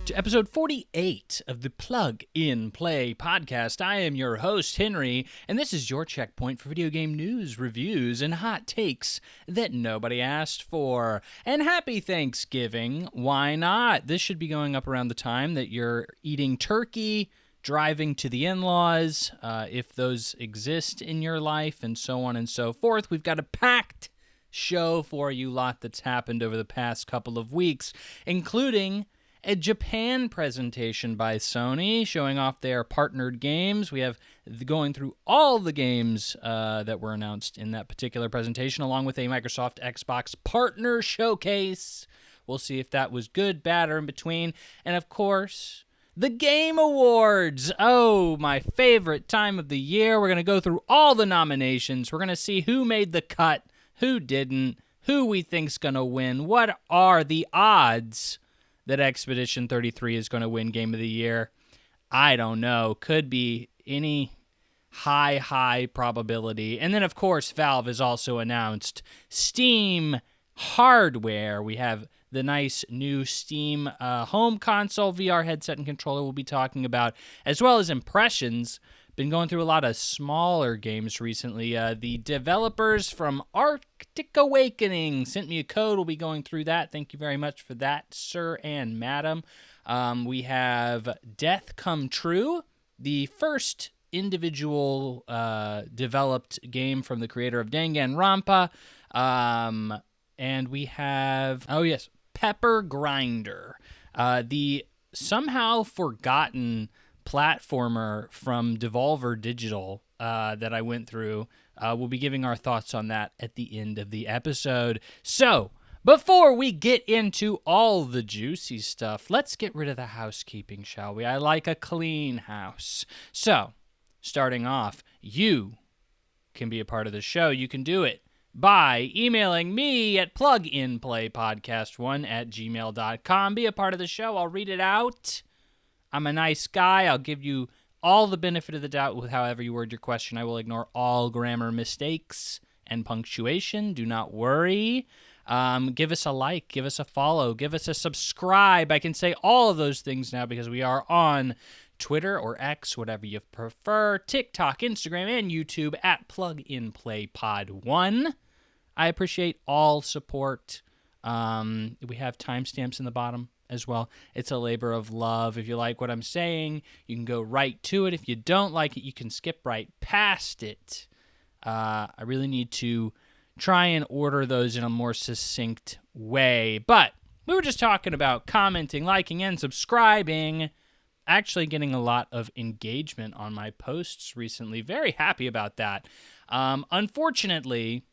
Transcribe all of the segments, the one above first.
to episode 48 of the Plug in Play podcast. I am your host, Henry, and this is your checkpoint for video game news, reviews, and hot takes that nobody asked for. And happy Thanksgiving. Why not? This should be going up around the time that you're eating turkey, driving to the in-laws, if those exist in your life, and so on and so forth. We've got a packed show for you, lot that's happened over the past couple of weeks, including a Japan presentation by Sony showing off their partnered games. We have going through all the games that were announced in that particular presentation, along with a Microsoft Xbox partner showcase. We'll see if that was good, bad, or in between. And of course, the Game Awards. Oh, my favorite time of the year. We're going to go through all the nominations. We're going to see who made the cut, who didn't, who we think's going to win. What are the odds that Expedition 33 is going to win Game of the Year? I don't know. Could be any high probability. And then, of course, Valve has also announced Steam hardware. We have the nice new Steam home console, VR headset, and controller we'll be talking about, as well as impressions. Been going through a lot of smaller games recently. The developers from Arctic Awakening sent me a code. We'll be going through that. Thank you very much for that, sir and madam. We have Death Come True, the first individual developed game from the creator of Danganronpa. And we have, Pepper Grinder, the somehow forgotten platformer from Devolver Digital that I went through. We'll be giving our thoughts on that at the end of the episode. So, before we get into all the juicy stuff, let's get rid of the housekeeping, shall we? I like a clean house. So, starting off, you can be a part of the show. You can do it by emailing me at pluginplaypodcast1@gmail.com. Be a part of the show. I'll read it out. I'm a nice guy. I'll give you all the benefit of the doubt with however you word your question. I will ignore all grammar mistakes and punctuation. Do not worry. Give us a like. Give us a follow. Give us a subscribe. I can say all of those things now because we are on Twitter or X, whatever you prefer, TikTok, Instagram, and YouTube at pluginplaypod1. I appreciate all support. We have timestamps in the bottom as well. It's a labor of love. If you like what I'm saying, you can go right to it. If you don't like it, you can skip right past it. I really need to try and order those in a more succinct way. But we were just talking about commenting, liking, and subscribing. Actually getting a lot of engagement on my posts recently. Very happy about that. Unfortunately,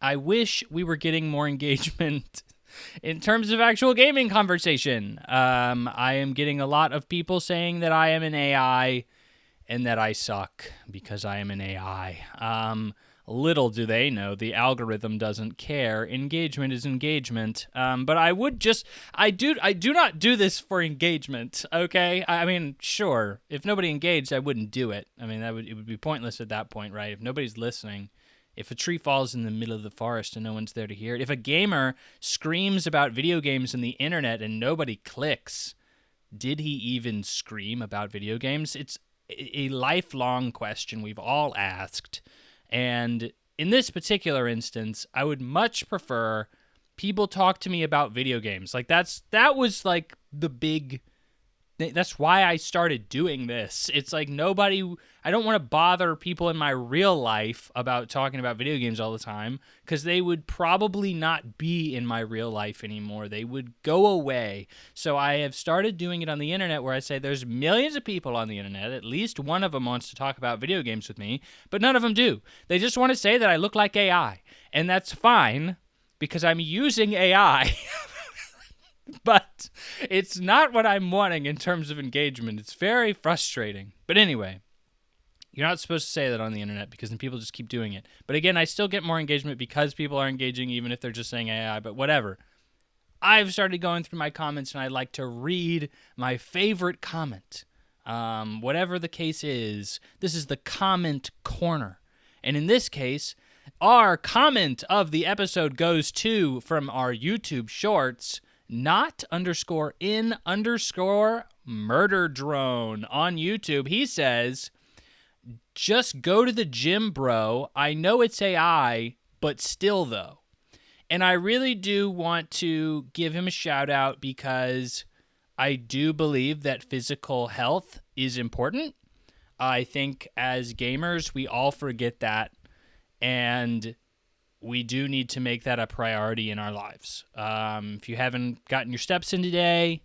I wish we were getting more engagement in terms of actual gaming conversation. I am getting a lot of people saying that I am an AI and that I suck because I am an AI. Little do they know, the algorithm doesn't care. Engagement is engagement. But I do not do this for engagement, okay? I mean, sure, if nobody engaged, I wouldn't do it. I mean, it would be pointless at that point, right? If nobody's listening, if a tree falls in the middle of the forest and no one's there to hear it, if a gamer screams about video games on the internet and nobody clicks, did he even scream about video games? It's a lifelong question we've all asked. And in this particular instance, I would much prefer people talk to me about video games. Like that was like the big. That's why I started doing this. It's like I don't want to bother people in my real life about talking about video games all the time because they would probably not be in my real life anymore. They would go away. So I have started doing it on the internet where I say there's millions of people on the internet. At least one of them wants to talk about video games with me, but none of them do. They just want to say that I look like AI. And that's fine because I'm using AI. But it's not what I'm wanting in terms of engagement. It's very frustrating. But anyway, you're not supposed to say that on the internet because then people just keep doing it. But again, I still get more engagement because people are engaging even if they're just saying AI, but whatever. I've started going through my comments and I like to read my favorite comment. Whatever the case is, this is the comment corner. And in this case, our comment of the episode goes to, from our YouTube shorts, not_in_murder drone on YouTube. He says, just go to the gym, bro. I know it's AI, but still, though. And I really do want to give him a shout out because I do believe that physical health is important. I think as gamers, we all forget that. And we do need to make that a priority in our lives. If you haven't gotten your steps in today,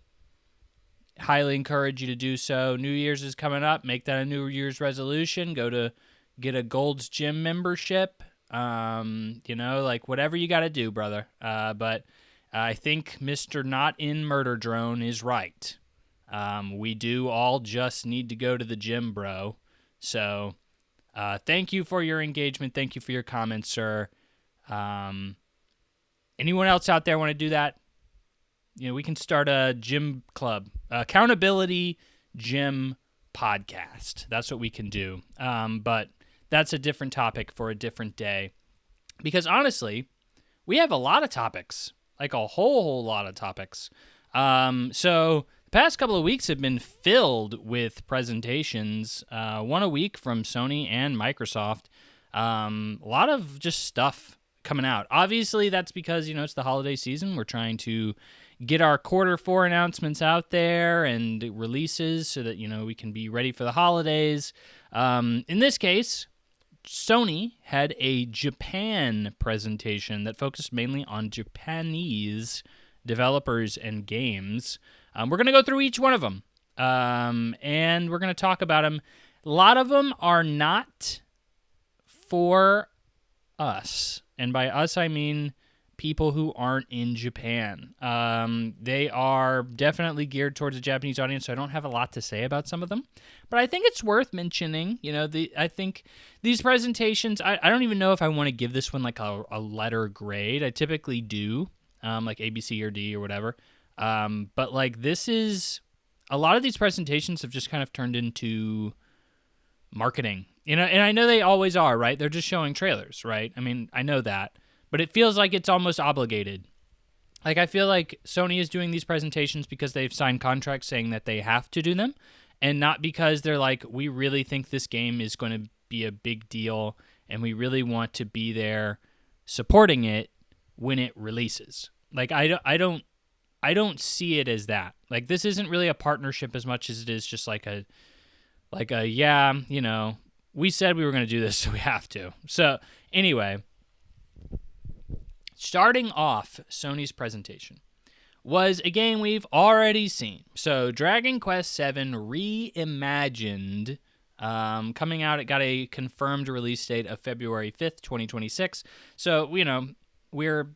highly encourage you to do so. New Year's is coming up. Make that a New Year's resolution. Go to get a Gold's Gym membership. Whatever you got to do, brother. But I think Mr. Not in Murder Drone is right. We do all just need to go to the gym, bro. So thank you for your engagement. Thank you for your comments, sir. Anyone else out there want to do that? We can start a gym club, accountability gym podcast. That's what we can do. But that's a different topic for a different day. Because honestly, we have a lot of topics, like a whole lot of topics. So the past couple of weeks have been filled with presentations, one a week from Sony and Microsoft. A lot of just stuff coming out. Obviously, that's because, it's the holiday season. We're trying to get our Q4 announcements out there and releases so that, we can be ready for the holidays. In this case, Sony had a Japan presentation that focused mainly on Japanese developers and games. We're going to go through each one of them, and we're going to talk about them. A lot of them are not for us, and by us I mean people who aren't in Japan. They are definitely geared towards a Japanese audience, so I don't have a lot to say about some of them. But I think it's worth mentioning. I think these presentations, I don't even know if I want to give this one like a letter grade. I typically do, like A, B, C, or D or whatever. But like this is, a lot of these presentations have just kind of turned into marketing. And I know they always are, right? They're just showing trailers, right? I mean, I know that. But it feels like it's almost obligated. Like, I feel like Sony is doing these presentations because they've signed contracts saying that they have to do them, and not because they're like, we really think this game is going to be a big deal, and we really want to be there supporting it when it releases. Like, I don't see it as that. Like, this isn't really a partnership as much as it is just like a yeah, we said we were going to do this, so we have to. So, anyway, starting off Sony's presentation was a game we've already seen. So Dragon Quest VII Reimagined, coming out, it got a confirmed release date of February 5th, 2026. So, we're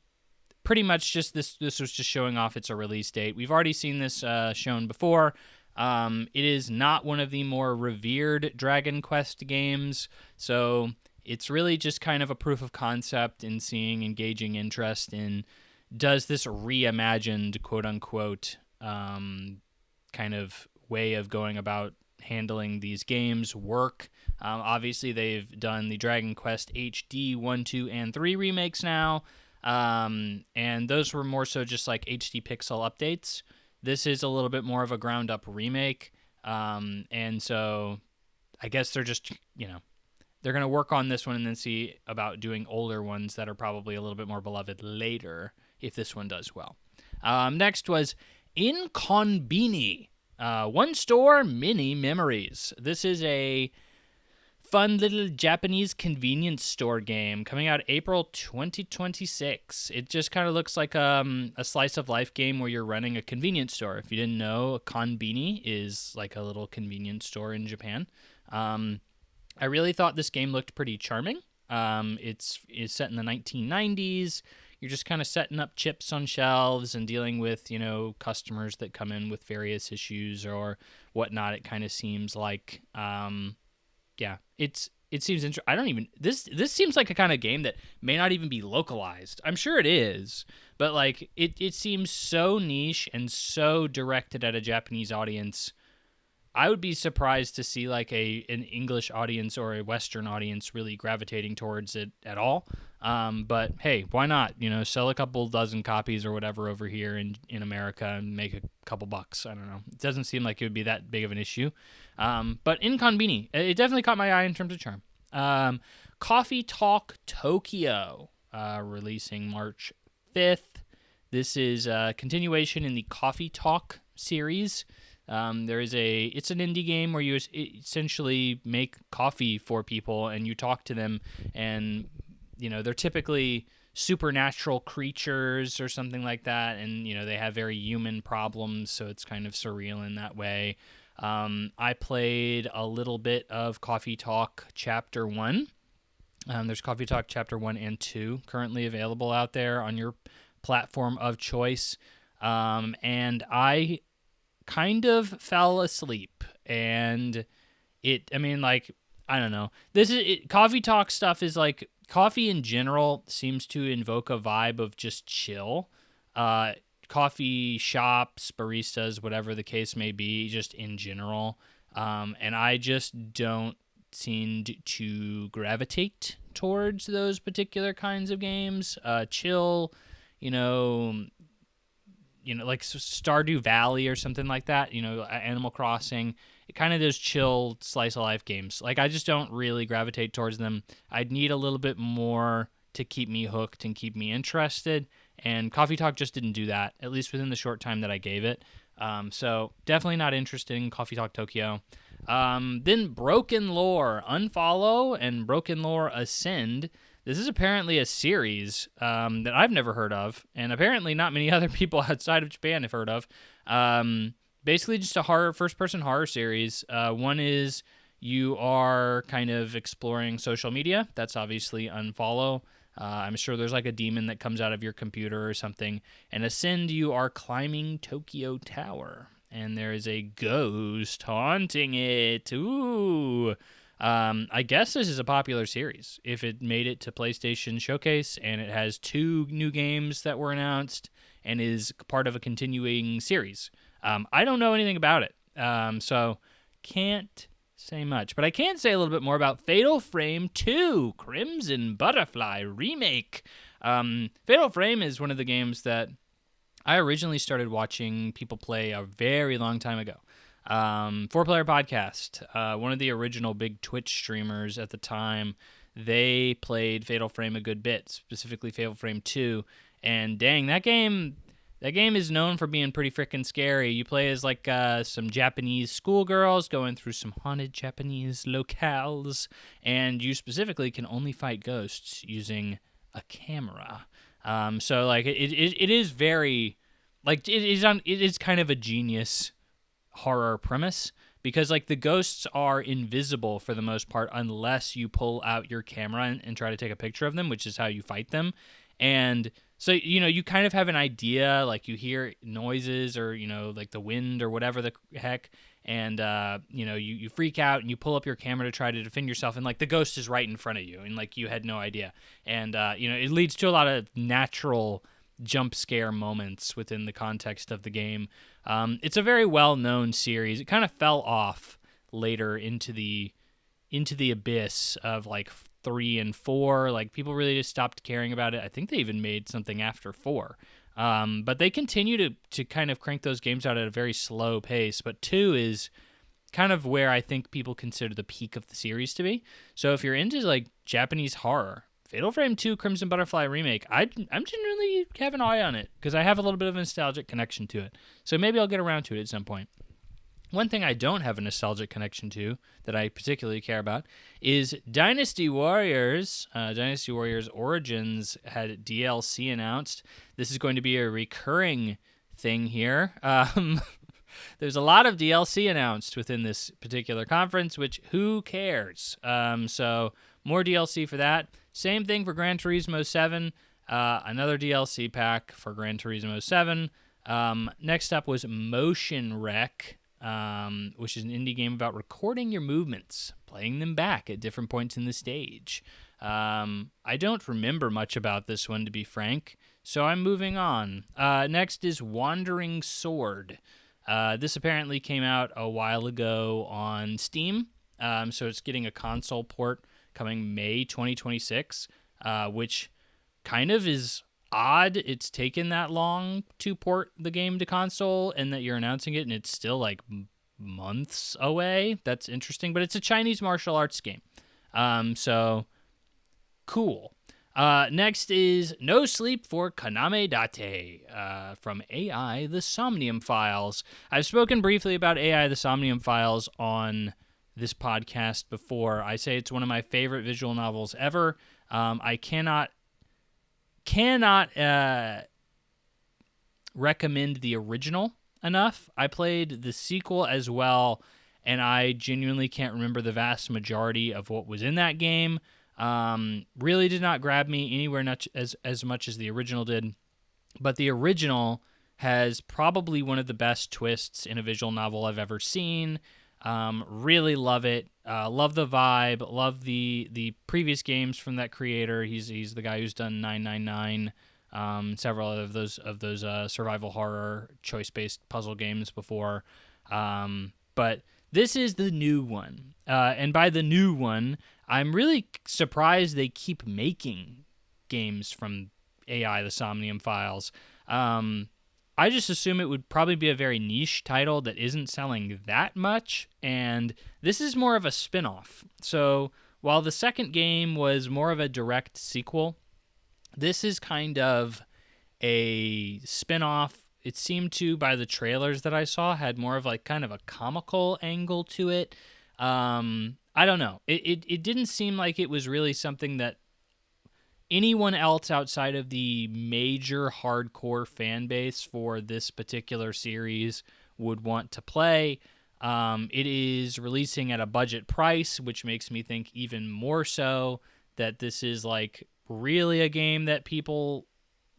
pretty much just, this was just showing off it's a release date. We've already seen this shown before. It is not one of the more revered Dragon Quest games, so it's really just kind of a proof of concept in seeing engaging interest in, does this reimagined, quote-unquote, kind of way of going about handling these games work. Obviously, they've done the Dragon Quest HD 1, 2, and 3 remakes now, and those were more so just like HD pixel updates. This is a little bit more of a ground-up remake, and so I guess they're just, they're going to work on this one and then see about doing older ones that are probably a little bit more beloved later if this one does well. Next was Inconbini, One Store Mini Memories. This is a fun little Japanese convenience store game coming out April 2026. It just kind of looks like a slice of life game where you're running a convenience store. If you didn't know, a konbini is like a little convenience store in Japan. I really thought this game looked pretty charming. It's set in the 1990s. You're just kind of setting up chips on shelves and dealing with, customers that come in with various issues or whatnot. It kind of seems like, it seems interesting. I don't even, this seems like a kind of game that may not even be localized. I'm sure it is, but like it seems so niche and so directed at a Japanese audience. I would be surprised to see like an English audience or a Western audience really gravitating towards it at all. But hey, why not? Sell a couple dozen copies or whatever over here in America and make a couple bucks. I don't know. It doesn't seem like it would be that big of an issue. But Inconveni, it definitely caught my eye in terms of charm. Coffee Talk Tokyo, releasing March 5th. This is a continuation in the Coffee Talk series. It's an indie game where you essentially make coffee for people and you talk to them, and they're typically supernatural creatures or something like that, and they have very human problems, so it's kind of surreal in that way. I played a little bit of Coffee Talk Chapter 1. There's Coffee Talk Chapter 1 and 2 currently available out there on your platform of choice, and I kind of fell asleep, and I don't know. Coffee Talk stuff is like, coffee in general seems to invoke a vibe of just chill. Coffee shops, baristas, whatever the case may be, just in general. And I just don't seem to gravitate towards those particular kinds of games. Chill, like Stardew Valley or something like that, Animal Crossing, kind of those chill slice of life games. Like, I just don't really gravitate towards them. I'd need a little bit more to keep me hooked and keep me interested, and Coffee Talk just didn't do that, at least within the short time that I gave it. So definitely not interested in Coffee Talk Tokyo. Then Broken Lore Unfollow and Broken Lore Ascend. This is apparently a series that I've never heard of, and apparently not many other people outside of Japan have heard of. Basically just a first-person horror series. One is you are kind of exploring social media. That's obviously Unfollow. I'm sure there's like a demon that comes out of your computer or something. And Ascend, you are climbing Tokyo Tower, and there is a ghost haunting it. Ooh. I guess this is a popular series if it made it to PlayStation Showcase, and it has 2 new games that were announced and is part of a continuing series. I don't know anything about it, so can't say much. But I can say a little bit more about Fatal Frame 2 Crimson Butterfly Remake. Fatal Frame is one of the games that I originally started watching people play a very long time ago. 4Player Podcast, one of the original big Twitch streamers at the time, they played Fatal Frame a good bit, specifically Fatal Frame 2, and dang, that game is known for being pretty freaking scary. You play as like some Japanese schoolgirls going through some haunted Japanese locales, and you specifically can only fight ghosts using a camera. So like it is very, like, it is kind of a genius horror premise, because like the ghosts are invisible for the most part unless you pull out your camera and try to take a picture of them, which is how you fight them. And so you kind of have an idea, like you hear noises or like the wind or whatever the heck, and you freak out and you pull up your camera to try to defend yourself, and like the ghost is right in front of you, and like you had no idea. And it leads to a lot of natural jump scare moments within the context of the game. It's a very well-known series. It kind of fell off later into the abyss of like 3 and 4. Like, people really just stopped caring about it. I think they even made something after 4. But they continue to kind of crank those games out at a very slow pace. But 2 is kind of where I think people consider the peak of the series to be. So if you're into like Japanese horror, Fatal Frame 2 Crimson Butterfly Remake, I'm genuinely have an eye on it because I have a little bit of a nostalgic connection to it. So maybe I'll get around to it at some point. One thing I don't have a nostalgic connection to that I particularly care about is Dynasty Warriors. Dynasty Warriors Origins had DLC announced. This is going to be a recurring thing here. There's a lot of DLC announced within this particular conference, which who cares? So more DLC for that. Same thing for Gran Turismo 7. Another DLC pack for Gran Turismo 7. Next up was Motion Wreck, which is an indie game about recording your movements, playing them back at different points in the stage. I don't remember much about this one, to be frank, so I'm moving on. Next is Wandering Sword. This apparently came out a while ago on Steam, so it's getting a console port coming May 2026, which kind of is odd. It's taken that long to port the game to console, and that you're announcing it, and it's still like months away. That's interesting, but it's a Chinese martial arts game, so cool. Next is No Sleep for Kaname Date from AI The Somnium Files. I've spoken briefly about AI The Somnium Files on this podcast before. I say it's one of my favorite visual novels ever. I cannot recommend the original enough. I played the sequel as well, and I genuinely can't remember the vast majority of what was in that game. Really did not grab me anywhere as much as the original did, but the original has probably one of the best twists in a visual novel I've ever seen. Really love it. Love the vibe. Love the previous games from that creator. He's the guy who's done 999, several of those survival horror choice-based puzzle games before. But this is the new one. And by the new one, I'm really surprised they keep making games from AI The Somnium Files. I just assume it would probably be a very niche title that isn't selling that much, and this is more of a spin-off. So while the second game was more of a direct sequel, this is kind of a spin-off. It seemed to, by the trailers that I saw, had more of like kind of a comical angle to it. I don't know. It didn't seem like it was really something that anyone else outside of the major hardcore fan base for this particular series would want to play. It is releasing at a budget price, which makes me think even more so that this is like really a game that people,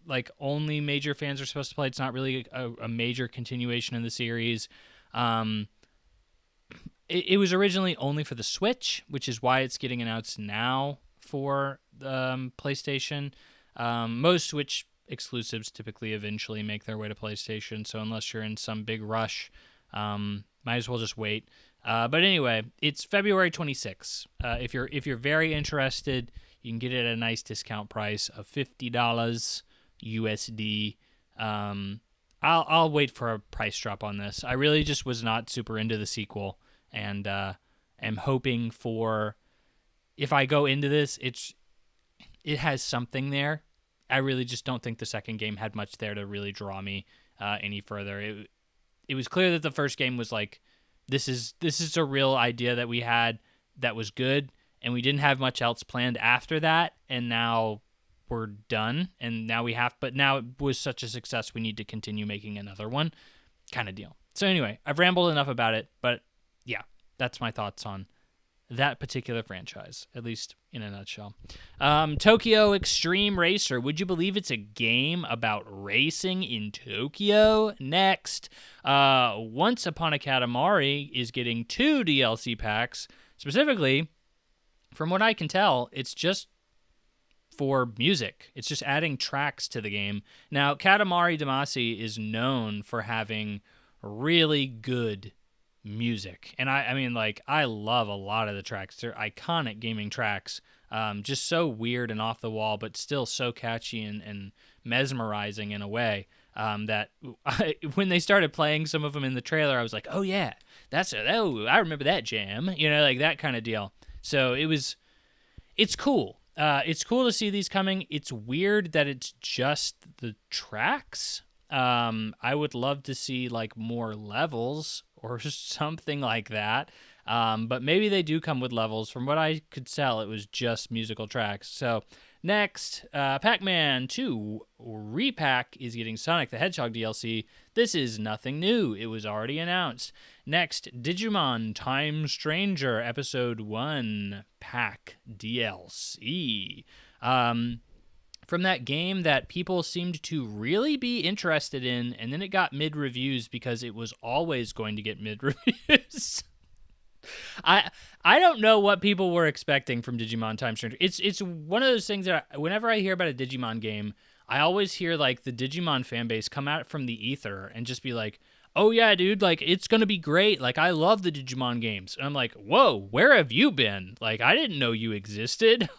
like, only major fans are supposed to play. It's not really a major continuation of the series. It was originally only for the Switch, which is why it's getting announced now for PlayStation. Most Switch exclusives typically eventually make their way to PlayStation, so unless you're in some big rush, might as well just wait. But anyway, it's February 26th. If you're very interested, you can get it at a nice discount price of $50 USD. I'll wait for a price drop on this. I really just was not super into the sequel, and am hoping for, if I go into this, it has something there. I really just don't think the second game had much there to really draw me any further. It was clear that the first game was like, this is a real idea that we had that was good, and we didn't have much else planned after that, and now we're done, and now but now it was such a success, we need to continue making another one, kind of deal. So anyway, I've rambled enough about it, but yeah, that's my thoughts on that particular franchise, at least in a nutshell. Tokyo Extreme Racer. Would you believe it's a game about racing in Tokyo? Next, Once Upon a Katamari is getting 2 DLC packs. Specifically, from what I can tell, it's just for music. It's just adding tracks to the game. Now, Katamari Damacy is known for having really good music, and I mean, like, I love a lot of the tracks. They're iconic gaming tracks, just so weird and off the wall, but still so catchy and mesmerizing in a way, that when they started playing some of them in the trailer, I was like, oh yeah, I remember that jam, like that kind of deal. So it's cool. It's cool to see these coming. It's weird that it's just the tracks. I would love to see like more levels or something like that. But maybe they do come with levels. From what I could tell, it was just musical tracks. So next, Pac-Man 2 Repack is getting Sonic the Hedgehog DLC. This is nothing new. It was already announced. Next, Digimon Time Stranger Episode 1 Pack DLC. From that game that people seemed to really be interested in, and then it got mid-reviews because it was always going to get mid-reviews. I don't know what people were expecting from Digimon Time Stranger. It's one of those things that whenever I hear about a Digimon game, I always hear like the Digimon fan base come out from the ether and just be like, oh yeah, dude, like it's gonna be great. Like I love the Digimon games. And I'm like, whoa, where have you been? Like I didn't know you existed.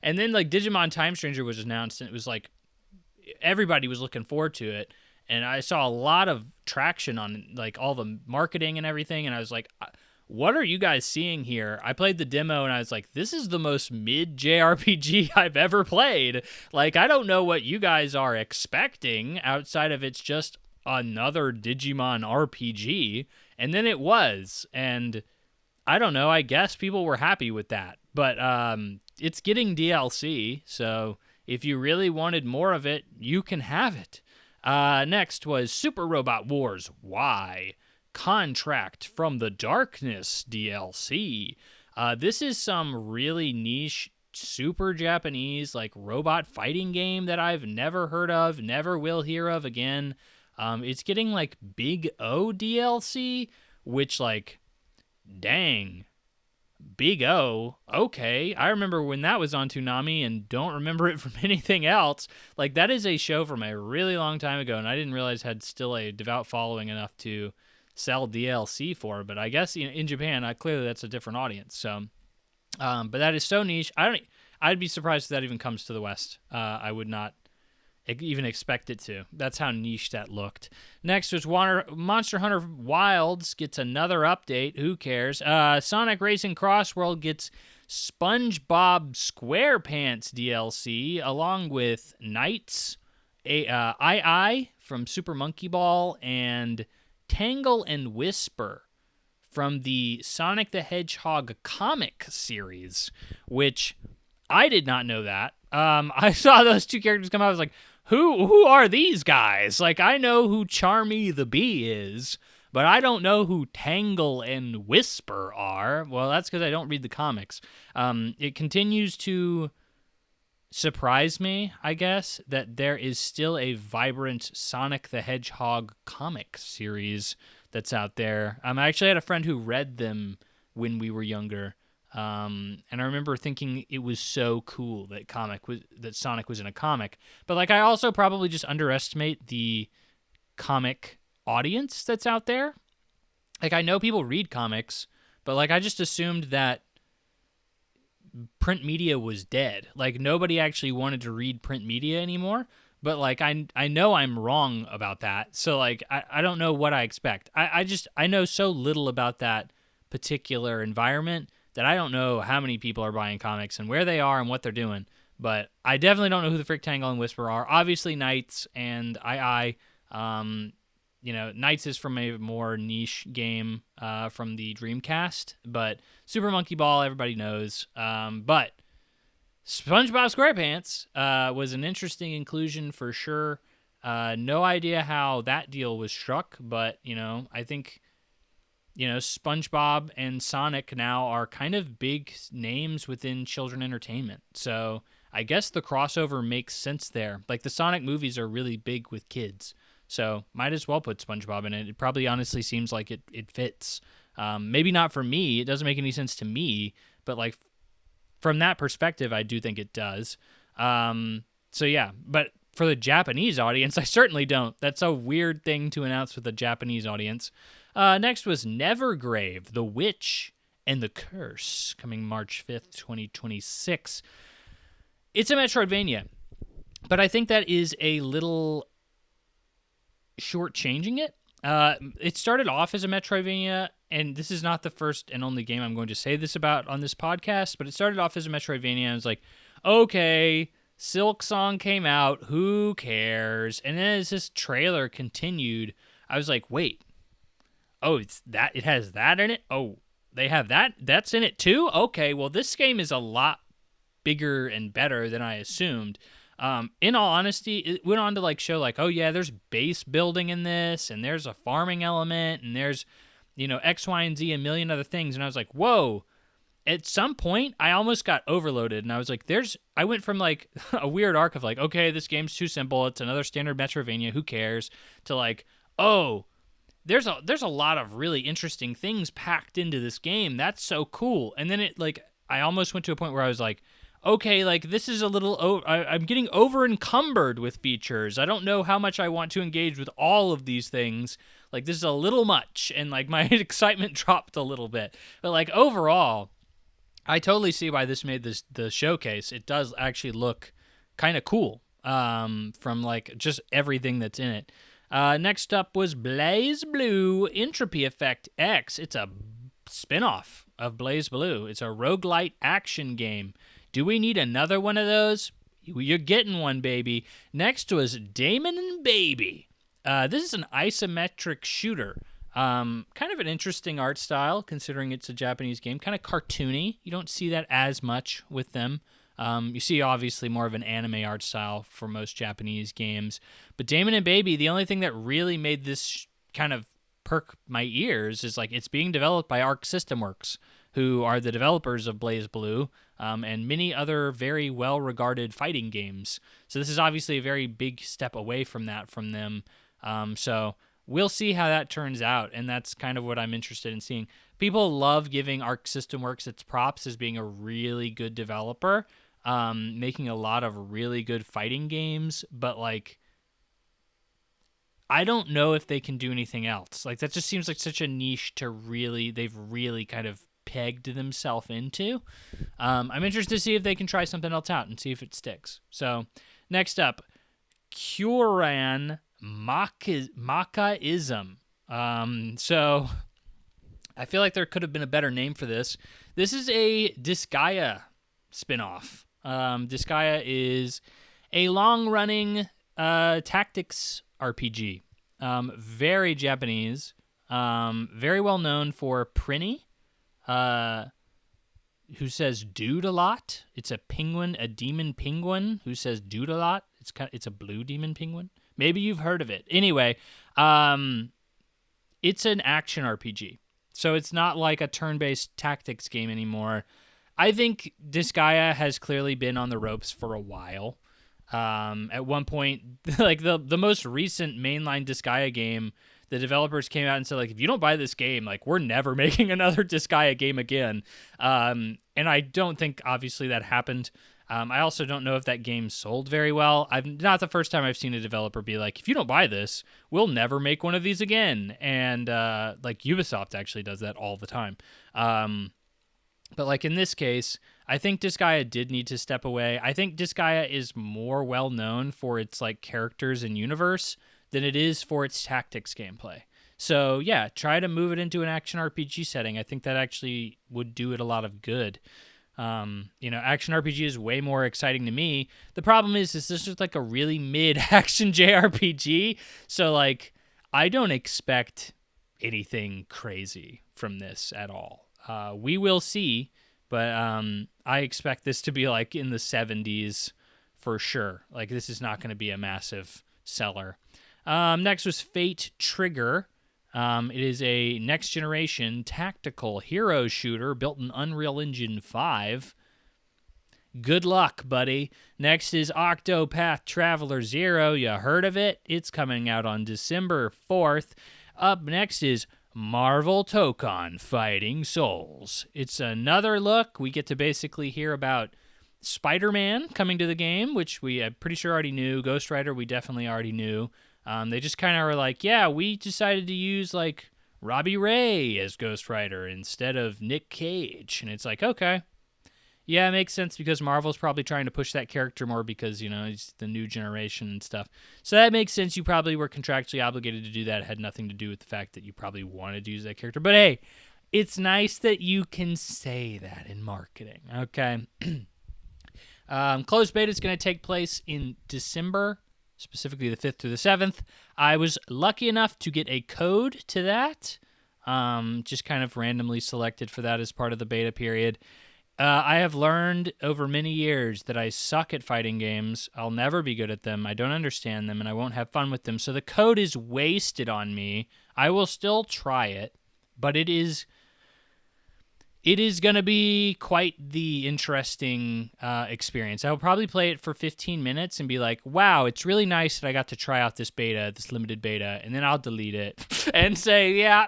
And then like Digimon Time Stranger was announced, and it was like everybody was looking forward to it. And I saw a lot of traction on like all the marketing and everything. And I was like, what are you guys seeing here? I played the demo and I was like, this is the most mid JRPG I've ever played. Like, I don't know what you guys are expecting outside of it's just another Digimon RPG. And then it was. And I don't know. I guess people were happy with that. But it's getting DLC. So if you really wanted more of it, you can have it. Next was Super Robot Wars Y. Contract from the Darkness DLC. This is some really niche, super Japanese, like robot fighting game that I've never heard of, never will hear of again. It's getting like Big O DLC, which like, dang, Big O, okay. I remember when that was on Toonami and don't remember it from anything else. Like that is a show from a really long time ago, and I didn't realize had still a devout following enough to sell DLC for, but I guess in Japan, clearly that's a different audience. So, but that is so niche. I'd be surprised if that even comes to the West. I would not even expect it to. That's how niche that looked. Next was Monster Hunter Wilds gets another update. Who cares? Sonic Racing Crossworld gets SpongeBob SquarePants DLC along with Knights, II from Super Monkey Ball, and Tangle and Whisper from the Sonic the Hedgehog comic series, which I did not know that. I saw those two characters come out. I was like, who are these guys? Like, I know who Charmy the Bee is, but I don't know who Tangle and Whisper are. Well, that's because I don't read the comics. It continues to surprise me, I guess, that there is still a vibrant Sonic the Hedgehog comic series that's out there. I actually had a friend who read them when we were younger, and I remember thinking it was so cool that Sonic was in a comic. But like, I also probably just underestimate the comic audience that's out there. Like, I know people read comics, but like, I just assumed that print media was dead. Like nobody actually wanted to read print media anymore. But like I know I'm wrong about that. So like I don't know what I expect. I know so little about that particular environment that I don't know how many people are buying comics and where they are and what they're doing. But I definitely don't know who the frick Tangle and Whisper are. Obviously Knights and II. Knights is from a more niche game from the Dreamcast, but Super Monkey Ball, everybody knows. But SpongeBob SquarePants was an interesting inclusion for sure. No idea how that deal was struck, but, I think, SpongeBob and Sonic now are kind of big names within children entertainment. So I guess the crossover makes sense there. Like the Sonic movies are really big with kids. So might as well put SpongeBob in it. It probably honestly seems like it fits. Maybe not for me. It doesn't make any sense to me. But like from that perspective, I do think it does. So yeah. But for the Japanese audience, I certainly don't. That's a weird thing to announce with the Japanese audience. Next was Nevergrave, The Witch and the Curse, coming March 5th, 2026. It's a Metroidvania. But I think that is a little shortchanging it. It started off as a Metroidvania, and this is not the first and only game I'm going to say this about on this podcast, but it started off as a Metroidvania, and I was like, okay, Silk Song came out, who cares? And then as this trailer continued, I was like, wait, oh, it has that in it? Oh, they have that's in it too? Okay, well, this game is a lot bigger and better than I assumed. In all honesty, it went on to like show like, oh yeah, there's base building in this, and there's a farming element, and there's, X, Y, and Z, a million other things. And I was like, whoa. At some point, I almost got overloaded, and I was like, I went from like a weird arc of like, okay, this game's too simple, it's another standard Metroidvania, who cares, to like, oh, there's a lot of really interesting things packed into this game. That's so cool. And then I almost went to a point where I was like, okay, like this is a little, I'm getting over encumbered with features. I don't know how much I want to engage with all of these things. Like, this is a little much, and like my excitement dropped a little bit. But like overall, I totally see why this made the showcase. It does actually look kind of cool from like just everything that's in it. Next up was Blaze Blue Entropy Effect X. It's a spin-off of Blaze Blue. It's a roguelite action game. Do we need another one of those? You're getting one, baby. Next was Damon and Baby. This is an isometric shooter. Kind of an interesting art style, considering it's a Japanese game. Kind of cartoony. You don't see that as much with them. You see, obviously, more of an anime art style for most Japanese games. But Damon and Baby, the only thing that really made this kind of perk my ears is like it's being developed by Arc System Works, who are the developers of Blaze Blue and many other very well-regarded fighting games. So this is obviously a very big step away from that from them. So we'll see how that turns out, and that's kind of what I'm interested in seeing. People love giving Arc System Works its props as being a really good developer, making a lot of really good fighting games, but like I don't know if they can do anything else. Like that just seems like such a niche they've really kind of pegged themselves into. I'm interested to see if they can try something else out and see if it sticks. So next up, Kuran Makaism. So I feel like there could have been a better name for this. This is a Disgaea spinoff. Disgaea is a long-running tactics RPG. Very Japanese. Very well known for Prinny, who says dude a lot. It's a penguin, a demon penguin who says dude a lot. It's a blue demon penguin. Maybe you've heard of it. Anyway, it's an action RPG. So it's not like a turn-based tactics game anymore. I think Disgaea has clearly been on the ropes for a while. At one point, like the most recent mainline Disgaea game, the developers came out and said, like, if you don't buy this game, like, we're never making another Disgaea game again. And I don't think, obviously, that happened. I also don't know if that game sold very well. Not the first time I've seen a developer be like, if you don't buy this, we'll never make one of these again. And like Ubisoft actually does that all the time. But like in this case, I think Disgaea did need to step away. I think Disgaea is more well known for its like characters and universe than it is for its tactics gameplay. So yeah, try to move it into an action RPG setting. I think that actually would do it a lot of good. Action RPG is way more exciting to me. The problem is this is like a really mid-action JRPG. So like, I don't expect anything crazy from this at all. We will see, but I expect this to be like in the 70s for sure. Like this is not going to be a massive seller. Next was Fate Trigger. It is a next-generation tactical hero shooter built in Unreal Engine 5. Good luck, buddy. Next is Octopath Traveler 0. You heard of it? It's coming out on December 4th. Up next is Marvel Tokon Fighting Souls. It's another look. We get to basically hear about Spider-Man coming to the game, which I'm pretty sure already knew. Ghost Rider, we definitely already knew. They just kind of were like, yeah, we decided to use like Robbie Ray as Ghost Rider instead of Nick Cage. And it's like, okay. Yeah, it makes sense because Marvel's probably trying to push that character more because, he's the new generation and stuff. So that makes sense. You probably were contractually obligated to do that. It had nothing to do with the fact that you probably wanted to use that character. But hey, it's nice that you can say that in marketing. Okay. Closed beta is going to take place in December, specifically the 5th through the 7th. I was lucky enough to get a code to that, just kind of randomly selected for that as part of the beta period. I have learned over many years that I suck at fighting games. I'll never be good at them. I don't understand them, and I won't have fun with them. So the code is wasted on me. I will still try it, but it is going to be quite the interesting experience. I will probably play it for 15 minutes and be like, wow, it's really nice that I got to try out this limited beta, and then I'll delete it and say, yeah,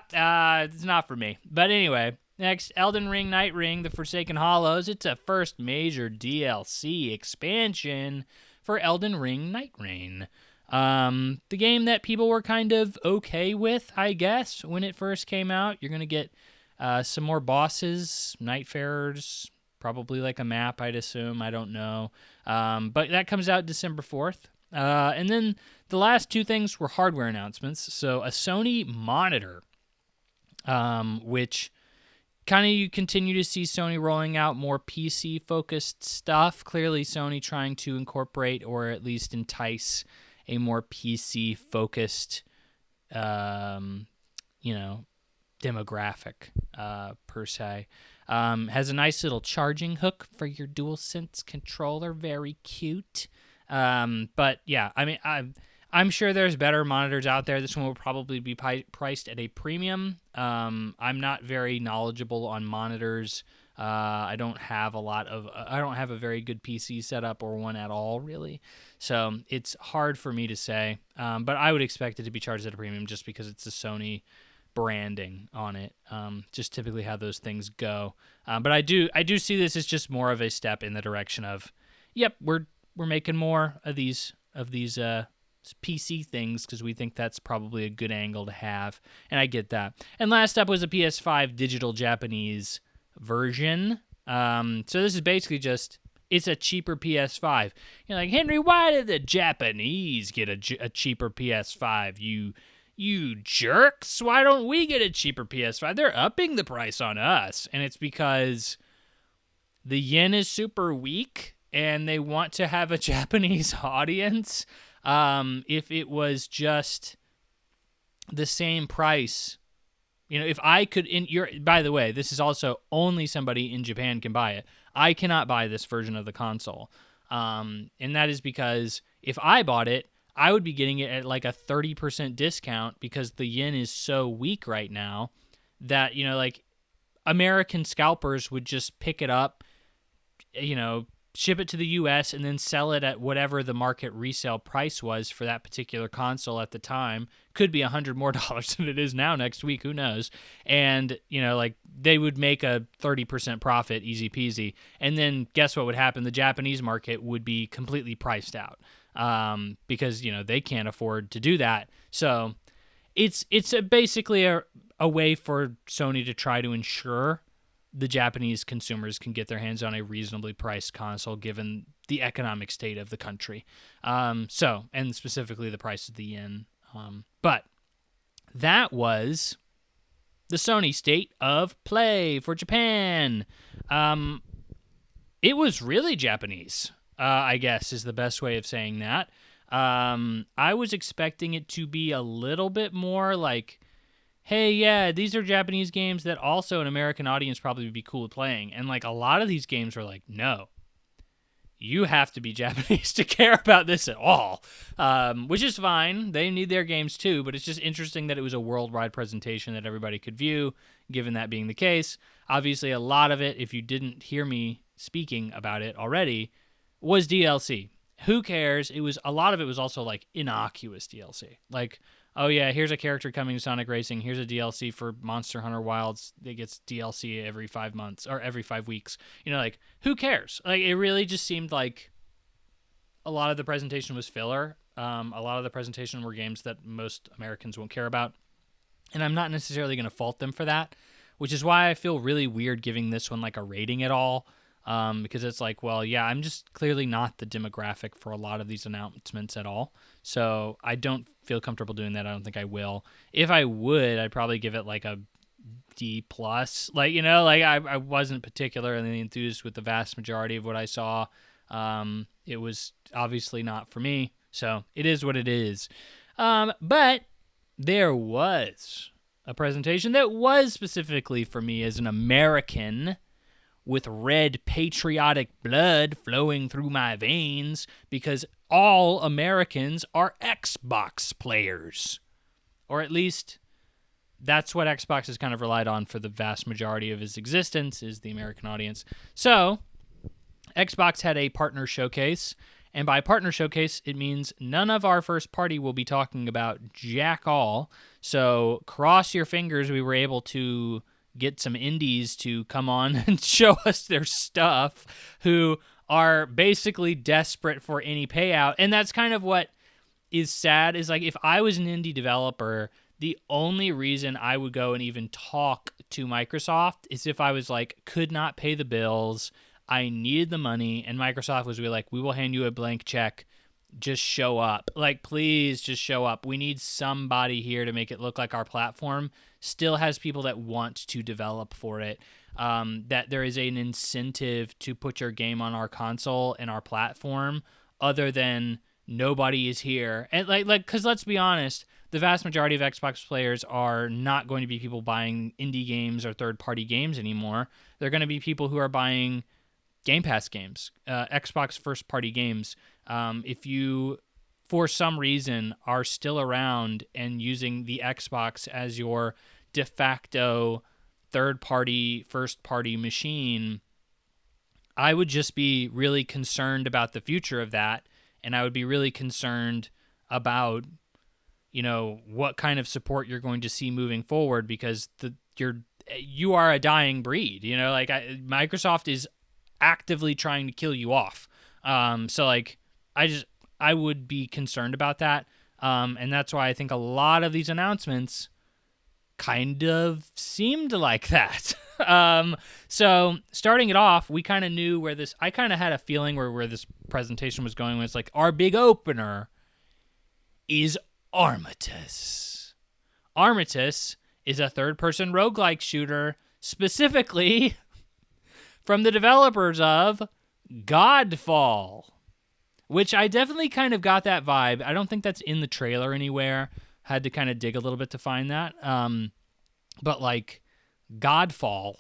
it's not for me. But anyway, next, Elden Ring Night Ring, The Forsaken Hollows. It's a first major DLC expansion for Elden Ring Night Ring. The game that people were kind of okay with, I guess, when it first came out. You're going to get some more bosses, Nightfarers, probably like a map, I'd assume. I don't know. But that comes out December 4th. And then the last two things were hardware announcements. So a Sony monitor, which kind of you continue to see Sony rolling out more PC-focused stuff. Clearly, Sony trying to incorporate or at least entice a more PC-focused, demographic, per se. Has a nice little charging hook for your DualSense controller. Very cute. But yeah, I mean, I'm sure there's better monitors out there. This one will probably be priced at a premium. I'm not very knowledgeable on monitors. I don't have a very good PC setup or one at all, really. So it's hard for me to say. But I would expect it to be charged at a premium just because it's the Sony branding on it. Just typically how those things go. But I do see this as just more of a step in the direction of, yep, we're making more of these PC things because we think that's probably a good angle to have, and I get that. And last up was a PS5 digital Japanese version. So this is basically just, it's a cheaper PS5. You're like, Henry, why did the Japanese get a cheaper PS5? You jerks! Why don't we get a cheaper PS5? They're upping the price on us, and it's because the yen is super weak, and they want to have a Japanese audience. If it was just the same price, if I could, by the way, this is also only somebody in Japan can buy it. I cannot buy this version of the console. And that is because if I bought it, I would be getting it at like a 30% discount because the yen is so weak right now that, like American scalpers would just pick it up, ship it to the U.S. and then sell it at whatever the market resale price was for that particular console at the time. Could be $100 more than it is now next week. Who knows? And, like they would make a 30% profit, easy peasy. And then guess what would happen? The Japanese market would be completely priced out because, they can't afford to do that. So it's basically a way for Sony to try to ensure the Japanese consumers can get their hands on a reasonably priced console given the economic state of the country. And specifically the price of the yen. But that was the Sony State of Play for Japan. It was really Japanese, I guess is the best way of saying that. I was expecting it to be a little bit more like, hey, yeah, these are Japanese games that also an American audience probably would be cool with playing. And like a lot of these games were like, no, you have to be Japanese to care about this at all, which is fine. They need their games too, but it's just interesting that it was a worldwide presentation that everybody could view, given that being the case. Obviously, a lot of it, if you didn't hear me speaking about it already, was DLC. Who cares? A lot of it was also like innocuous DLC. Like, oh yeah, here's a character coming to Sonic Racing. Here's a DLC for Monster Hunter Wilds that gets DLC every 5 months or every 5 weeks. Like, who cares? Like, it really just seemed like a lot of the presentation was filler. A lot of the presentation were games that most Americans won't care about. And I'm not necessarily going to fault them for that, which is why I feel really weird giving this one like a rating at all. Because it's like, well, yeah, I'm just clearly not the demographic for a lot of these announcements at all. So I don't feel comfortable doing that. I don't think I will. If I would, I'd probably give it like a D+. Like, I wasn't particularly enthused with the vast majority of what I saw. It was obviously not for me. So it is what it is. But there was a presentation that was specifically for me as an American with red patriotic blood flowing through my veins because all Americans are Xbox players. Or at least that's what Xbox has kind of relied on for the vast majority of its existence, is the American audience. So Xbox had a partner showcase, and by partner showcase, it means none of our first party will be talking about jack all. So cross your fingers we were able to get some indies to come on and show us their stuff who are basically desperate for any payout. And that's kind of what is sad is like if I was an indie developer, the only reason I would go and even talk to Microsoft is if I was like, could not pay the bills, I needed the money, and Microsoft was really like, we will hand you a blank check, just show up. Like, please just show up. We need somebody here to make it look like our platform still has people that want to develop for it. That there is an incentive to put your game on our console and our platform other than nobody is here. And like, because let's be honest, the vast majority of Xbox players are not going to be people buying indie games or third-party games anymore. They're going to be people who are buying Game Pass games, Xbox first-party games. If you, for some reason, are still around and using the Xbox as your de facto third-party, first-party machine, I would just be really concerned about the future of that, and I would be really concerned about, you know, what kind of support you're going to see moving forward, because you are a dying breed. You know, like Microsoft is actively trying to kill you off. So like I would be concerned about that. And that's why I think a lot of these announcements kind of seemed like that. So starting it off, we kind of knew I kind of had a feeling where this presentation was going. It's like, our big opener is Armistice. Armistice is a third-person roguelike shooter, specifically from the developers of Godfall, which I definitely kind of got that vibe. I don't think that's in the trailer anywhere. Had to kind of dig a little bit to find that. But like Godfall,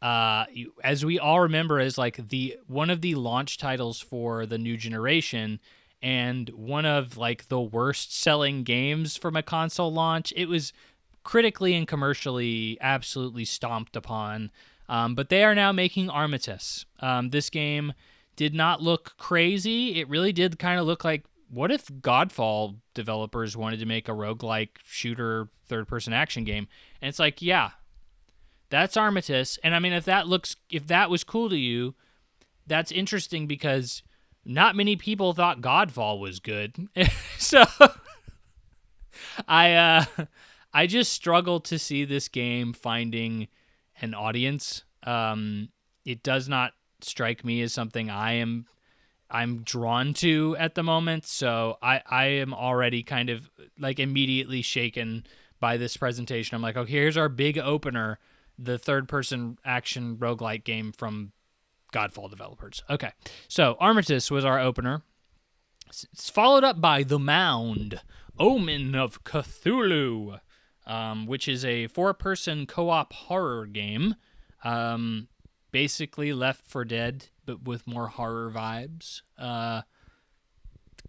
as we all remember, is like one of the launch titles for the new generation, and one of like the worst selling games from a console launch. It was critically and commercially absolutely stomped upon. But they are now making Armistice. This game did not look crazy. It really did kind of look like, what if Godfall developers wanted to make a roguelike shooter third-person action game? And it's like, yeah, that's Armistice. And I mean, if that was cool to you, that's interesting, because not many people thought Godfall was good. So I just struggle to see this game finding an audience. It does not strike me as something I'm drawn to at the moment. So I am already kind of like immediately shaken by this presentation. I'm like, okay, here's our big opener, the third-person action roguelike game from Godfall developers. Okay, so Armistice was our opener. It's followed up by The Mound, Omen of Cthulhu, which is a 4-person co-op horror game. Basically Left 4 Dead, but with more horror vibes.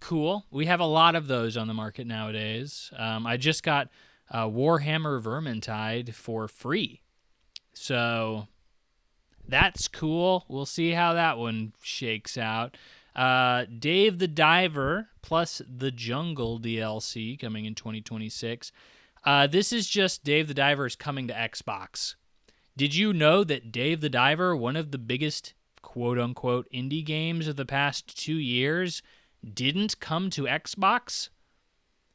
Cool. We have a lot of those on the market nowadays. I just got Warhammer Vermintide for free. So that's cool. We'll see how that one shakes out. Dave the Diver plus the Jungle DLC coming in 2026. This is just Dave the Diver is coming to Xbox. Did you know that Dave the Diver, one of the biggest quote-unquote indie games of the past 2 years, didn't come to Xbox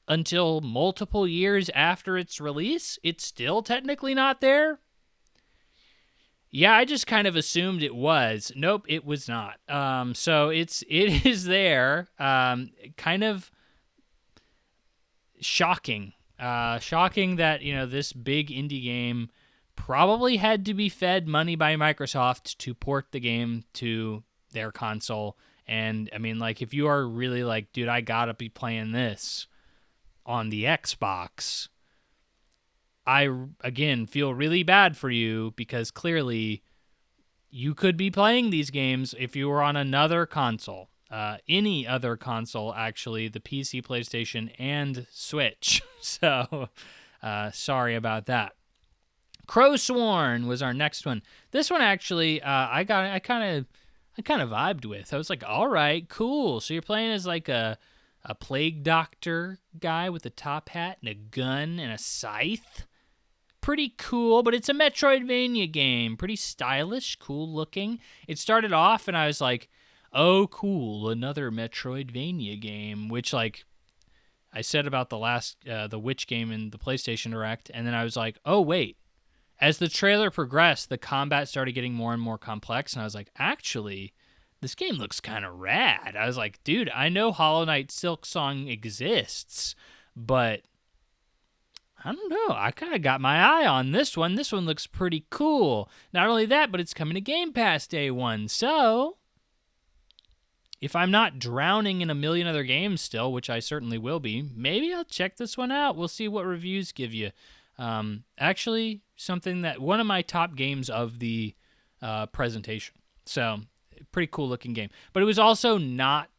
until multiple years after its release? It's still technically not there? Yeah, I just kind of assumed it was. Nope, it was not. So it is there. Kind of shocking. Shocking that, this big indie game probably had to be fed money by Microsoft to port the game to their console. And I mean, like, if you are really like, dude, I gotta be playing this on the Xbox, I, again, feel really bad for you, because clearly you could be playing these games if you were on another console. Any other console, actually, the PC, PlayStation, and Switch. So, sorry about that. Crowsworn was our next one. This one, actually, I kind of vibed with. I was like, all right, cool. So you're playing as like a plague doctor guy with a top hat and a gun and a scythe. Pretty cool, but it's a Metroidvania game. Pretty stylish, cool looking. It started off and I was like, oh, cool, another Metroidvania game, which, like, I said about the Witch game in the PlayStation Direct, and then I was like, oh, wait. As the trailer progressed, the combat started getting more and more complex, and I was like, actually, this game looks kind of rad. I was like, dude, I know Hollow Knight Silksong exists, but I don't know. I kind of got my eye on this one. This one looks pretty cool. Not only that, but it's coming to Game Pass day one, so if I'm not drowning in a million other games still, which I certainly will be, maybe I'll check this one out. We'll see what reviews give you. Actually, something that one of my top games of the presentation. So, pretty cool looking game. But it was also not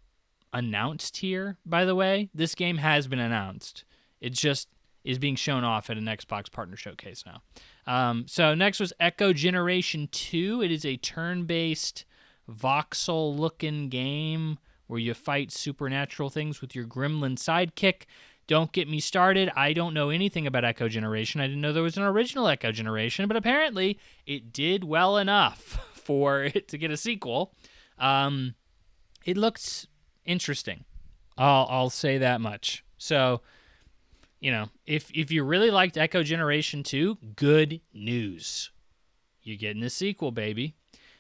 announced here, by the way. This game has been announced. It just is being shown off at an Xbox Partner Showcase now. So next was Echo Generation 2. It is a turn-based voxel-looking game where you fight supernatural things with your gremlin sidekick. Don't get me started. I don't know anything about Echo Generation. I didn't know there was an original Echo Generation, but apparently it did well enough for it to get a sequel. It looks interesting. I'll say that much. So, you know, if you really liked Echo Generation 2, good news. You're getting a sequel, baby.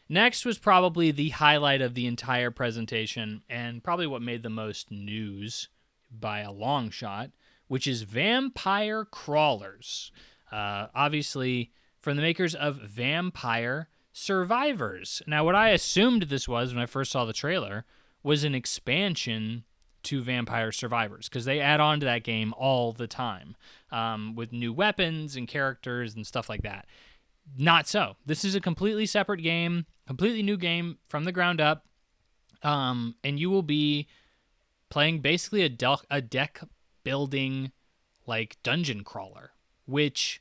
Next was probably the highlight of the entire presentation and probably what made the most news by a long shot, which is Vampire Crawlers. Obviously, from the makers of Vampire Survivors. Now, what I assumed this was when I first saw the trailer was an expansion to Vampire Survivors, because they add on to that game all the time with new weapons and characters and stuff like that. Not so. This is a completely separate game, completely new game from the ground up, and you will be playing basically a deck building like dungeon crawler, which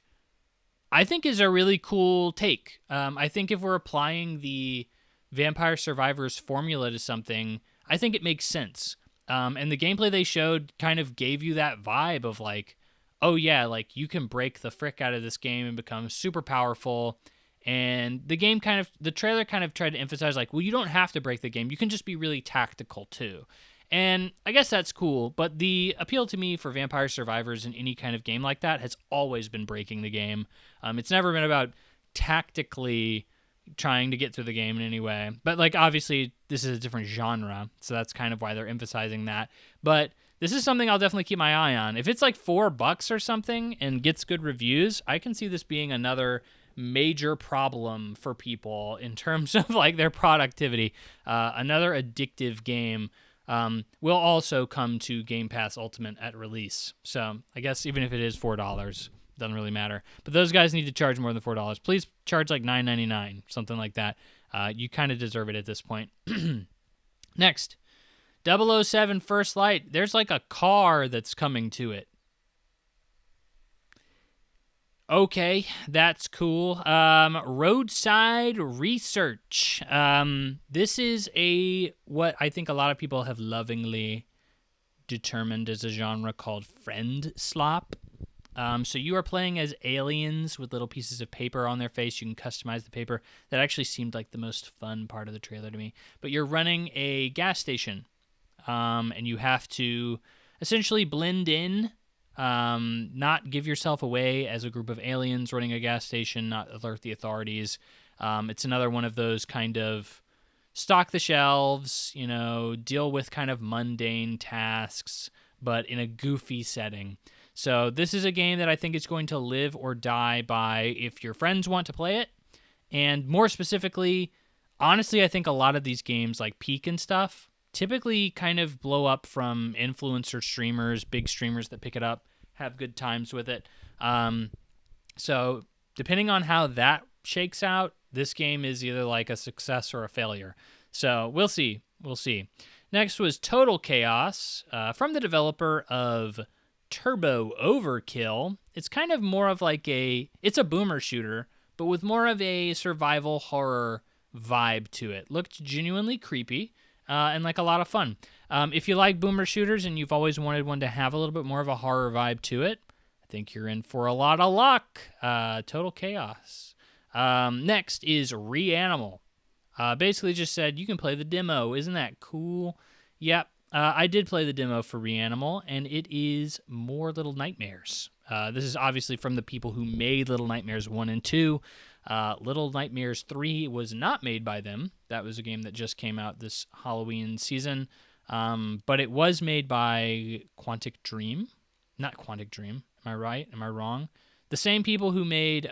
I think is a really cool take. I think if we're applying the Vampire Survivors formula to something, I think it makes sense. And the gameplay they showed kind of gave you that vibe of like, oh yeah, like you can break the frick out of this game and become super powerful. And the trailer kind of tried to emphasize like, well, you don't have to break the game. You can just be really tactical too. And I guess that's cool, but the appeal to me for Vampire Survivors in any kind of game like that has always been breaking the game. It's never been about tactically trying to get through the game in any way. But like obviously this is a different genre, so that's kind of why they're emphasizing that. But this is something I'll definitely keep my eye on. If it's like $4 or something and gets good reviews, I can see this being another major problem for people in terms of like their productivity. Another addictive game will also come to Game Pass Ultimate at release. So I guess even if it is $4, doesn't really matter. But those guys need to charge more than $4. Please charge like $9.99, something like that. You kind of deserve it at this point. Next, 007 First Light. There's like a car that's coming to it. Okay, that's cool. Roadside Research. This is what I think a lot of people have lovingly determined as a genre called friend slop. So you are playing as aliens with little pieces of paper on their face. You can customize the paper. That actually seemed like the most fun part of the trailer to me. But you're running a gas station, and you have to essentially blend in, not give yourself away as a group of aliens running a gas station, not alert the authorities. It's another one of those kind of stock the shelves, deal with kind of mundane tasks, but in a goofy setting. So this is a game that I think is going to live or die by if your friends want to play it. And more specifically, honestly, I think a lot of these games like Peak and stuff typically kind of blow up from influencer streamers, big streamers that pick it up, have good times with it. So depending on how that shakes out, this game is either like a success or a failure. So we'll see. We'll see. Next was Total Chaos from the developer of Turbo Overkill. It's kind of more of like it's a boomer shooter, but with more of a survival horror vibe to it. Looked genuinely creepy and like a lot of fun. If you like boomer shooters and you've always wanted one to have a little bit more of a horror vibe to it, I think you're in for a lot of luck. Total Chaos. Next is Reanimal. Basically just said you can play the demo. Isn't that cool? Yep. I did play the demo for Reanimal, and it is more Little Nightmares. This is obviously from the people who made Little Nightmares 1 and 2. Little Nightmares 3 was not made by them. That was a game that just came out this Halloween season. But it was made by Quantic Dream. Not Quantic Dream. Am I right? Am I wrong? The same people who made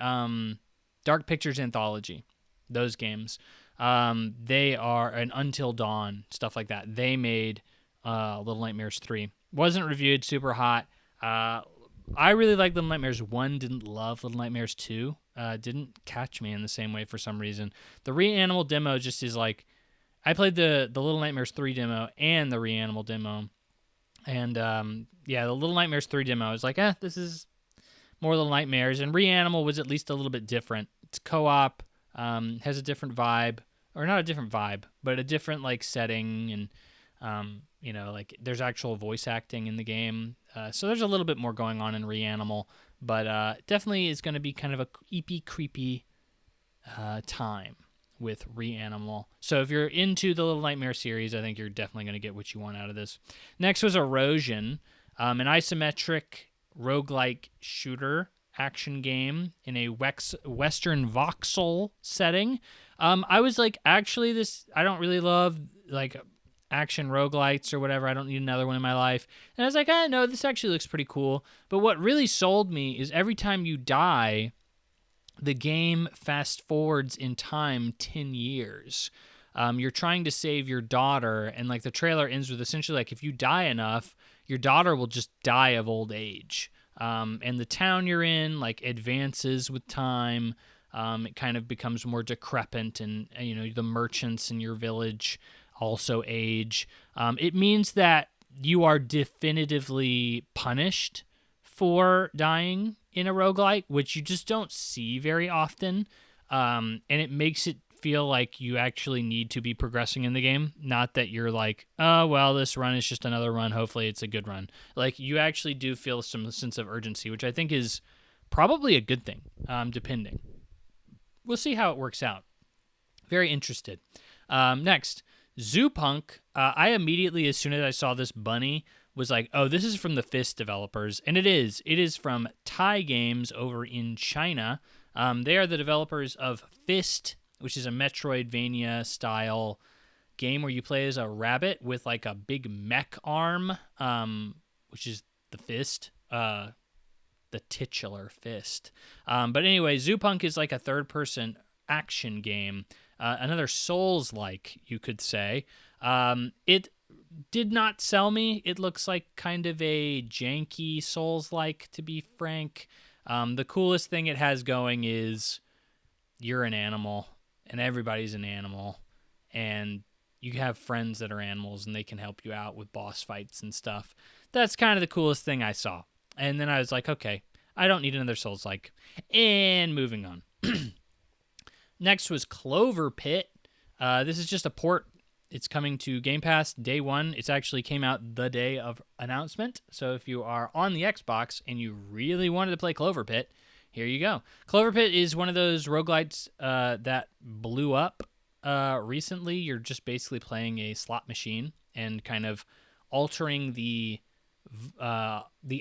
Dark Pictures Anthology. Those games. They are an Until Dawn, stuff like that. They made Little Nightmares 3. Wasn't reviewed, super hot. I really liked Little Nightmares 1, didn't love Little Nightmares 2. Didn't catch me in the same way for some reason. The Reanimal demo just is like, I played the Little Nightmares 3 demo and the Reanimal demo. And the Little Nightmares 3 demo, I was like, this is more Little Nightmares. And Reanimal was at least a little bit different. It's co-op, has a different vibe. Or not a different vibe, but a different like setting, and like there's actual voice acting in the game. So there's a little bit more going on in Reanimal, but definitely is going to be kind of a creepy time with Reanimal. So if you're into the Little Nightmare series, I think you're definitely going to get what you want out of this. Next was Erosion, an isometric roguelike shooter action game in a Western voxel setting. I was like, actually, I don't really love like action roguelites or whatever. I don't need another one in my life. And I was like, no, this actually looks pretty cool. But what really sold me is every time you die, the game fast forwards in time 10 years. You're trying to save your daughter, and like the trailer ends with essentially like if you die enough, your daughter will just die of old age. And the town you're in like advances with time. It kind of becomes more decrepit, and the merchants in your village also age. It means that you are definitively punished for dying in a roguelike, which you just don't see very often. And it makes it feel like you actually need to be progressing in the game. Not that you're like, oh, well, this run is just another run. Hopefully it's a good run. Like, you actually do feel some sense of urgency, which I think is probably a good thing, depending. We'll see how it works out. Very interested. Next, Zoopunk. I immediately, as soon as I saw this bunny, was like, oh, this is from the Fist developers. And it is. It is from Thai Games over in China. They are the developers of Fist, which is a Metroidvania-style game where you play as a rabbit with like a big mech arm, which is the Fist. The titular Fist. But anyway, Zoopunk is like a third-person action game. Another Souls-like, you could say. It did not sell me. It looks like kind of a janky Souls-like, to be frank. The coolest thing it has going is you're an animal, and everybody's an animal, and you have friends that are animals, and they can help you out with boss fights and stuff. That's kind of the coolest thing I saw. And then I was like, okay, I don't need another Souls-like. And moving on. Next was Clover Pit. This is just a port. It's coming to Game Pass day one. It actually came out the day of announcement. So if you are on the Xbox and you really wanted to play Clover Pit, here you go. Clover Pit is one of those roguelites that blew up recently. You're just basically playing a slot machine and kind of altering the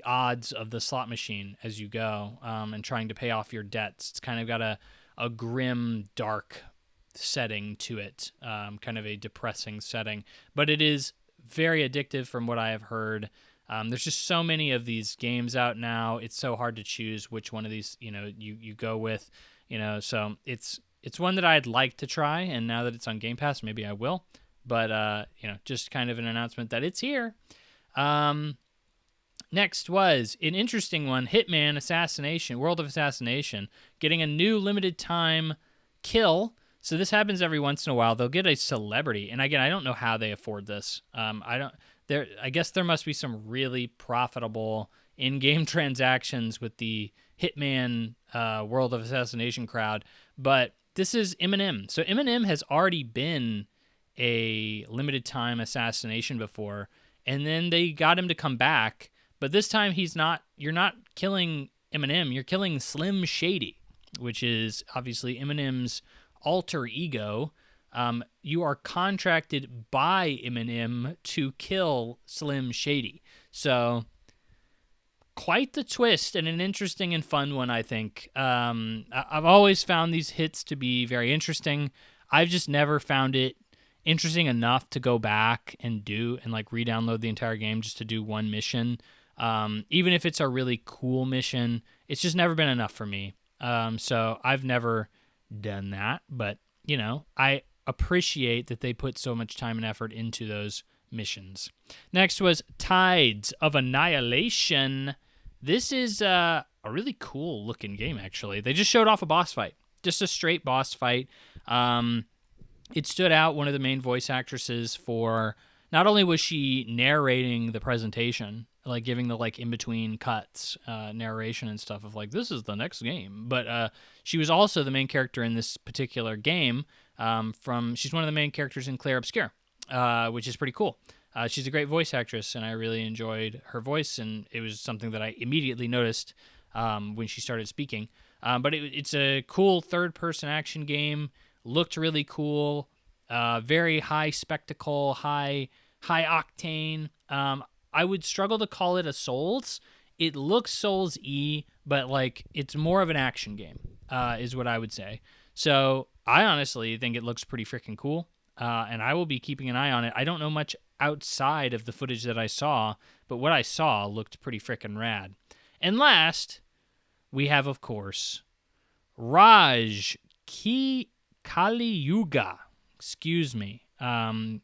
odds of the slot machine as you go, and trying to pay off your debts. It's kind of got a grim, dark setting to it, kind of a depressing setting, but it is very addictive from what I have heard. There's just so many of these games out now. It's so hard to choose which one of these you go with, so it's one that I'd like to try, and now that it's on Game Pass, maybe I will. But just kind of an announcement that it's here. Next was an interesting one, Hitman Assassination, World of Assassination, getting a new limited time kill. So this happens every once in a while. They'll get a celebrity, and again, I don't know how they afford this. I guess there must be some really profitable in-game transactions with the Hitman World of Assassination crowd, but this is Eminem. So Eminem has already been a limited time assassination before, and then they got him to come back. But this time you're not killing Eminem, you're killing Slim Shady, which is obviously Eminem's alter ego. you are contracted by Eminem to kill Slim Shady. So quite the twist and an interesting and fun one, I think. I've always found these hits to be very interesting. I've just never found it interesting enough to go back and like re-download the entire game just to do one mission. Even if it's a really cool mission, it's just never been enough for me. So I've never done that, but I appreciate that they put so much time and effort into those missions. Next was Tides of Annihilation. This is a really cool looking game, actually. They just showed off a boss fight, just a straight boss fight. It stood out. One of the main voice actresses for, not only was she narrating the presentation, like giving the like in between cuts, narration and stuff of like, this is the next game, but she was also the main character in this particular game. She's one of the main characters in Clair Obscur, which is pretty cool. She's a great voice actress, and I really enjoyed her voice, and it was something that I immediately noticed when she started speaking. But it's a cool third-person action game. Looked really cool. Very high spectacle, high octane. I would struggle to call it a Souls. It looks Souls-y, but like it's more of an action game, is what I would say. So I honestly think it looks pretty freaking cool, and I will be keeping an eye on it. I don't know much outside of the footage that I saw, but what I saw looked pretty freaking rad. And last, we have, of course, Raj Kali Yuga. Excuse me.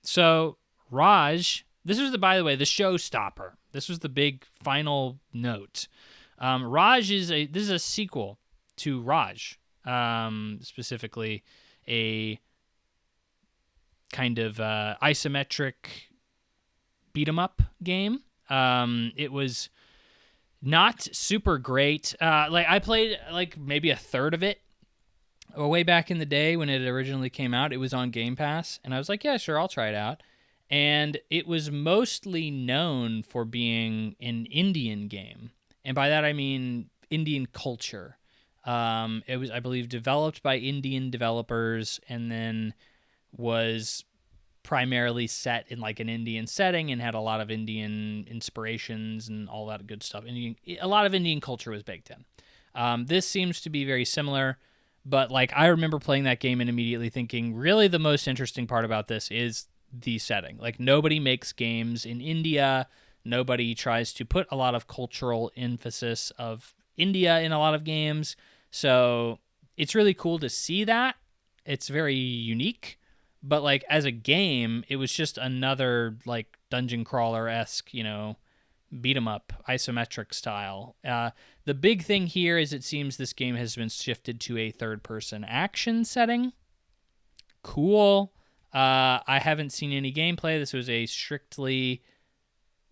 So Raj, this was by the way, the showstopper. This was the big final note. Raj this is a sequel to Raj, specifically a kind of isometric beat 'em up game. It was not super great. Like I played like maybe a third of it. Way back in the day when it originally came out, it was on Game Pass, and I was like, yeah, sure, I'll try it out. And it was mostly known for being an Indian game. And by that, I mean Indian culture. It was, I believe, developed by Indian developers and then was primarily set in like an Indian setting and had a lot of Indian inspirations and all that good stuff. A lot of Indian culture was baked in. This seems to be very similar. But like I remember playing that game and immediately thinking, really the most interesting part about this is the setting. Like nobody makes games in India. Nobody tries to put a lot of cultural emphasis of India in a lot of games. So it's really cool to see that. It's very unique. But like as a game, it was just another like dungeon crawler-esque, beat 'em up, isometric style. The big thing here is it seems this game has been shifted to a third-person action setting. Cool. I haven't seen any gameplay. This was a strictly,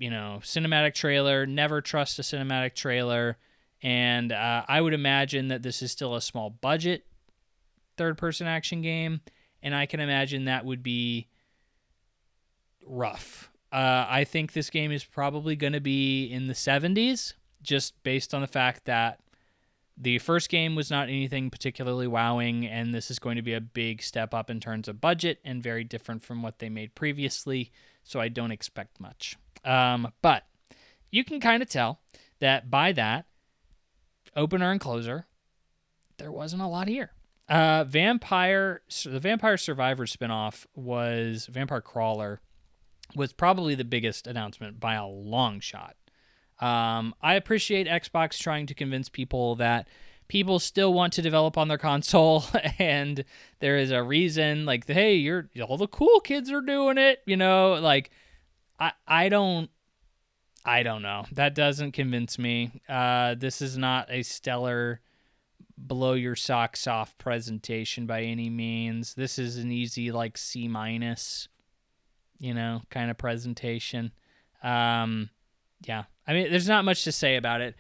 cinematic trailer. Never trust a cinematic trailer. And I would imagine that this is still a small budget third-person action game, and I can imagine that would be rough. I think this game is probably going to be in the 70s, just based on the fact that the first game was not anything particularly wowing, and this is going to be a big step up in terms of budget and very different from what they made previously, so I don't expect much. But you can kind of tell that by that, opener and closer, there wasn't a lot here. The Vampire Survivor spinoff was Vampire Crawler, was probably the biggest announcement by a long shot. I appreciate Xbox trying to convince people that people still want to develop on their console, and there is a reason, like, hey, all the cool kids are doing it, like, I don't know. That doesn't convince me. This is not a stellar blow your socks off presentation by any means. This is an easy, like, C-, kind of presentation. Yeah. I mean, there's not much to say about it.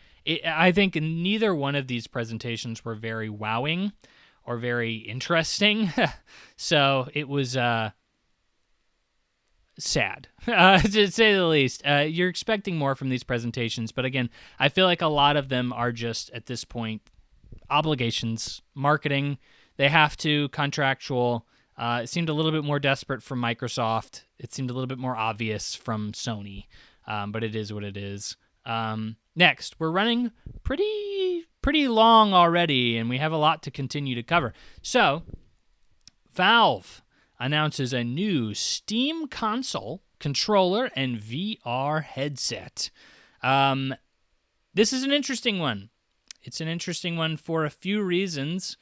I think neither one of these presentations were very wowing or very interesting. So it was sad, to say the least. You're expecting more from these presentations, but again, I feel like a lot of them are just, at this point, obligations, marketing. They have to, contractual. It seemed a little bit more desperate from Microsoft. It seemed a little bit more obvious from Sony, but it is what it is. Next, we're running pretty long already, and we have a lot to continue to cover. So, Valve announces a new Steam console, controller, and VR headset. This is an interesting one. It's an interesting one for a few reasons.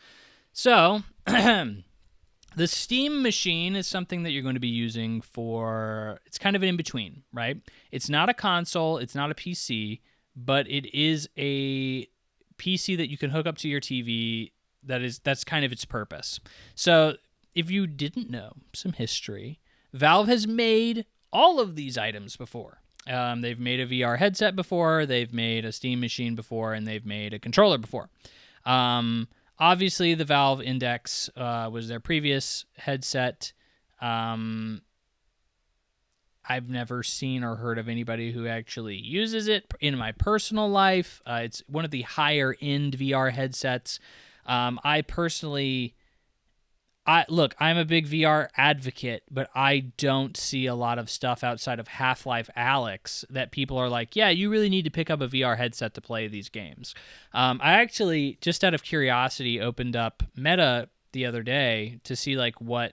So, the Steam machine is something that you're going to be using for, it's kind of an in-between, right? It's not a console, it's not a PC, but it is a PC that you can hook up to your TV. That's kind of its purpose. So, if you didn't know some history, Valve has made all of these items before. They've made a VR headset before, they've made a Steam machine before, and they've made a controller before. Obviously, the Valve Index was their previous headset. I've never seen or heard of anybody who actually uses it in my personal life. It's one of the higher-end VR headsets. I'm a big VR advocate, but I don't see a lot of stuff outside of Half-Life Alyx that people are like, yeah, you really need to pick up a VR headset to play these games. I actually, just out of curiosity, opened up Meta the other day to see like what,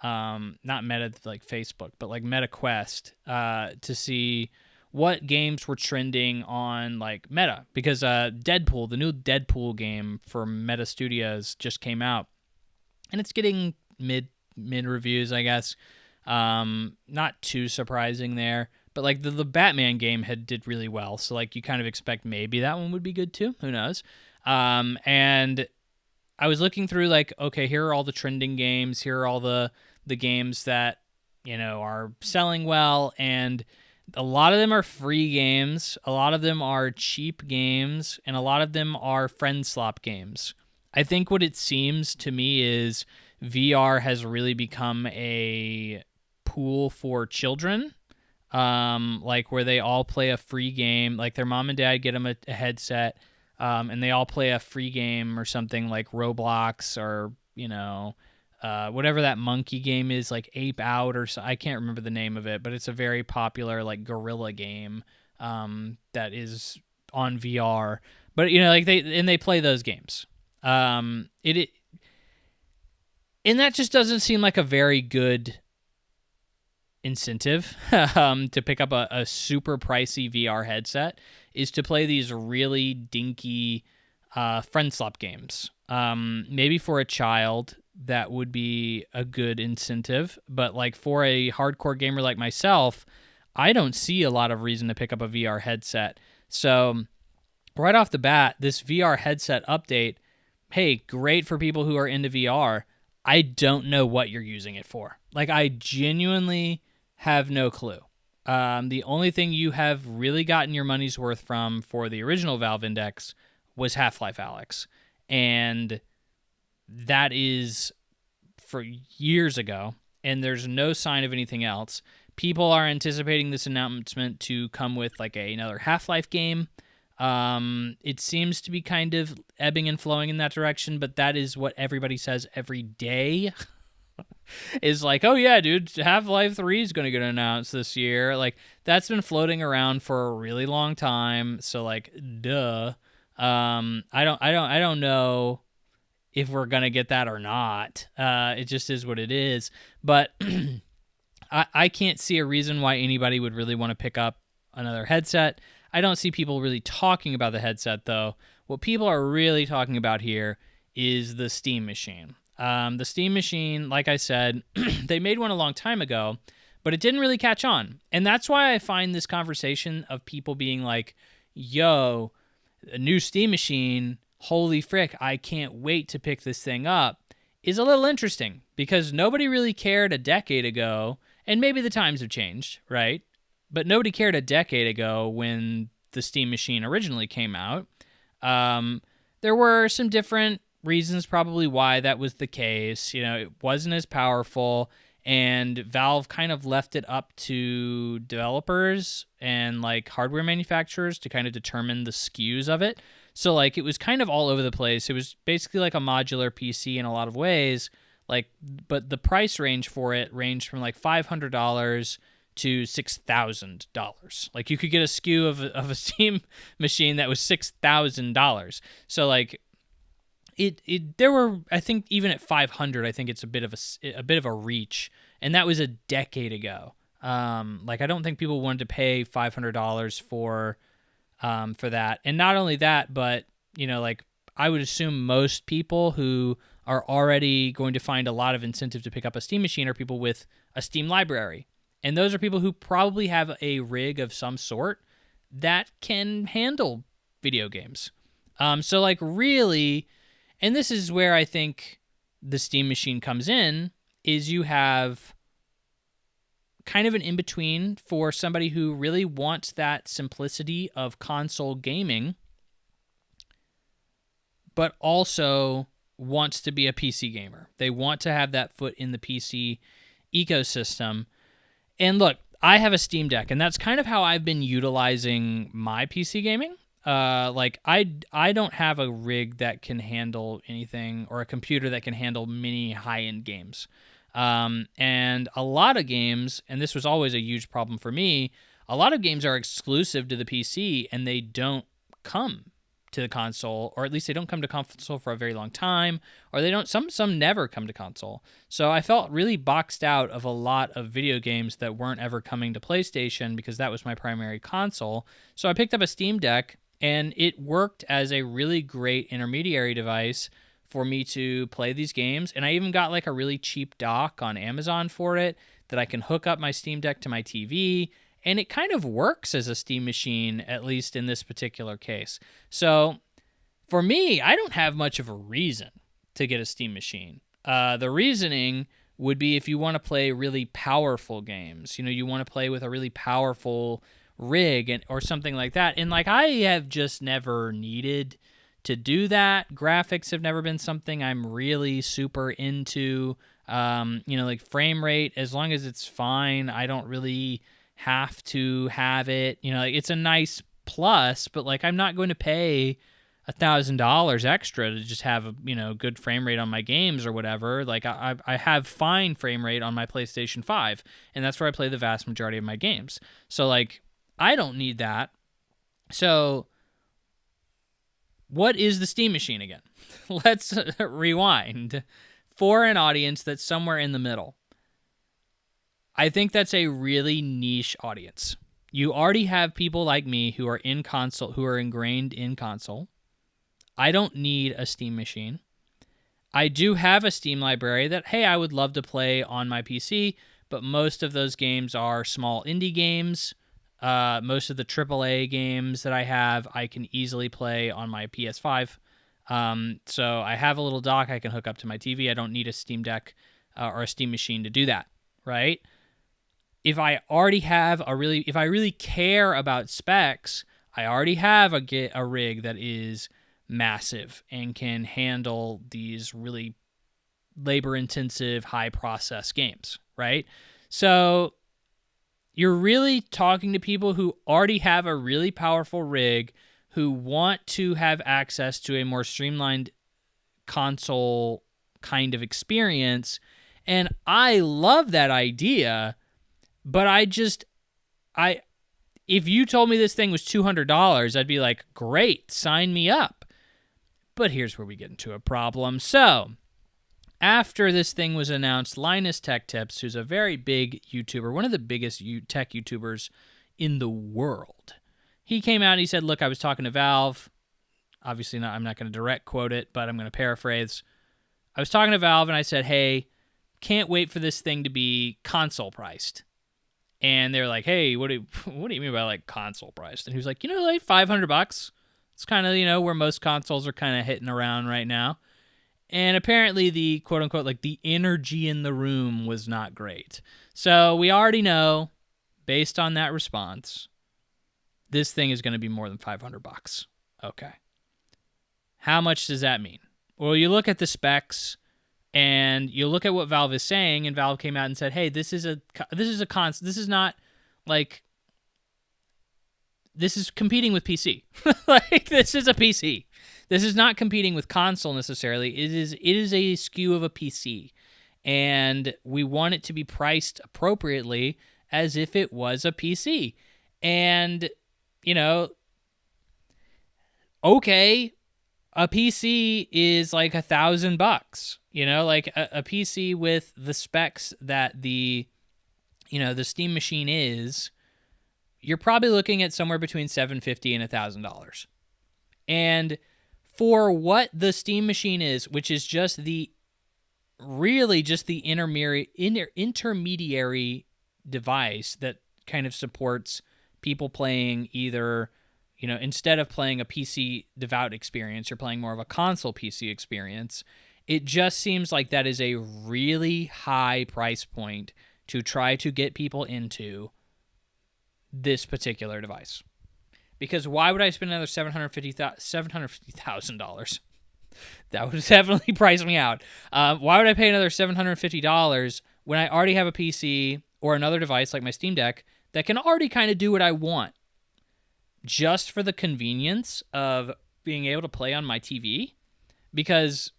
not Meta like Facebook, but like Meta Quest, to see what games were trending on like Meta, because Deadpool, the new Deadpool game for Meta Studios just came out. And it's getting mid reviews, I guess. Not too surprising there. But like the Batman game did really well. So like you kind of expect maybe that one would be good too. Who knows? And I was looking through like, okay, here are all the trending games. Here are all the games that, are selling well. And a lot of them are free games. A lot of them are cheap games. And a lot of them are friend slop games. I think what it seems to me is VR has really become a pool for children, like where they all play a free game, like their mom and dad get them a headset, and they all play a free game or something like Roblox or, whatever that monkey game is, like Ape Out or so. I can't remember the name of it, but it's a very popular like gorilla game that is on VR. But, they play those games. And that just doesn't seem like a very good incentive to pick up a super pricey VR headset, is to play these really dinky friend slop games. Maybe for a child that would be a good incentive, but like for a hardcore gamer like myself, I don't see a lot of reason to pick up a VR headset. So right off the bat, this VR headset update, hey, great for people who are into VR. I don't know what you're using it for. Like, I genuinely have no clue. The only thing you have really gotten your money's worth from for the original Valve Index was Half-Life Alyx. And that is for years ago, and there's no sign of anything else. People are anticipating this announcement to come with like another Half-Life game. It seems to be kind of ebbing and flowing in that direction, but that is what everybody says every day. Is like, oh yeah, dude, Half-Life 3 is going to get announced this year. Like, that's been floating around for a really long time. So like, duh. I don't know if we're going to get that or not. It just is what it is. But I can't see a reason why anybody would really want to pick up another headset. I don't see people really talking about the headset, though. What people are really talking about here is the Steam machine. The Steam machine, like I said, they made one a long time ago, but it didn't really catch on. And that's why I find this conversation of people being like, yo, a new Steam machine, holy frick, I can't wait to pick this thing up, is a little interesting, because nobody really cared a decade ago, and maybe the times have changed, right? But nobody cared a decade ago when the Steam machine originally came out. There were some different reasons probably why that was the case. It wasn't as powerful, and Valve kind of left it up to developers and like hardware manufacturers to kind of determine the SKUs of it. So like it was kind of all over the place. It was basically like a modular PC in a lot of ways, Like, but the price range for it ranged from like $500 to $6,000. Like, you could get a SKU of a Steam machine that was $6,000. So like, there were, I think even at 500, I think it's a bit of a reach, and that was a decade ago. Like, I don't think people wanted to pay $500 for that. And not only that, but like, I would assume most people who are already going to find a lot of incentive to pick up a Steam machine are people with a Steam library. And those are people who probably have a rig of some sort that can handle video games. So like, really, and this is where I think the Steam machine comes in, is you have kind of an in-between for somebody who really wants that simplicity of console gaming, but also wants to be a PC gamer. They want to have that foot in the PC ecosystem. And look, I have a Steam Deck, and that's kind of how I've been utilizing my PC gaming. Like, I don't have a rig that can handle anything, or a computer that can handle many high-end games. And a lot of games, and this was always a huge problem for me, a lot of games are exclusive to the PC, and they don't come to the console, or at least they don't come to console for a very long time, or they don't, some never come to console. So I felt really boxed out of a lot of video games that weren't ever coming to PlayStation, because that was my primary console. So I picked up a Steam Deck, and it worked as a really great intermediary device for me to play these games. And I even got like a really cheap dock on Amazon for it that I can hook up my Steam Deck to my TV, and it kind of works as a Steam machine, at least in this particular case. So for me, I don't have much of a reason to get a Steam machine. The reasoning would be if you want to play really powerful games. You want to play with a really powerful rig or something like that. And like, I have just never needed to do that. Graphics have never been something I'm really super into. Like, frame rate, as long as it's fine, I don't really have to have it. Like, it's a nice plus, but like, I'm not going to pay $1,000 extra to just have a good frame rate on my games or whatever. Like, I have fine frame rate on my PlayStation 5, and that's where I play the vast majority of my games. So like, I don't need that. So what is the Steam machine again? Let's rewind for an audience that's somewhere in the middle. I think that's a really niche audience. You already have people like me who are in console, who are ingrained in console. I don't need a Steam machine. I do have a Steam library that, hey, I would love to play on my PC, but most of those games are small indie games. Most of the AAA games that I have, I can easily play on my PS5. So I have a little dock I can hook up to my TV. I don't need a Steam Deck or a Steam machine to do that, right? If I already have if I really care about specs, I already have a rig that is massive and can handle these really labor-intensive, high-process games, right? So you're really talking to people who already have a really powerful rig, who want to have access to a more streamlined console kind of experience. And I love that idea, but if you told me this thing was $200, I'd be like, great, sign me up. But here's where we get into a problem. So after this thing was announced, Linus Tech Tips, who's a very big YouTuber, one of the biggest tech YouTubers in the world, he came out and he said, look, I was talking to Valve. Obviously, I'm not going to direct quote it, but I'm going to paraphrase. I was talking to Valve and I said, hey, can't wait for this thing to be console priced. And they're like, hey, what do you mean by like console priced? And he was like, like $500. It's kind of, where most consoles are kind of hitting around right now. And apparently the quote unquote, like the energy in the room was not great. So we already know, based on that response, this thing is going to be more than $500. Okay. How much does that mean? Well, you look at the specs and you look at what Valve is saying, and Valve came out and said, hey, this is competing with PC. Like, this is a PC. This is not competing with console necessarily. It is a SKU of a PC. and we want it to be priced appropriately as if it was a PC. And, okay, a PC is like $1,000, like a PC with the specs that the Steam machine is, you're probably looking at somewhere between $750 and $1,000. And for what the Steam machine is, which is just the intermediary device that kind of supports people playing either, instead of playing a PC devout experience, you're playing more of a console PC experience. It just seems like that is a really high price point to try to get people into this particular device. Because why would I spend another $750,000? That would definitely price me out. Why would I pay another $750 when I already have a PC or another device like my Steam Deck that can already kind of do what I want? Just for the convenience of being able to play on my TV? Because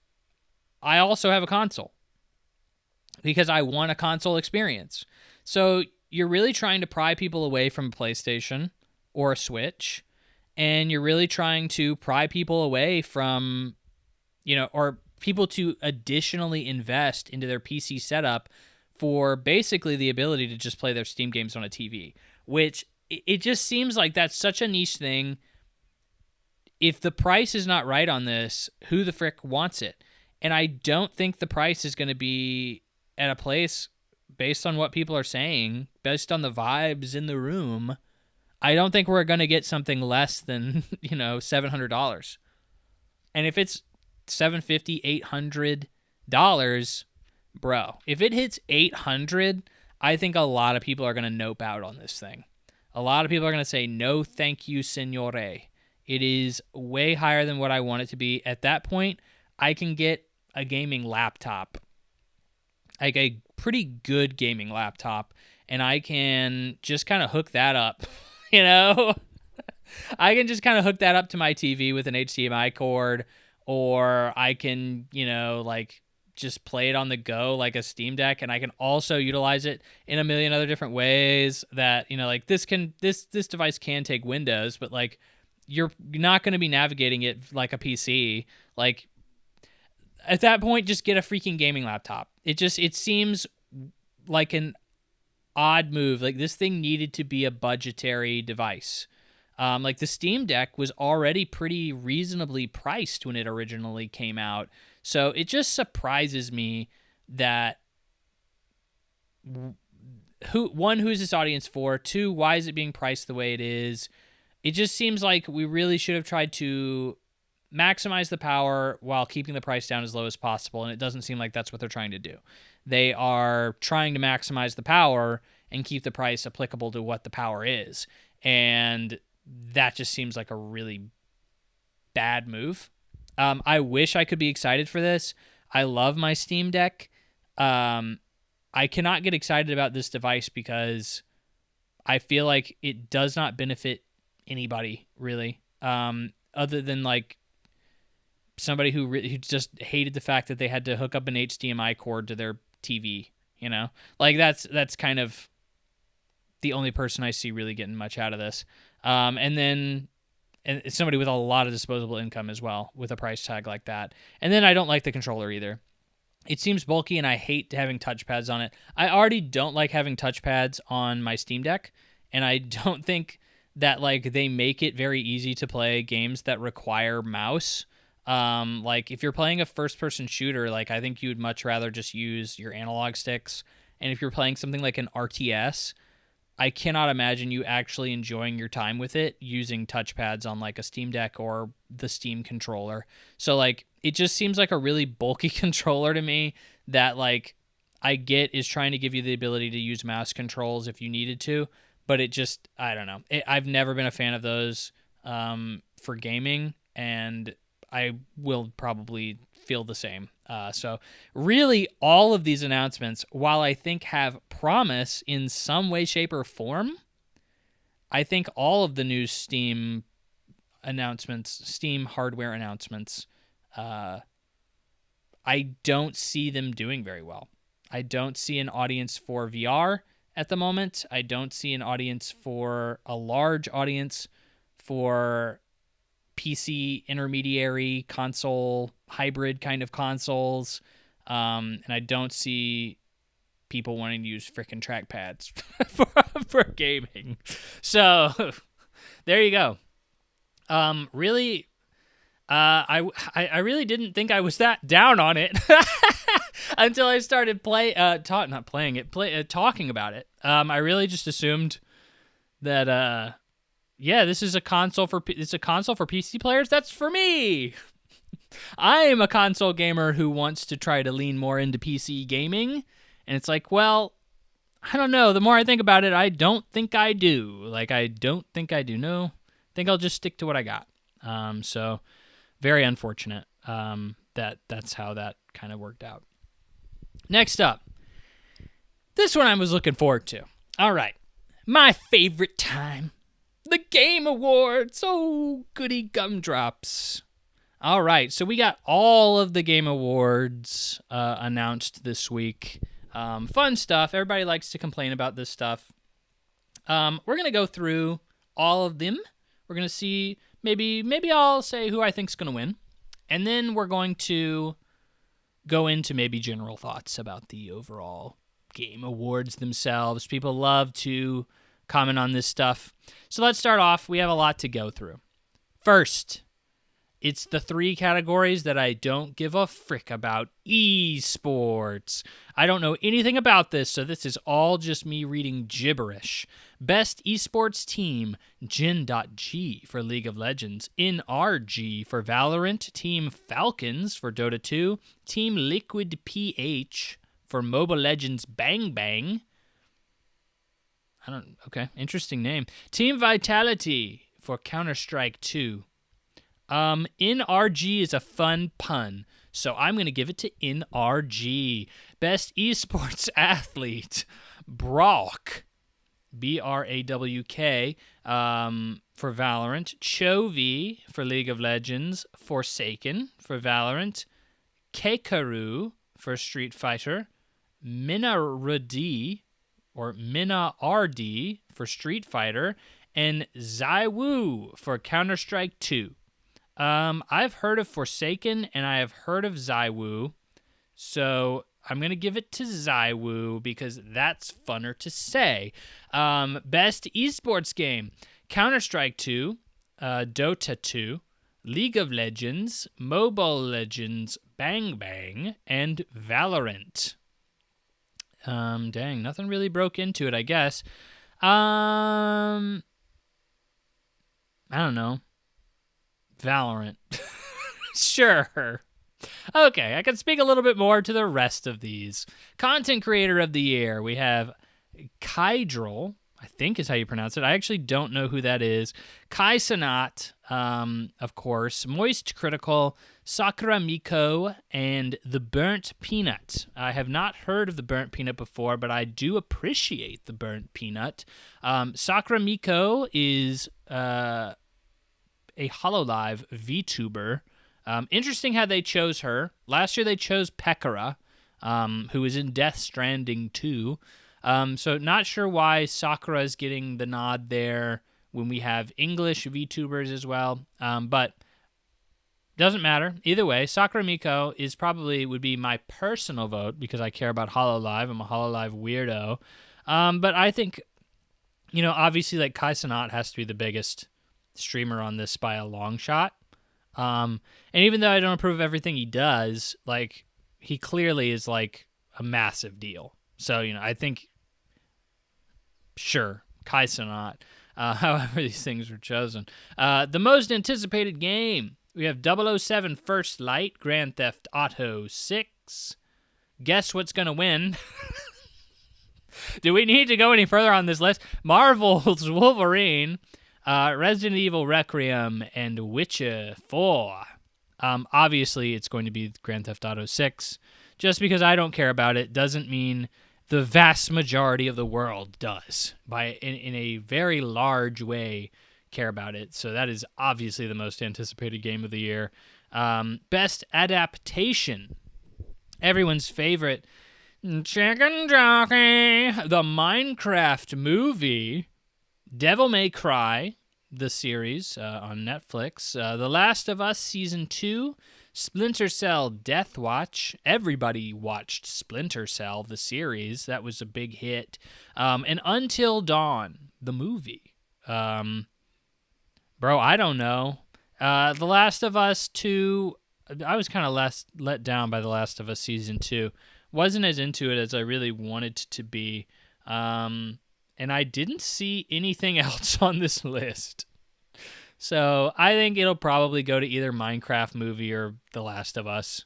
I also have a console. Because I want a console experience. So you're really trying to pry people away from a PlayStation or a Switch, and you're really trying to pry people away from, or people to additionally invest into their PC setup for basically the ability to just play their Steam games on a TV, which it just seems like that's such a niche thing. If the price is not right on this, who the frick wants it? And I don't think the price is going to be at a place based on what people are saying, based on the vibes in the room. I don't think we're going to get something less than, $700. And if it's $750, $800, bro, if it hits $800, I think a lot of people are going to nope out on this thing. A lot of people are going to say, no, thank you, signore. It is way higher than what I want it to be. At that point, I can get a gaming laptop, like a pretty good gaming laptop, and I can just kind of hook that up, I can just kind of hook that up to my TV with an HDMI cord, or I can, just play it on the go like a Steam Deck, and I can also utilize it in a million other different ways that, this device can take Windows, but you're not going to be navigating it like a PC. At that point, just get a freaking gaming laptop. It seems like an odd move. This thing needed to be a budgetary device. The Steam Deck was already pretty reasonably priced when it originally came out. So it just surprises me that, who's this audience for? Two, why is it being priced the way it is? It just seems like we really should have tried to maximize the power while keeping the price down as low as possible, and it doesn't seem like that's what they're trying to do. They are trying to maximize the power and keep the price applicable to what the power is, and that just seems like a really bad move. I wish I could be excited for this. I love my Steam Deck. I cannot get excited about this device because I feel like it does not benefit anybody, really, other than somebody who just hated the fact that they had to hook up an HDMI cord to their TV, that's kind of the only person I see really getting much out of this. And it's somebody with a lot of disposable income as well with a price tag like that. And then I don't like the controller either. It seems bulky, and I hate having touchpads on it. I already don't like having touchpads on my Steam Deck, and I don't think that they make it very easy to play games that require mouse. If you're playing a first-person shooter, I think you would much rather just use your analog sticks. And if you're playing something like an RTS, I cannot imagine you actually enjoying your time with it using touchpads on a Steam Deck or the Steam controller. So it just seems like a really bulky controller to me that I get is trying to give you the ability to use mouse controls if you needed to, but it just, I don't know. I've never been a fan of those for gaming, and I will probably feel the same. So really all of these announcements, while I think have promise in some way, shape, or form, I think all of the new Steam announcements, Steam hardware announcements, I don't see them doing very well. I don't see an audience for VR at the moment. I don't see an audience for a large audience for PC intermediary console hybrid kind of consoles. And I don't see people wanting to use frickin' trackpads for gaming. So there you go. Really, I really didn't think I was that down on it until I started talking about it. I really just assumed that, this is a console for PC players. That's for me. I'm a console gamer who wants to try to lean more into PC gaming, and it's like, well, I don't know. The more I think about it, I don't think I do. No, I think I'll just stick to what I got. So very unfortunate that's how that kind of worked out. Next up, this one I was looking forward to. All right, my favorite time, the Game Awards. Oh, goody gumdrops. All right, so we got all of the Game Awards announced this week. Fun stuff. Everybody likes to complain about this stuff. We're going to go through all of them. We're going to see, maybe I'll say who I think's going to win. And then we're going to go into maybe general thoughts about the overall Game Awards themselves. People love to comment on this stuff. So let's start off. We have a lot to go through. First, it's the 3 categories that I don't give a frick about. Esports. I don't know anything about this, so this is all just me reading gibberish. Best esports team, Gen.G for League of Legends. NRG for Valorant. Team Falcons for Dota 2. Team Liquid PH for Mobile Legends Bang Bang. Okay, interesting name. Team Vitality for Counter-Strike 2. NRG is a fun pun, so I'm going to give it to NRG. Best esports athlete, Brawk, BRAWK, for Valorant. Chovy for League of Legends. Forsaken for Valorant. Kekaru for Street Fighter. Minardi for Street Fighter. And Zywoo for Counter-Strike 2. I've heard of Forsaken, and I have heard of Zywoo, so I'm going to give it to Zywoo because that's funner to say. Best esports game, Counter-Strike 2, Dota 2, League of Legends, Mobile Legends, Bang Bang, and Valorant. Dang, nothing really broke into it, I guess. I don't know. Valorant. Sure. Okay, I can speak a little bit more to the rest of these. Content Creator of the Year, we have Kydril, I think is how you pronounce it. I actually don't know who that is. Kai Sanat, of course. Moist Critical, Sakura Miko, and The Burnt Peanut. I have not heard of The Burnt Peanut before, but I do appreciate The Burnt Peanut. Sakura Miko is a HoloLive VTuber. Interesting how they chose her. Last year they chose Pekara, who is in Death Stranding 2. So not sure why Sakura is getting the nod there when we have English VTubers as well. But doesn't matter. Either way, Sakura Miko would be my personal vote because I care about HoloLive. I'm a HoloLive weirdo. But I think, obviously like Kai Cenat has to be the biggest streamer on this by a long shot. And even though I don't approve of everything he does, like he clearly is like a massive deal. So, I think, sure, Kai Cenat, however these things were chosen. The most anticipated game, we have 007 First Light, Grand Theft Auto 6. Guess what's going to win? Do we need to go any further on this list? Marvel's Wolverine, Resident Evil Requiem, and Witcher 4. Obviously, it's going to be Grand Theft Auto 6. Just because I don't care about it doesn't mean the vast majority of the world does, in a very large way, care about it. So that is obviously the most anticipated game of the year. Best adaptation, everyone's favorite, Chicken Jockey, the Minecraft movie, Devil May Cry, the series on Netflix, The Last of Us Season 2, Splinter Cell Death Watch. Everybody watched Splinter Cell, the series. That was a big hit. And Until Dawn, the movie. Bro, I don't know. The Last of Us 2, I was kind of let down by The Last of Us Season 2. Wasn't as into it as I really wanted to be. And I didn't see anything else on this list. So I think it'll probably go to either Minecraft movie or The Last of Us.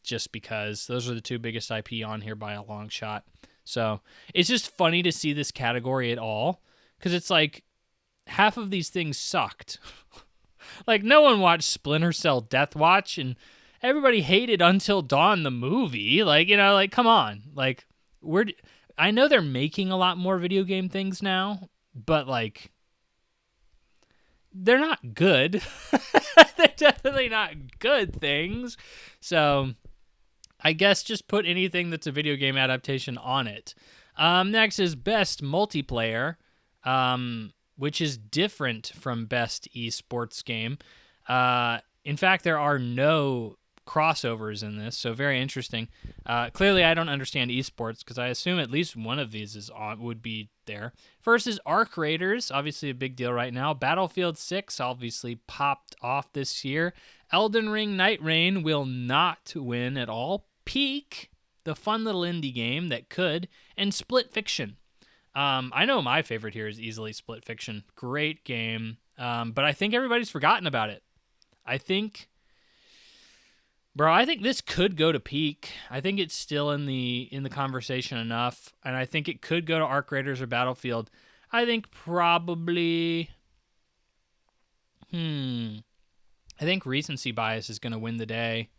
Just because those are the two biggest IP on here by a long shot. So it's just funny to see this category at all. Because it's like half of these things sucked. Like no one watched Splinter Cell Death Watch and everybody hated Until Dawn, the movie. Like, come on. Like, I know they're making a lot more video game things now, but, like, they're not good. They're definitely not good things. So, I guess just put anything that's a video game adaptation on it. Next is Best Multiplayer, which is different from Best Esports Game. In fact, there are no crossovers in this, so very interesting. Clearly, I don't understand esports because I assume at least one of these would be there. First is Arc Raiders, obviously a big deal right now. Battlefield 6 obviously popped off this year. Elden Ring Night Rain will not win at all. Peak, the fun little indie game that could, and Split Fiction. I know my favorite here is easily Split Fiction. Great game, but I think everybody's forgotten about it. I think this could go to Peak. I think it's still in the conversation enough, and I think it could go to Arc Raiders or Battlefield. I think probably, I think recency bias is going to win the day.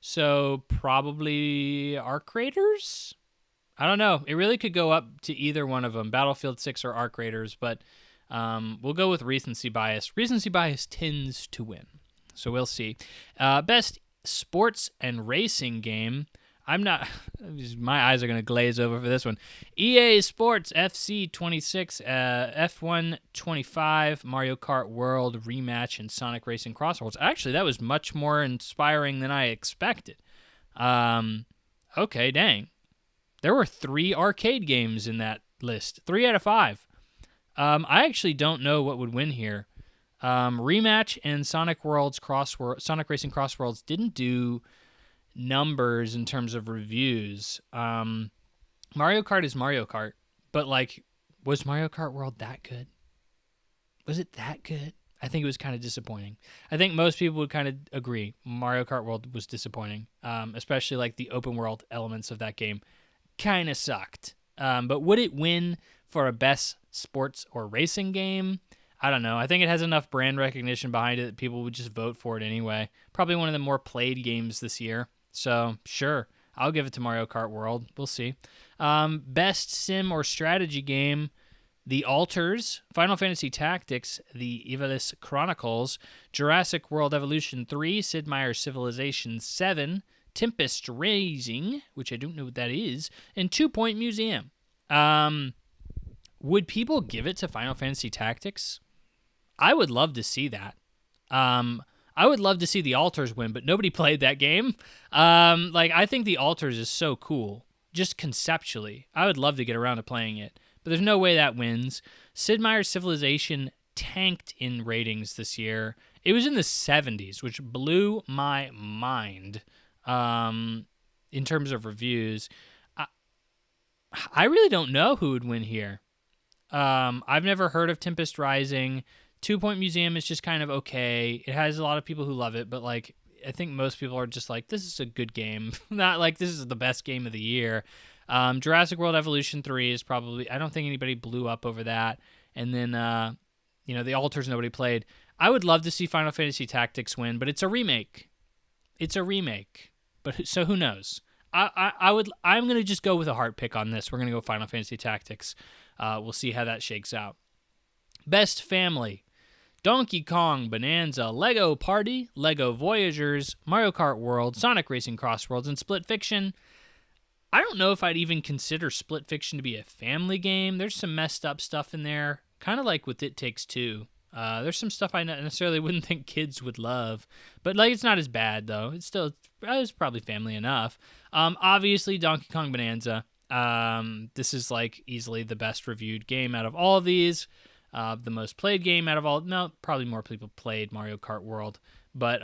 So probably Arc Raiders? I don't know. It really could go up to either one of them, Battlefield 6 or Arc Raiders, but we'll go with recency bias. Recency bias tends to win, so we'll see. Best sports and racing game. My eyes are going to glaze over for this one. EA Sports FC 26, F1 25, Mario Kart World Rematch, and Sonic Racing Crossworlds. Actually, that was much more inspiring than I expected. Okay, dang. There were 3 arcade games in that list. 3 out of 5. I actually don't know what would win here. Rematch and Sonic Racing Crossworlds didn't do numbers in terms of reviews. Mario Kart is Mario Kart, but like, was Mario Kart World that good? Was it that good? I think it was kind of disappointing. I think most people would kind of agree Mario Kart World was disappointing, especially like the open world elements of that game kind of sucked. But would it win for a best sports or racing game? I don't know. I think it has enough brand recognition behind it that people would just vote for it anyway. Probably one of the more played games this year. So, sure. I'll give it to Mario Kart World. We'll see. Best sim or strategy game, The Alters, Final Fantasy Tactics, The Ivalice Chronicles, Jurassic World Evolution 3, Sid Meier's Civilization 7, Tempest Rising, which I don't know what that is, and 2 Point Museum. Would people give it to Final Fantasy Tactics? I would love to see that. I would love to see The Alters win, but nobody played that game. I think The Alters is so cool, just conceptually. I would love to get around to playing it, but there's no way that wins. Sid Meier's Civilization tanked in ratings this year. It was in the 70s, which blew my mind in terms of reviews. I really don't know who would win here. I've never heard of Tempest Rising. 2 Point Museum is just kind of okay. It has a lot of people who love it, but like I think most people are just like, this is a good game. Not like this is the best game of the year. Jurassic World Evolution 3 is probably, I don't think anybody blew up over that. And then, The Alters nobody played. I would love to see Final Fantasy Tactics win, but it's a remake. But so who knows? I'm going to just go with a heart pick on this. We're going to go Final Fantasy Tactics. We'll see how that shakes out. Best Family. Donkey Kong Bonanza, Lego Party, Lego Voyagers, Mario Kart World, Sonic Racing Crossworlds, and Split Fiction. I don't know if I'd even consider Split Fiction to be a family game. There's some messed up stuff in there, kind of like with It Takes Two. There's some stuff I not necessarily wouldn't think kids would love, but like it's not as bad though. It's probably family enough. Obviously Donkey Kong Bonanza. This is like easily the best reviewed game out of all of these. The most played game out of all. No, probably more people played Mario Kart World, but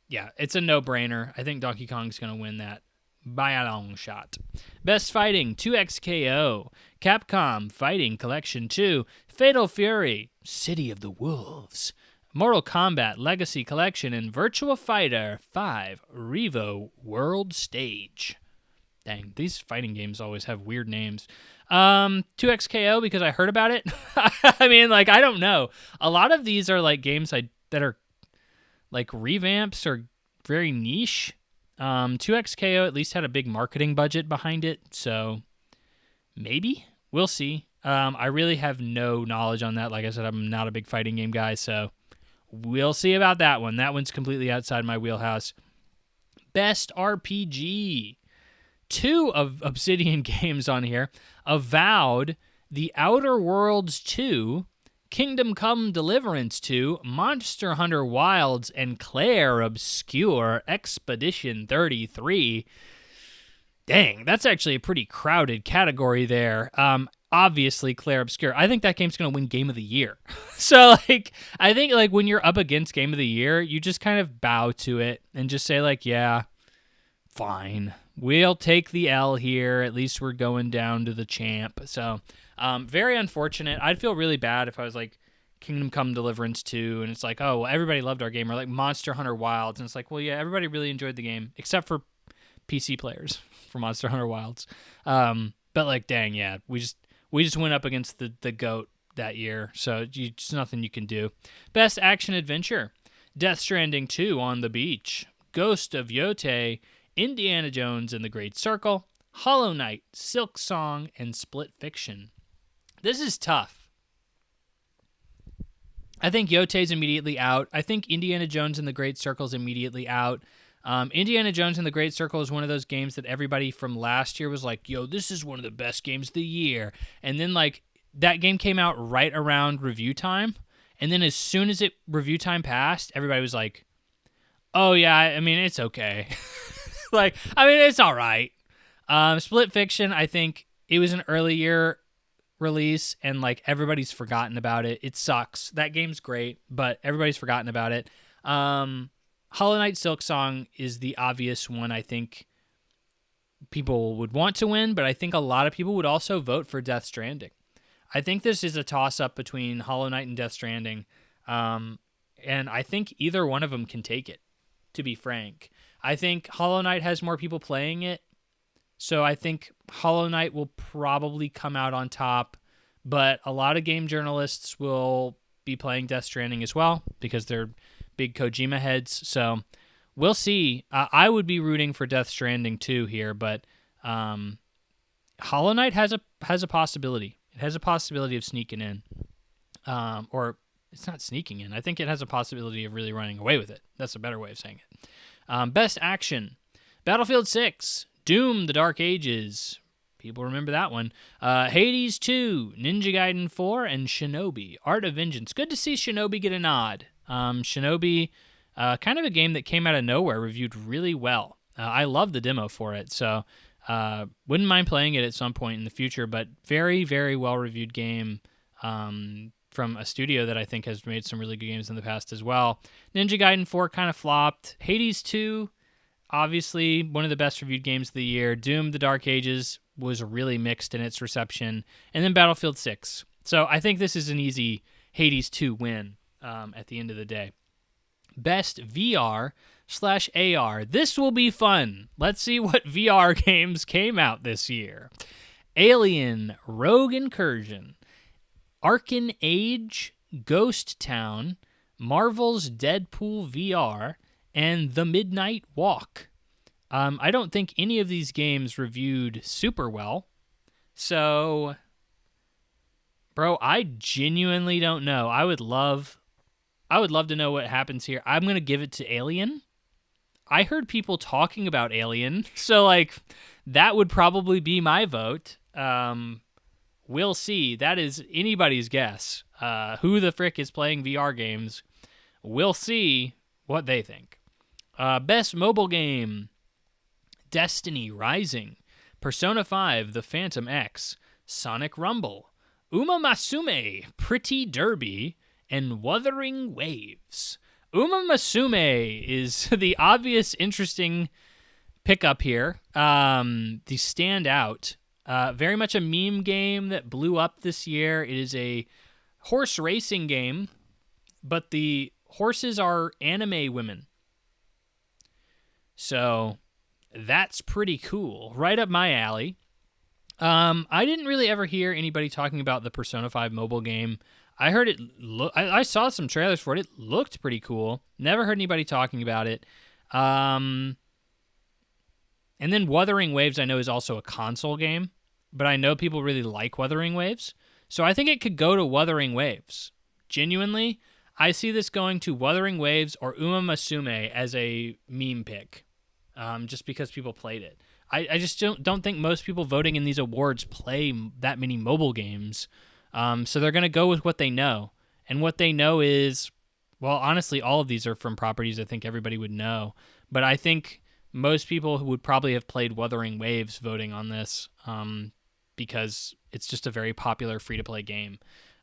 yeah, it's a no-brainer. I think Donkey Kong's gonna win that by a long shot. Best Fighting, 2XKO, Capcom Fighting Collection 2, Fatal Fury, City of the Wolves, Mortal Kombat Legacy Collection, and Virtua Fighter 5 Revo World Stage. Dang, these fighting games always have weird names. 2XKO because I heard about it. I mean, like, I don't know. A lot of these are like games that are like revamps or very niche. 2XKO at least had a big marketing budget behind it, so maybe. We'll see. I really have no knowledge on that. Like I said, I'm not a big fighting game guy, so we'll see about that one. That one's completely outside my wheelhouse. Best RPG. 2 of Obsidian games on here. Avowed, The Outer Worlds 2, Kingdom Come Deliverance 2, Monster Hunter Wilds, and Clair Obscur Expedition 33. Dang, that's actually a pretty crowded category there. Obviously, Clair Obscur. I think that game's going to win Game of the Year. So, like, I think, like, when you're up against Game of the Year, you just kind of bow to it and just say, like, yeah, fine. We'll take the L here. At least we're going down to the champ. So, very unfortunate. I'd feel really bad if I was like Kingdom Come Deliverance 2, and it's like, oh, well, everybody loved our game, or like Monster Hunter Wilds, and it's like, well, yeah, everybody really enjoyed the game, except for PC players for Monster Hunter Wilds. But like, dang, yeah, we just went up against the GOAT that year, so just nothing you can do. Best Action Adventure: Death Stranding 2 on the Beach, Ghost of Yotei, Indiana Jones and the Great Circle, Hollow Knight, Silk Song, and Split Fiction. This is tough. I think Yotei's immediately out. I think Indiana Jones and the Great Circle is immediately out. Indiana Jones and the Great Circle is one of those games that everybody from last year was like, yo, this is one of the best games of the year. And then, like, that game came out right around review time. And then as soon as review time passed, everybody was like, oh, yeah, I mean, it's okay. Like, I mean, it's all right. Split Fiction, I think it was an early year release, and like everybody's forgotten about it. It sucks. That game's great, but everybody's forgotten about it. Hollow Knight Silk Song is the obvious one I think people would want to win, but I think a lot of people would also vote for Death Stranding. I think this is a toss-up between Hollow Knight and Death Stranding, and I think either one of them can take it, to be frank. I think Hollow Knight has more people playing it, so I think Hollow Knight will probably come out on top, but a lot of game journalists will be playing Death Stranding as well because they're big Kojima heads, so we'll see. I would be rooting for Death Stranding too here, but Hollow Knight has a possibility. It has a possibility of sneaking in, or it's not sneaking in. I think it has a possibility of really running away with it. That's a better way of saying it. Best Action: Battlefield 6, Doom: The Dark Ages. People remember that one. Hades 2, Ninja Gaiden 4, and Shinobi: Art of Vengeance. Good to see Shinobi get a nod. Shinobi, kind of a game that came out of nowhere, reviewed really well. I love the demo for it, so wouldn't mind playing it at some point in the future, but very, very well-reviewed game from a studio that I think has made some really good games in the past as well. Ninja Gaiden 4 kind of flopped. Hades 2, obviously one of the best reviewed games of the year. Doom: The Dark Ages was really mixed in its reception. And then Battlefield 6. So I think this is an easy Hades 2 win at the end of the day. Best VR/AR. This will be fun. Let's see what VR games came out this year. Alien: Rogue Incursion, Arcane Age, Ghost Town, Marvel's Deadpool VR, and The Midnight Walk. I don't think any of these games reviewed super well. So, bro, I genuinely don't know. I would love to know what happens here. I'm going to give it to Alien. I heard people talking about Alien, so like that would probably be my vote. We'll see. That is anybody's guess. Who the frick is playing VR games? We'll see what they think. Best mobile game: Destiny Rising, Persona 5, The Phantom X, Sonic Rumble, Uma Masume, Pretty Derby, and Wuthering Waves. Uma Masume is the obvious interesting pickup here. The standout. Very much a meme game that blew up this year. It is a horse racing game, but the horses are anime women. So that's pretty cool. Right up my alley. I didn't really ever hear anybody talking about the Persona 5 mobile game. I heard it. I saw some trailers for it. It looked pretty cool. Never heard anybody talking about it. And then Wuthering Waves, I know, is also a console game, but I know people really like Wuthering Waves. So I think it could go to Wuthering Waves. Genuinely, I see this going to Wuthering Waves or Uma Masume as a meme pick, just because people played it. I just don't think most people voting in these awards play that many mobile games. So they're going to go with what they know. And what they know is, well, honestly, all of these are from properties I think everybody would know. But I think most people who would probably have played Wuthering Waves voting on this, because it's just a very popular free-to-play game.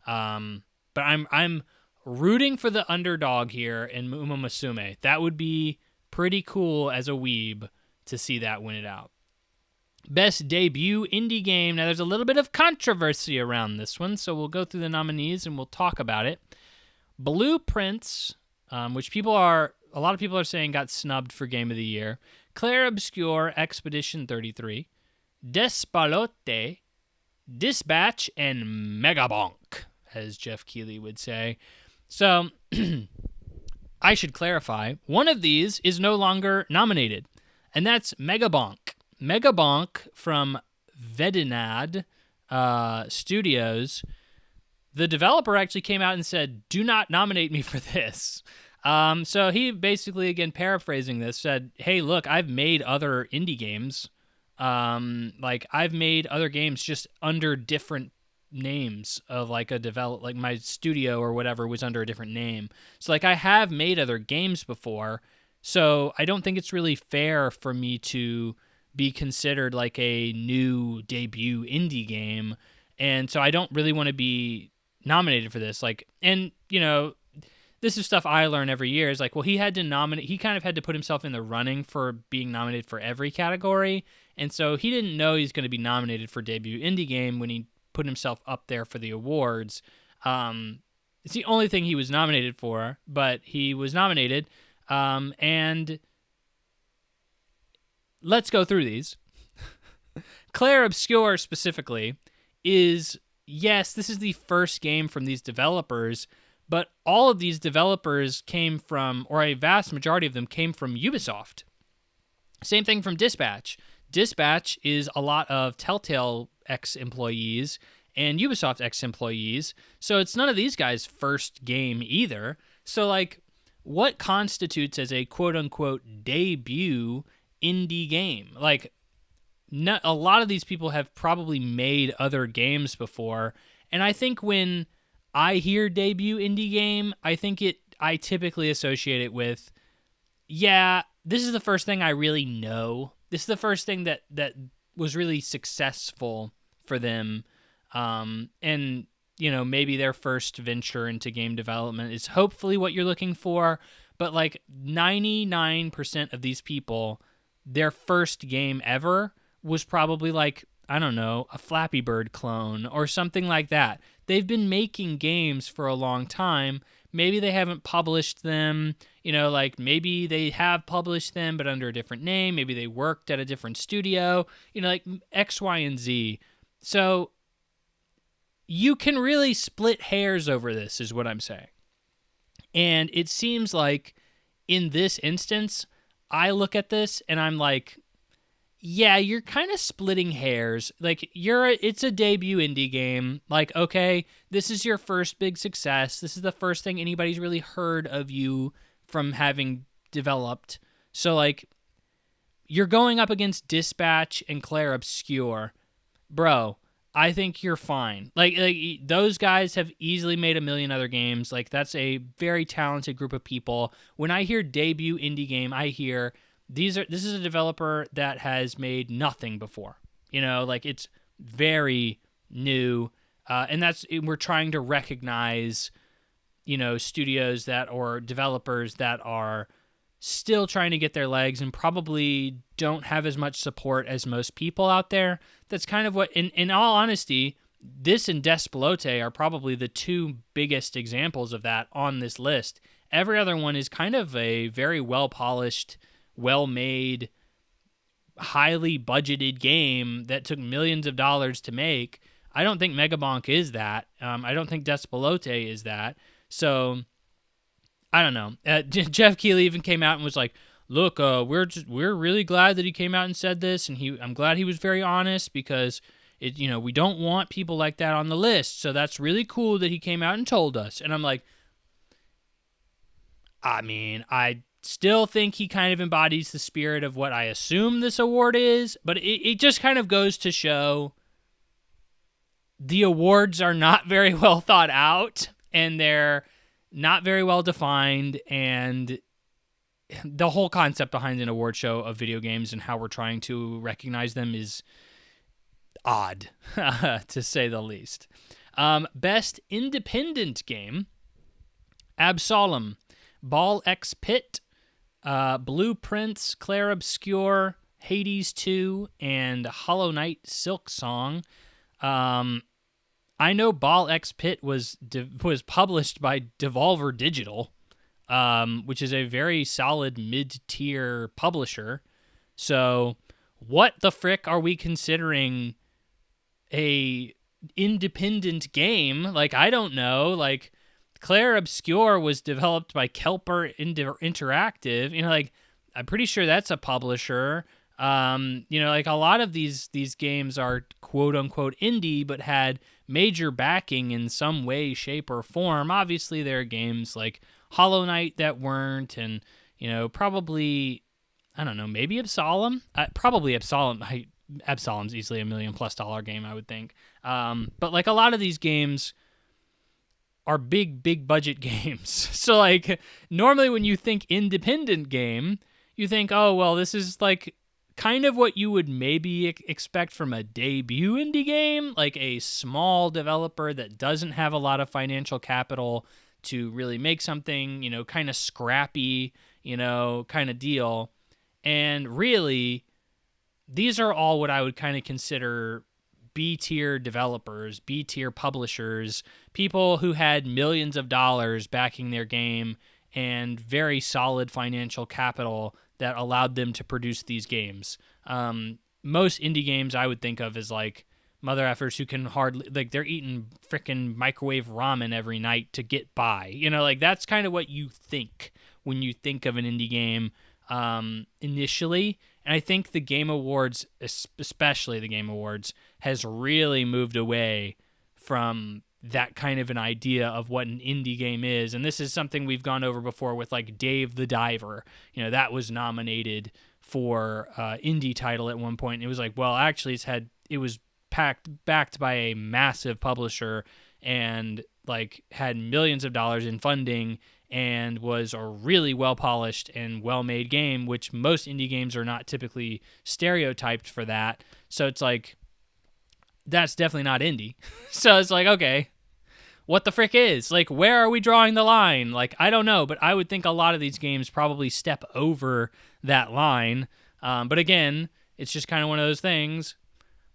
But I'm rooting for the underdog here in Uma Masume. That would be pretty cool as a weeb to see that win it out. Best debut indie game. Now, there's a little bit of controversy around this one, so we'll go through the nominees and we'll talk about it. Blueprints, which a lot of people are saying got snubbed for Game of the Year. Clair Obscur, Expedition 33. Despalote, Dispatch, and Megabonk, as Jeff Keighley would say. So, I should clarify, one of these is no longer nominated, and that's Megabonk. Megabonk from Vedinad Studios. The developer actually came out and said, "Do not nominate me for this." So he basically, again, paraphrasing this, said, "Hey, look, I've made other indie games. I've made other games just under different names of like my studio or whatever was under a different name. So I have made other games before. So I don't think it's really fair for me to be considered like a new debut indie game. And so I don't really want to be nominated for this." This is stuff I learn every year. Is he had to nominate. He kind of had to put himself in the running for being nominated for every category, and so he didn't know he's going to be nominated for debut indie game when he put himself up there for the awards. It's the only thing he was nominated for, but he was nominated. And let's go through these. Clair Obscur specifically is, yes, this is the first game from these developers. But all of these developers came from, or a vast majority of them came from Ubisoft. Same thing from Dispatch. Dispatch is a lot of Telltale ex-employees and Ubisoft ex-employees. So it's none of these guys' first game either. So, what constitutes as a quote-unquote debut indie game? A lot of these people have probably made other games before. And I think when I hear debut indie game, I typically associate it with, yeah, this is the first thing I really know. This is the first thing that was really successful for them. And, maybe their first venture into game development is hopefully what you're looking for. But 99% of these people, their first game ever was probably I don't know, a Flappy Bird clone or something like that. They've been making games for a long time. Maybe they haven't published them, maybe they have published them, but under a different name. Maybe they worked at a different studio, X, Y, and Z. So you can really split hairs over this, is what I'm saying. And it seems like in this instance, I look at this and I'm like, yeah, you're kind of splitting hairs. It's a debut indie game. Okay, this is your first big success. This is the first thing anybody's really heard of you from having developed. So, you're going up against Dispatch and Clair Obscur. Bro, I think you're fine. Like those guys have easily made a million other games. Like, that's a very talented group of people. When I hear debut indie game, I hear this is a developer that has made nothing before. Like, it's very new, and we're trying to recognize, studios or developers that are still trying to get their legs and probably don't have as much support as most people out there. That's kind of what, in all honesty, this and Despelote are probably the two biggest examples of that on this list. Every other one is kind of a very well-polished, well-made, highly budgeted game that took millions of dollars to make. I don't think Megabonk is that. I don't think Despelote is that. So I don't know. Jeff Keighley even came out and was like, "Look, we're really glad that he came out and said this, and I'm glad he was very honest because we don't want people like that on the list. So that's really cool that he came out and told us." And I'm like, I mean, I still think he kind of embodies the spirit of what I assume this award is, but it just kind of goes to show the awards are not very well thought out, and they're not very well defined, and the whole concept behind an award show of video games and how we're trying to recognize them is odd, to say the least. Best Independent Game: Absolem, Ball X Pit, Blueprints, Clair Obscur, Hades 2, and Hollow Knight Silksong. I know Ball X Pit was published by Devolver Digital, which is a very solid mid-tier publisher. So what the frick are we considering a independent game? Like, I don't know. Like, Clair Obscur was developed by Kelper Interactive. Like, I'm pretty sure that's a publisher. Like, a lot of these games are quote-unquote indie, but had major backing in some way, shape, or form. Obviously, there are games like Hollow Knight that weren't, and, probably, I don't know, maybe Absolem? Probably Absolem. Absolem's easily $1 million+ game, I would think. But, like, a lot of these games are big budget games. So, like, normally when you think independent game, you think, oh, well, this is, like, kind of what you would maybe expect from a debut indie game, like a small developer that doesn't have a lot of financial capital to really make something, kind of scrappy, kind of deal. And really, these are all what I would kind of consider B-tier developers, B-tier publishers, people who had millions of dollars backing their game and very solid financial capital that allowed them to produce these games. Most indie games I would think of as like mother effers who can hardly, like, they're eating frickin' microwave ramen every night to get by. Like, that's kind of what you think when you think of an indie game initially. And I think the Game Awards, especially the Game Awards, has really moved away from that kind of an idea of what an indie game is. And this is something we've gone over before with, like, Dave the Diver. That was nominated for indie title at one point. And it was like, well, actually it was backed by a massive publisher and, like, had millions of dollars in funding and was a really well-polished and well-made game, which most indie games are not typically stereotyped for that. So it's like, that's definitely not indie. So it's like, okay, what the frick is? Like, where are we drawing the line? Like, I don't know, but I would think a lot of these games probably step over that line. But again, it's just kind of one of those things.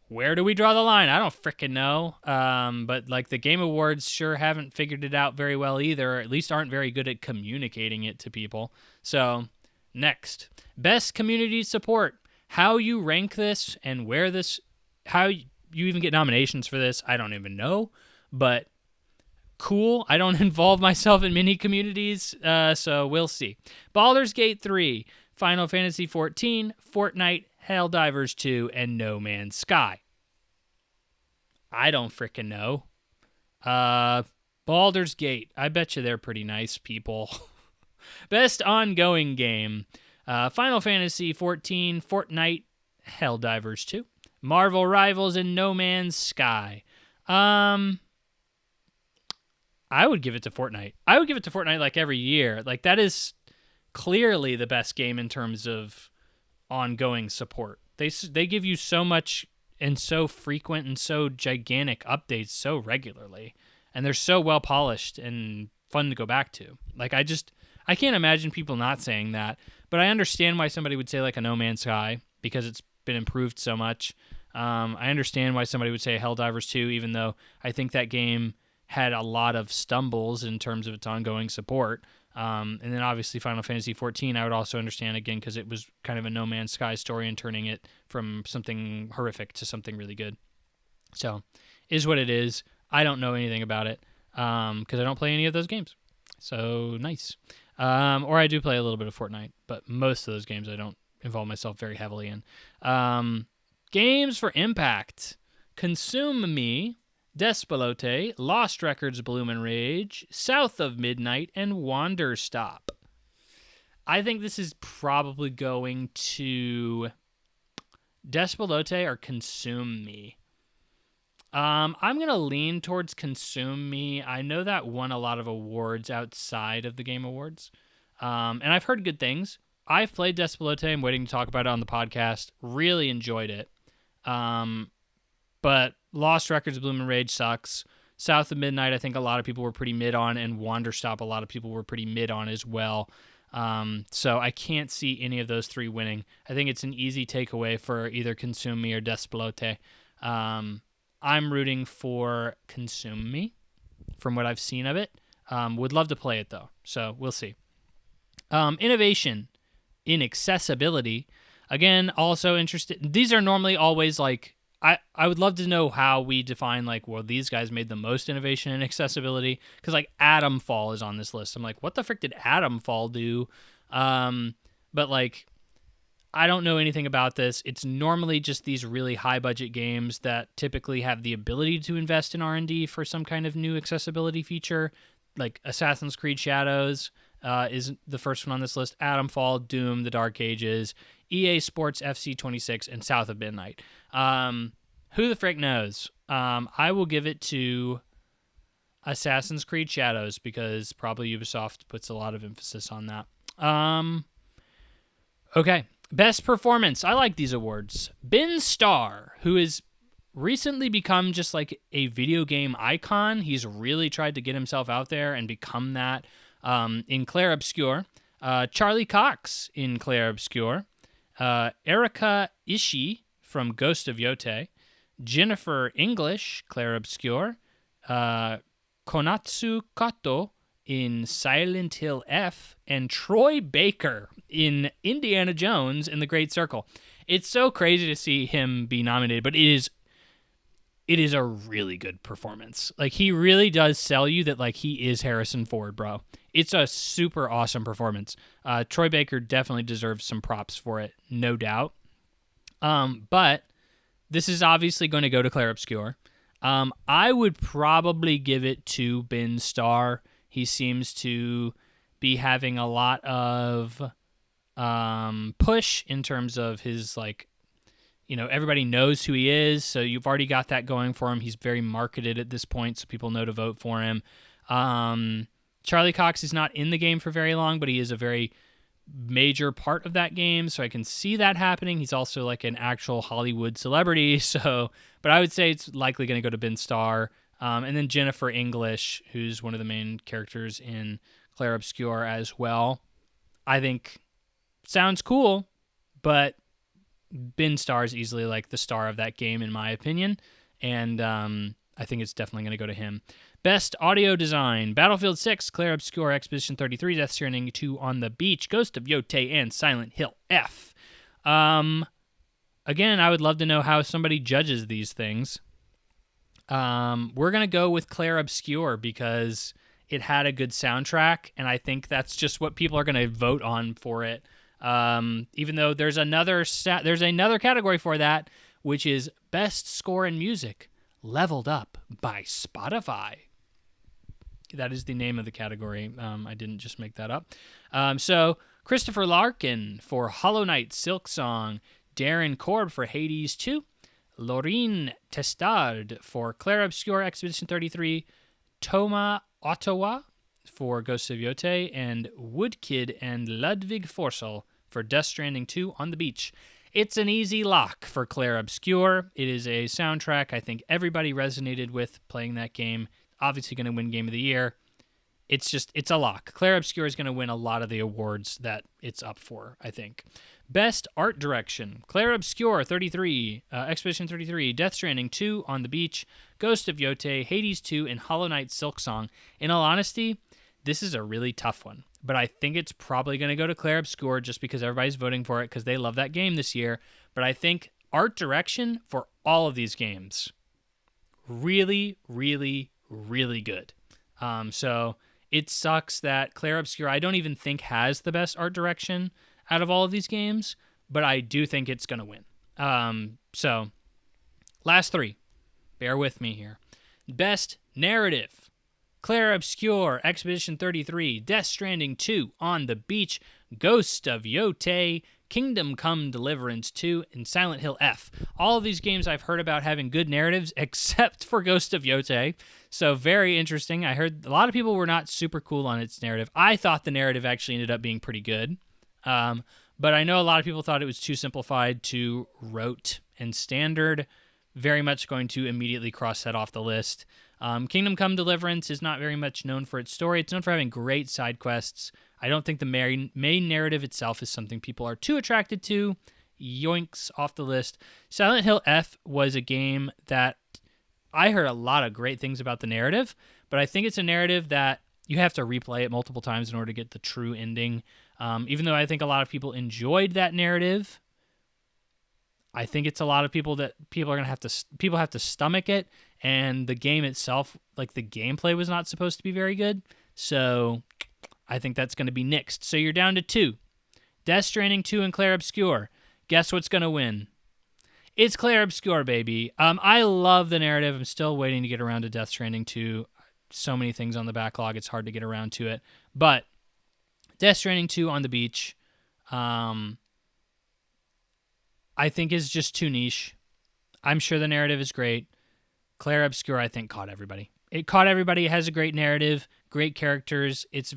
Where do we draw the line? I don't frickin' know. But, like, the Game Awards sure haven't figured it out very well either, or at least aren't very good at communicating it to people. So, next. Best community support. How you rank this and where this... How you even get nominations for this, I don't even know. But cool. I don't involve myself in many communities, so we'll see. Baldur's Gate 3, Final Fantasy XIV, Fortnite, Helldivers 2, and No Man's Sky. I don't frickin' know. Baldur's Gate. I bet you they're pretty nice people. Best ongoing game. Final Fantasy 14, Fortnite, Helldivers 2, Marvel Rivals, and No Man's Sky. I would give it to Fortnite. I would give it to Fortnite like every year. Like that is clearly the best game in terms of ongoing support. They give you so much and so frequent and so gigantic updates so regularly, and they're so well polished and fun to go back to. Like I can't imagine people not saying that, but I understand why somebody would say like a No Man's Sky because it's been improved so much. I understand why somebody would say Helldivers 2, even though I think that game had a lot of stumbles in terms of its ongoing support. And then obviously Final Fantasy 14, I would also understand again because it was kind of a No Man's Sky story and turning it from something horrific to something really good. So, is what it is. I don't know anything about it because I don't play any of those games. So, nice. Or I do play a little bit of Fortnite, but most of those games I don't involve myself very heavily in. Games for Impact. Consume Me, Despelote, Lost Records Bloom and Rage, South of Midnight, and Wanderstop. I think this is probably going to Despelote or Consume Me. I'm going to lean towards Consume Me. I know that won a lot of awards outside of the Game Awards, and I've heard good things. I've played Despelote. I'm waiting to talk about it on the podcast. Really enjoyed it. But Lost Records Bloom and Rage sucks. South of Midnight, I think a lot of people were pretty mid on, and Wanderstop, a lot of people were pretty mid on as well. So I can't see any of those three winning. I think it's an easy takeaway for either Consume Me or Despelote. I'm rooting for Consume Me from what I've seen of it. Would love to play it, though, so we'll see. Innovation in accessibility. Again, also interested. These are normally always like, I would love to know how we define like, well, these guys made the most innovation in accessibility because like Atomfall is on this list. I'm like, what the frick did Atomfall do? But like, I don't know anything about this. It's normally just these really high budget games that typically have the ability to invest in R&D for some kind of new accessibility feature. Like Assassin's Creed Shadows is the first one on this list. Atomfall, Doom, The Dark Ages, EA Sports FC26, and South of Midnight. Who the frick knows? I will give it to Assassin's Creed Shadows because probably Ubisoft puts a lot of emphasis on that. Okay. Best Performance. I like these awards. Ben Starr, who has recently become just like a video game icon. He's really tried to get himself out there and become that in Clair Obscur. Charlie Cox in Clair Obscur. Erika Ishii from Ghost of Yotei. Jennifer English, Clair Obscur. Konatsu Kato in Silent Hill F. And Troy Baker in Indiana Jones and the Great Circle. It's so crazy to see him be nominated, but it is a really good performance. Like, he really does sell you that, like, he is Harrison Ford, bro. It's a super awesome performance. Troy Baker definitely deserves some props for it, no doubt. But this is obviously going to go to Clair Obscur. I would probably give it to Ben Starr. He seems to be having a lot of push in terms of his, like, you know, everybody knows who he is, so you've already got that going for him. He's very marketed at this point, so people know to vote for him. Charlie Cox is not in the game for very long, but he is a very major part of that game, so I can see that happening. He's also like an actual Hollywood celebrity, but I would say it's likely going to go to Ben Starr. And then Jennifer English, who's one of the main characters in Clair Obscur as well. I think sounds cool, but Ben Starr is easily like the star of that game in my opinion, and I think it's definitely going to go to him. Best Audio Design, Battlefield 6, Clair Obscur, Expedition 33, Death Stranding 2 on the Beach, Ghost of Yotei, and Silent Hill F. Again, I would love to know how somebody judges these things. We're going to go with Clair Obscur because it had a good soundtrack, and I think that's just what people are going to vote on for it. Even though there's another category for that, which is Best Score in Music, Leveled Up by Spotify. That is the name of the category. I didn't just make that up. So Christopher Larkin for Hollow Knight Silksong, Darren Korb for Hades 2, Laurine Testard for Clair Obscur Expedition 33, Toma Ottawa for Ghost of Yotei, and Woodkid and Ludwig Forsell for Death Stranding 2 on the Beach. It's an easy lock for Clair Obscur. It is a soundtrack I think everybody resonated with playing that game. Obviously going to win Game of the Year. It's a lock. Clair Obscur is going to win a lot of the awards that it's up for, I think. Best Art Direction, Clair Obscur 33, Expedition 33, Death Stranding 2 on the Beach, Ghost of Yotei, Hades 2, and Hollow Knight Silksong. In all honesty, this is a really tough one, but I think it's probably going to go to Clair Obscur just because everybody's voting for it because they love that game this year. But I think art direction for all of these games, really, really, really good. So it sucks that Clair Obscur, I don't even think has the best art direction out of all of these games, but I do think it's going to win. So last three, bear with me here. Best Narrative, Clair Obscur, Expedition 33, Death Stranding 2, On the Beach, Ghost of Yotei, Kingdom Come Deliverance 2, and Silent Hill F. All of these games I've heard about having good narratives, except for Ghost of Yotei. So very interesting. I heard a lot of people were not super cool on its narrative. I thought the narrative actually ended up being pretty good. But I know a lot of people thought it was too simplified to rote and standard. Very much going to immediately cross that off the list. Kingdom Come Deliverance is not very much known for its story. It's known for having great side quests. I don't think the main narrative itself is something people are too attracted to. Yoinks off the list. Silent Hill F was a game that I heard a lot of great things about the narrative, but I think it's a narrative that you have to replay it multiple times in order to get the true ending. Even though I think a lot of people enjoyed that narrative, I think it's a lot of people that people have to stomach it, and the game itself, like the gameplay, was not supposed to be very good. So I think that's going to be nixed. So you're down to two. Death Stranding 2 and Clair Obscur. Guess what's going to win? It's Clair Obscur, baby. I love the narrative. I'm still waiting to get around to Death Stranding 2. So many things on the backlog, it's hard to get around to it. But Death Stranding 2 on the Beach, I think is just too niche. I'm sure the narrative is great. Clair Obscur, I think, caught everybody. It caught everybody. It has a great narrative, great characters. It's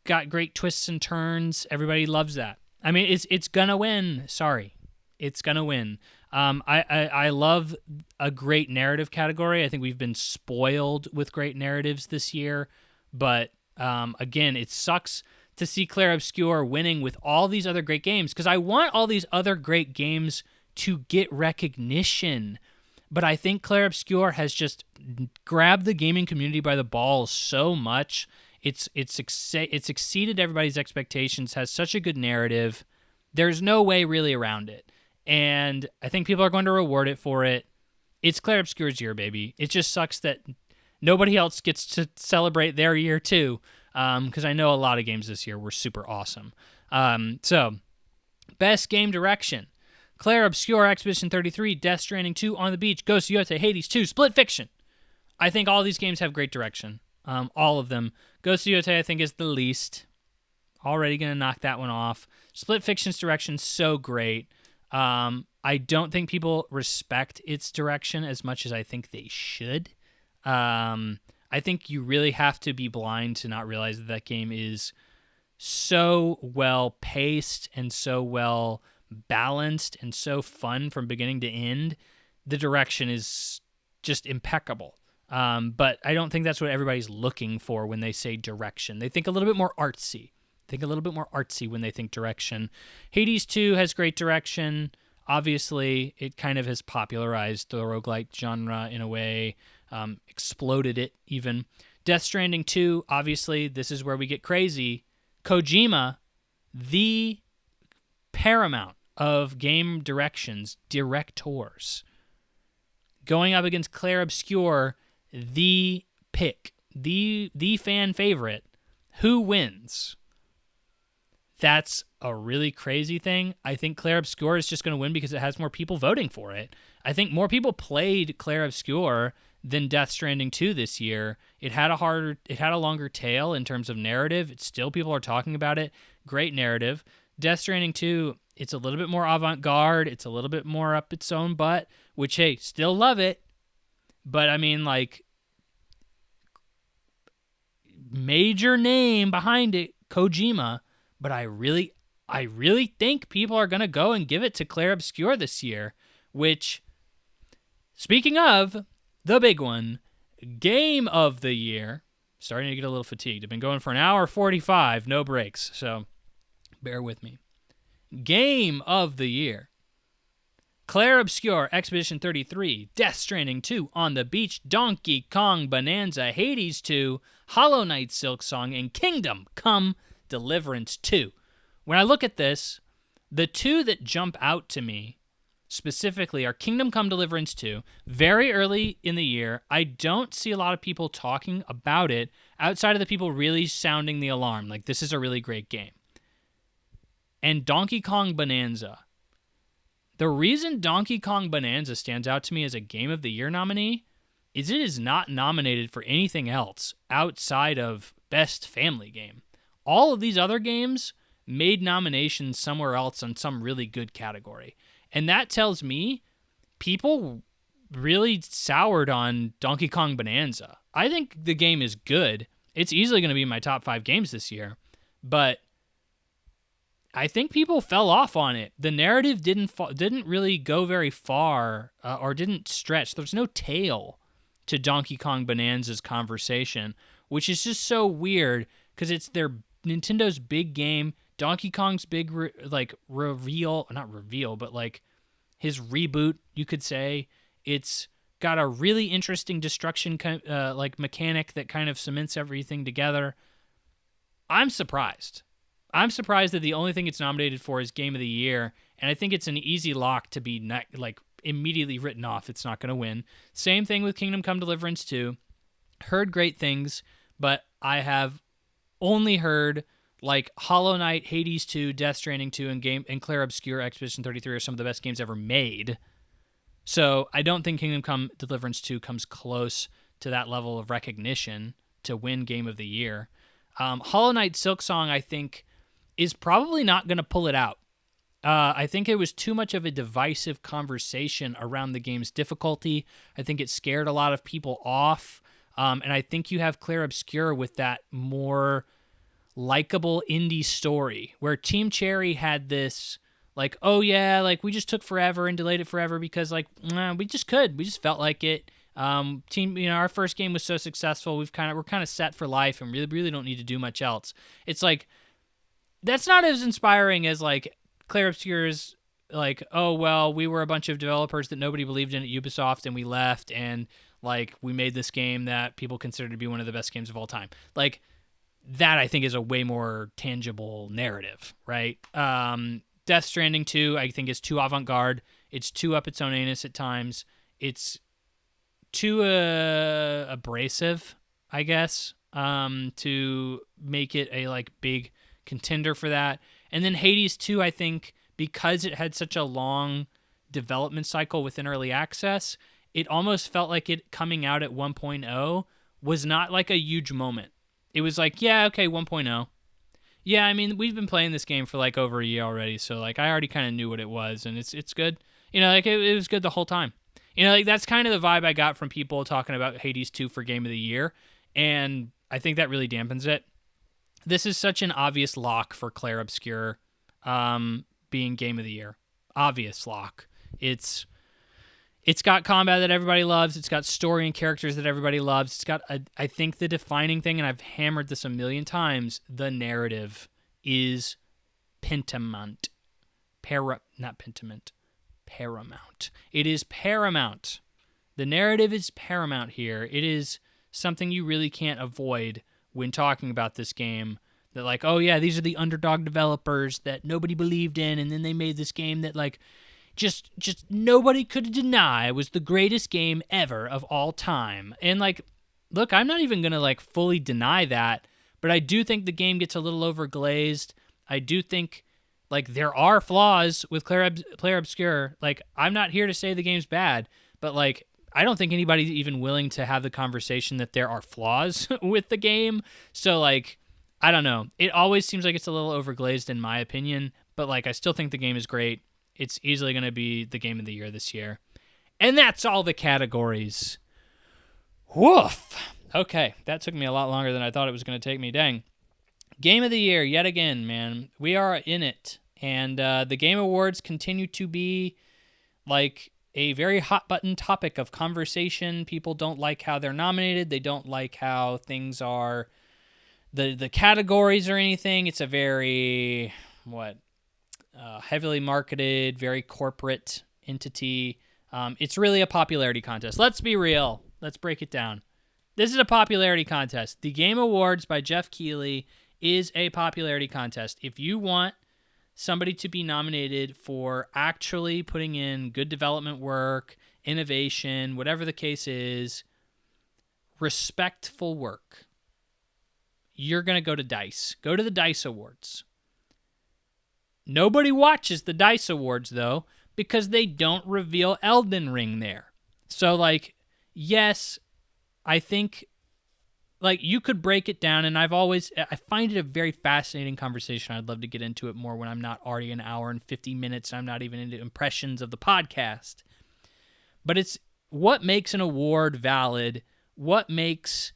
got great twists and turns. Everybody loves that. I mean, it's gonna win. Sorry, it's gonna win. I love a great narrative category. I think we've been spoiled with great narratives this year, but again, it sucks to see Clair Obscur winning with all these other great games, because I want all these other great games to get recognition. But I think Clair Obscur has just grabbed the gaming community by the balls so much. It's exceeded everybody's expectations, has such a good narrative. There's no way really around it. And I think people are going to reward it for it. It's Clair Obscur's year, baby. It just sucks that nobody else gets to celebrate their year too, because I know a lot of games this year were super awesome. So, best game direction. Clair Obscur, Expedition 33, Death Stranding 2, On the Beach, Ghost of Yotei, Hades 2, Split Fiction. I think all these games have great direction. All of them. Ghost of Yotei, I think, is the least. Already going to knock that one off. Split Fiction's direction's so great. I don't think people respect its direction as much as I think they should. I think you really have to be blind to not realize that game is so well paced and so well balanced and so fun from beginning to end. The direction is just impeccable. But I don't think that's what everybody's looking for when they say direction. They think a little bit more artsy. When they think direction. Hades 2 has great direction. Obviously, it kind of has popularized the roguelike genre in a way, exploded it even. Death Stranding 2, obviously, this is where we get crazy. Kojima, the paramount of game directors, going up against Clair Obscur, the pick, the fan favorite. Who wins? That's a really crazy thing. I think Clair Obscur is just going to win because it has more people voting for it. I think more people played Clair Obscur than Death Stranding 2 this year. It had a longer tail in terms of narrative. People are talking about it. Great narrative. Death Stranding 2, it's a little bit more avant-garde. It's a little bit more up its own butt, which, hey, still love it. But, I mean, like, major name behind it, Kojima. But I really think people are going to go and give it to Clair Obscur this year, which, speaking of the big one, Game of the Year, starting to get a little fatigued. I've been going for an hour 45, no breaks, so bear with me. Game of the Year. Clair Obscur, Expedition 33, Death Stranding 2, On the Beach, Donkey Kong Bonanza, Hades 2, Hollow Knight Silksong, and Kingdom Come Deliverance 2. When I look at this, the two that jump out to me specifically are Kingdom Come Deliverance 2. Very early in the year, I don't see a lot of people talking about it outside of the people really sounding the alarm. Like, this is a really great game. And Donkey Kong Bonanza. The reason Donkey Kong Bonanza stands out to me as a Game of the Year nominee is it is not nominated for anything else outside of Best Family Game. All of these other games made nominations somewhere else on some really good category. And that tells me people really soured on Donkey Kong Bonanza. I think the game is good. It's easily going to be in my top 5 games this year. But I think people fell off on it. The narrative didn't really go very far or didn't stretch. There's no tail to Donkey Kong Bonanza's conversation, which is just so weird because it's Nintendo's big game. Donkey Kong's big reveal, not reveal, but like his reboot, you could say. It's got a really interesting destruction mechanic that kind of cements everything together. I'm surprised. I'm surprised that the only thing it's nominated for is Game of the Year, and I think it's an easy lock to be immediately written off. It's not going to win. Same thing with Kingdom Come Deliverance 2. Heard great things, but I have only heard like Hollow Knight, Hades 2, Death Stranding 2, and Clair Obscur Expedition 33 are some of the best games ever made. So I don't think Kingdom Come Deliverance 2 comes close to that level of recognition to win Game of the Year. Hollow Knight Silksong, I think, is probably not going to pull it out. I think it was too much of a divisive conversation around the game's difficulty. I think it scared a lot of people off. And I think you have Clair Obscur with that more likable indie story where Team Cherry had this like, oh yeah, like we just took forever and delayed it forever because we just felt like it. Our first game was so successful. We're kind of set for life and really don't need to do much else. It's like, that's not as inspiring as like Clair Obscur's like, oh, well, we were a bunch of developers that nobody believed in at Ubisoft and we left and like we made this game that people consider to be one of the best games of all time. Like that I think is a way more tangible narrative, right? Death Stranding 2 I think is too avant-garde. It's too up its own anus at times. It's too abrasive, I guess, to make it a like big contender for that. And then Hades 2, I think, because it had such a long development cycle within early access, it almost felt like it coming out at 1.0 was not like a huge moment. It was like, yeah, okay, 1.0. Yeah, I mean, we've been playing this game for like over a year already, so like I already kind of knew what it was, and it's good. Like it was good the whole time. Like that's kind of the vibe I got from people talking about Hades 2 for Game of the Year, and I think that really dampens it. This is such an obvious lock for Clair Obscur being Game of the Year. Obvious lock. It's got combat that everybody loves. It's got story and characters that everybody loves. It's got, I think, the defining thing, and I've hammered this a million times, the narrative is paramount. Paramount. It is paramount. The narrative is paramount here. It is something you really can't avoid when talking about this game. That like, oh yeah, these are the underdog developers that nobody believed in, and then they made this game that like just nobody could deny was the greatest game ever of all time. And like, look, I'm not even gonna like fully deny that, but I do think the game gets a little overglazed. I do think like there are flaws with Clair Obscur. Like, I'm not here to say the game's bad, but like I don't think anybody's even willing to have the conversation that there are flaws with the game. So, like, I don't know. It always seems like it's a little overglazed in my opinion, but, like, I still think the game is great. It's easily going to be the game of the year this year. And that's all the categories. Woof. Okay, that took me a lot longer than I thought it was going to take me. Dang. Game of the year, yet again, man. We are in it. And the Game Awards continue to be, like, a very hot-button topic of conversation. People don't like how they're nominated. They don't like how things are, the categories or anything. It's a very, heavily marketed, very corporate entity. It's really a popularity contest. Let's be real. Let's break it down. This is a popularity contest. The Game Awards by Jeff Keighley is a popularity contest. If you want somebody to be nominated for actually putting in good development work, innovation, whatever the case is, respectful work, you're going to go to DICE. Go to the DICE Awards. Nobody watches the DICE Awards, though, because they don't reveal Elden Ring there. So, like, yes, I think, like, you could break it down, and I find it a very fascinating conversation. I'd love to get into it more when I'm not already an hour and 50 minutes, and I'm not even into impressions of the podcast. But it's what makes an award valid, what makes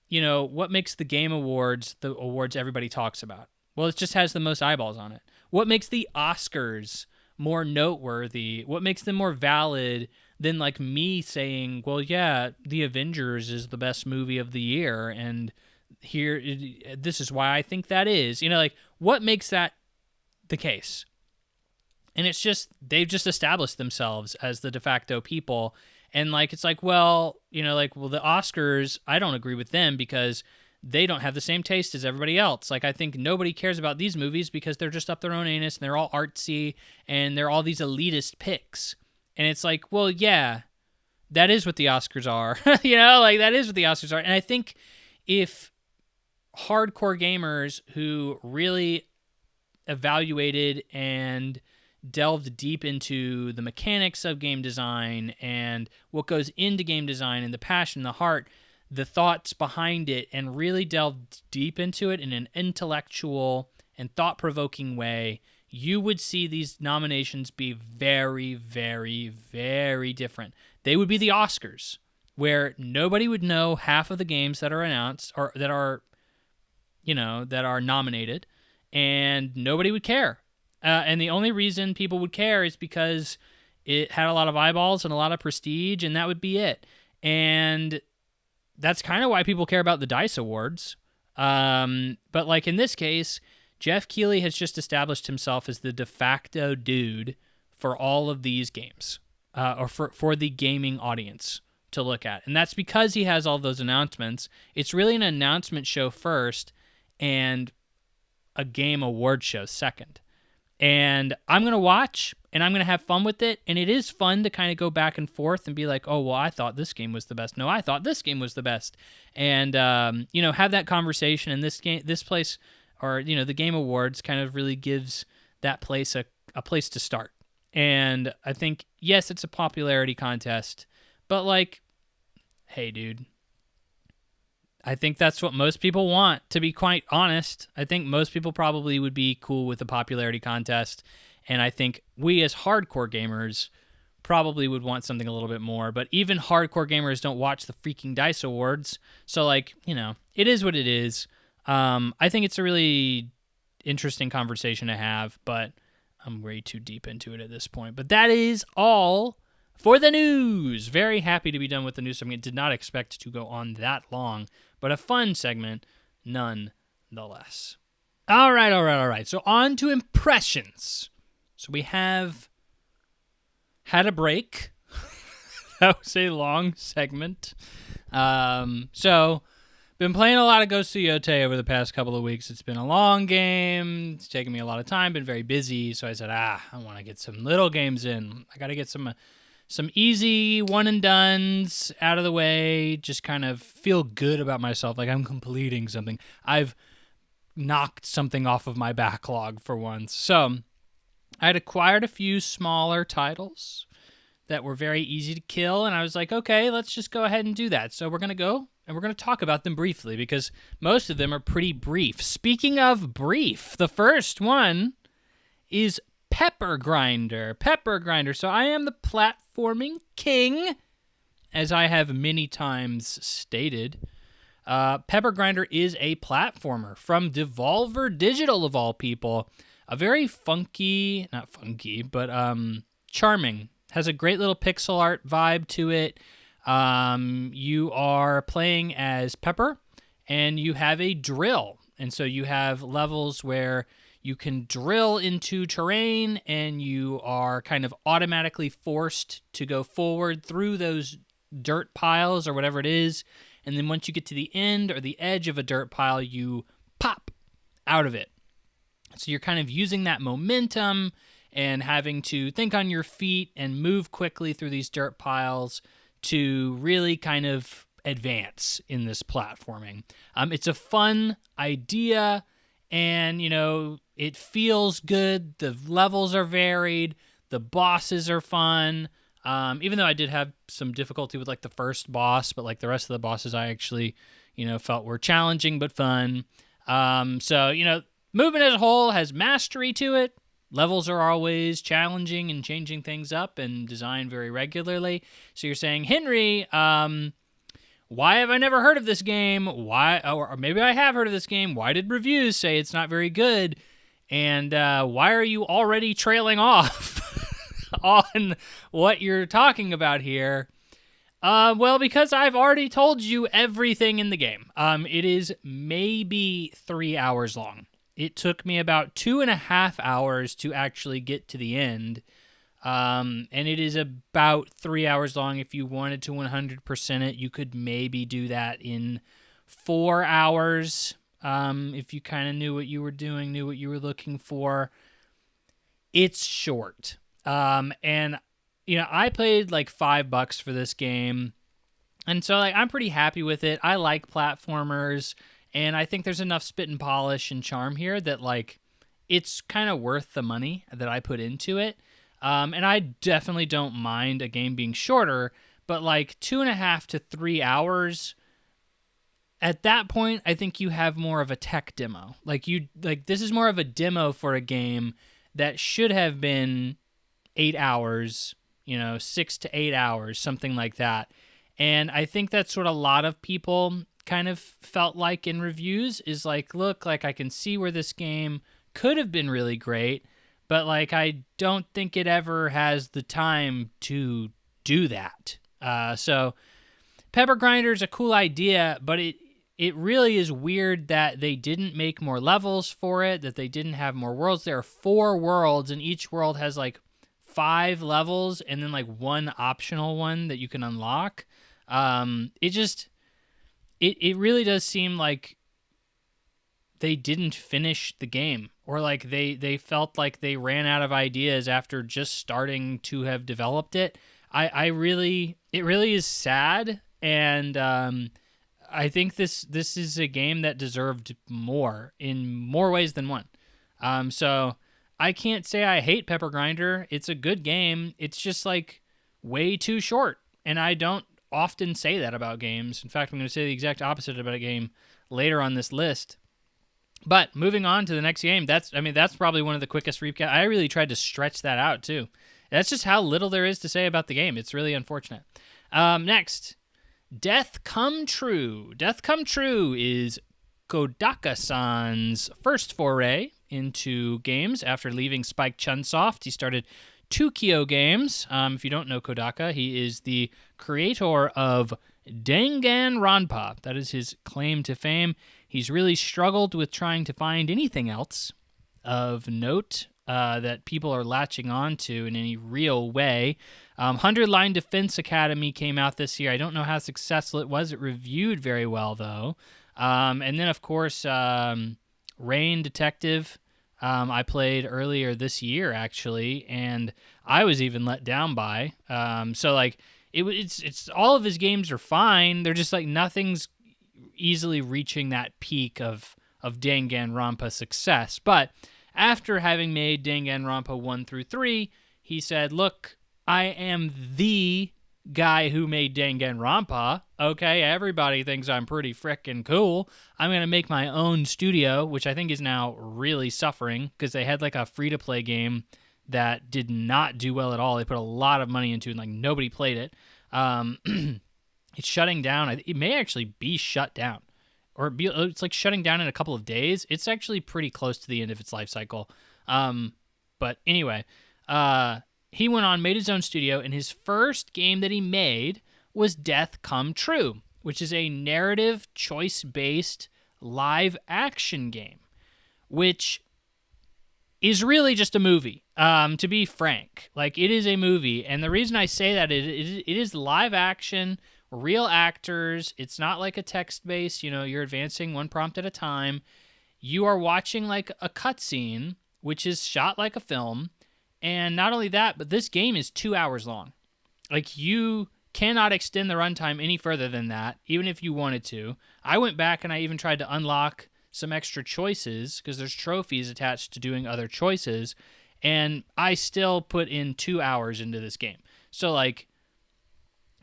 the Game Awards the awards everybody talks about. Well, it just has the most eyeballs on it. What makes the Oscars more noteworthy? What makes them more valid than, like, me saying, well, yeah, The Avengers is the best movie of the year, and this is why I think that is. Like, what makes that the case? And it's just, they've just established themselves as the de facto people, and, like, it's like, well, the Oscars, I don't agree with them because they don't have the same taste as everybody else. Like, I think nobody cares about these movies because they're just up their own anus, and they're all artsy, and they're all these elitist picks. And it's like, well, yeah, that is what the Oscars are. That is what the Oscars are. And I think if hardcore gamers who really evaluated and delved deep into the mechanics of game design and what goes into game design and the passion, the heart, the thoughts behind it, and really delved deep into it in an intellectual and thought-provoking way, you would see these nominations be very, very, very different. They would be the Oscars, where nobody would know half of the games that are announced or that are nominated, and nobody would care. And the only reason people would care is because it had a lot of eyeballs and a lot of prestige, and that would be it. And that's kind of why people care about the DICE Awards. But, like, in this case, Jeff Keighley has just established himself as the de facto dude for all of these games, or for the gaming audience to look at. And that's because he has all those announcements. It's really an announcement show first and a game award show second. And I'm going to watch, and I'm going to have fun with it. And it is fun to kind of go back and forth and be like, oh, well, I thought this game was the best. No, I thought this game was the best. And, have that conversation. And this place, or, the Game Awards kind of really gives that place a place to start. And I think, yes, it's a popularity contest, but, like, hey, dude, I think that's what most people want, to be quite honest. I think most people probably would be cool with a popularity contest, and I think we as hardcore gamers probably would want something a little bit more, but even hardcore gamers don't watch the freaking DICE Awards, so, like, it is what it is. I think it's a really interesting conversation to have, but I'm way too deep into it at this point. But that is all for the news. Very happy to be done with the news segment. Did not expect to go on that long, but a fun segment nonetheless. All right. So on to impressions. So we have had a break. That was a long segment. Been playing a lot of Ghost of Yotei over the past couple of weeks. It's been a long game. It's taken me a lot of time. Been very busy. So I said, I want to get some little games in. I got to get some easy one and dones out of the way. Just kind of feel good about myself. Like I'm completing something. I've knocked something off of my backlog for once. So I had acquired a few smaller titles that were very easy to kill, and I was like, okay, let's just go ahead and do that. So we're going to go, and we're going to talk about them briefly, because most of them are pretty brief. Speaking of brief, the first one is Pepper Grinder. Pepper Grinder. So I am the platforming king, as I have many times stated. Pepper Grinder is a platformer from Devolver Digital, of all people. A very funky, not funky, but charming. Has a great little pixel art vibe to it. You are playing as Pepper, and you have a drill. And so you have levels where you can drill into terrain, and you are kind of automatically forced to go forward through those dirt piles or whatever it is. And then once you get to the end or the edge of a dirt pile, you pop out of it. So you're kind of using that momentum and having to think on your feet and move quickly through these dirt piles to really kind of advance in this platforming. It's a fun idea, and, you know, it feels good. The levels are varied. The bosses are fun. Even though I did have some difficulty with, like, the first boss, but, like, the rest of the bosses I actually, you know, felt were challenging but fun. So, you know, movement as a whole has mastery to it. Levels are always challenging and changing things up and designed very regularly. So you're saying, Henry, why have I never heard of this game? Why, or maybe I have heard of this game. Why did reviews say it's not very good? And why are you already trailing off on what you're talking about here? Well, because I've already told you everything in the game. It is maybe 3 hours long. It took me about 2.5 hours to actually get to the end. And it is about 3 hours long. If you wanted to 100% it, you could maybe do that in 4 hours. If you kind of knew what you were doing, knew what you were looking for. It's short. And, you know, I paid like $5 for this game. And so, like, I'm pretty happy with it. I like platformers. And I think there's enough spit and polish and charm here that, like, it's kind of worth the money that I put into it. And I definitely don't mind a game being shorter, but, like, 2.5 to 3 hours, at that point, I think you have more of a tech demo. Like, this is more of a demo for a game that should have been 8 hours, 6 to 8 hours, something like that. And I think that's what a lot of people kind of felt like in reviews, is like, look, like, I can see where this game could have been really great, but, like, I don't think it ever has the time to do that. So Pepper Grinder is a cool idea, but it really is weird that they didn't make more levels for it, that they didn't have more worlds. There are 4 worlds, and each world has, like, 5 levels and then, like, 1 optional one that you can unlock. It really does seem like they didn't finish the game, or like they felt like they ran out of ideas after just starting to have developed it. It really is sad, and I think this is a game that deserved more in more ways than one. So I can't say I hate Pepper Grinder. It's a good game. It's just, like, way too short, and I don't often say that about games. In fact, I'm going to say the exact opposite about a game later on this list. But moving on to the next game, that's probably one of the quickest recap. I really tried to stretch that out too. That's just how little there is to say about the game. It's really unfortunate. Next, Death Come True. Death Come True is Kodaka-san's first foray into games after leaving Spike Chunsoft. He started Tukio Games. If you don't know Kodaka, he is the creator of Danganronpa. That is his claim to fame. He's really struggled with trying to find anything else of note that people are latching on to in any real way. 100 Line Defense Academy came out this year. I don't know how successful it was. It reviewed very well, though. And then, of course, Rain Detective. I played earlier this year, actually, and I was even let down by. So, like, it's all of his games are fine. They're just, like, nothing's easily reaching that peak of Danganronpa success. But after having made Danganronpa 1 through 3, he said, look, I am the guy who made Danganronpa. Okay, everybody thinks I'm pretty frickin' cool. I'm going to make my own studio, which I think is now really suffering because they had like a free-to-play game that did not do well at all. They put a lot of money into it and like nobody played it. It's shutting down. It may actually be shut down. It's like shutting down in a couple of days. It's actually pretty close to the end of its life cycle. But anyway, he went on, made his own studio, and his first game that he made was Death Come True, which is a narrative, choice-based, live-action game, which is really just a movie, to be frank. Like, it is a movie, and the reason I say that is it is live-action, real actors. It's not like a text-based, you're advancing one prompt at a time. You are watching, like, a cutscene, which is shot like a film. And not only that, but this game is 2 hours long. Like, you cannot extend the runtime any further than that, even if you wanted to. I went back and I even tried to unlock some extra choices because there's trophies attached to doing other choices, and I still put in 2 hours into this game. So, like,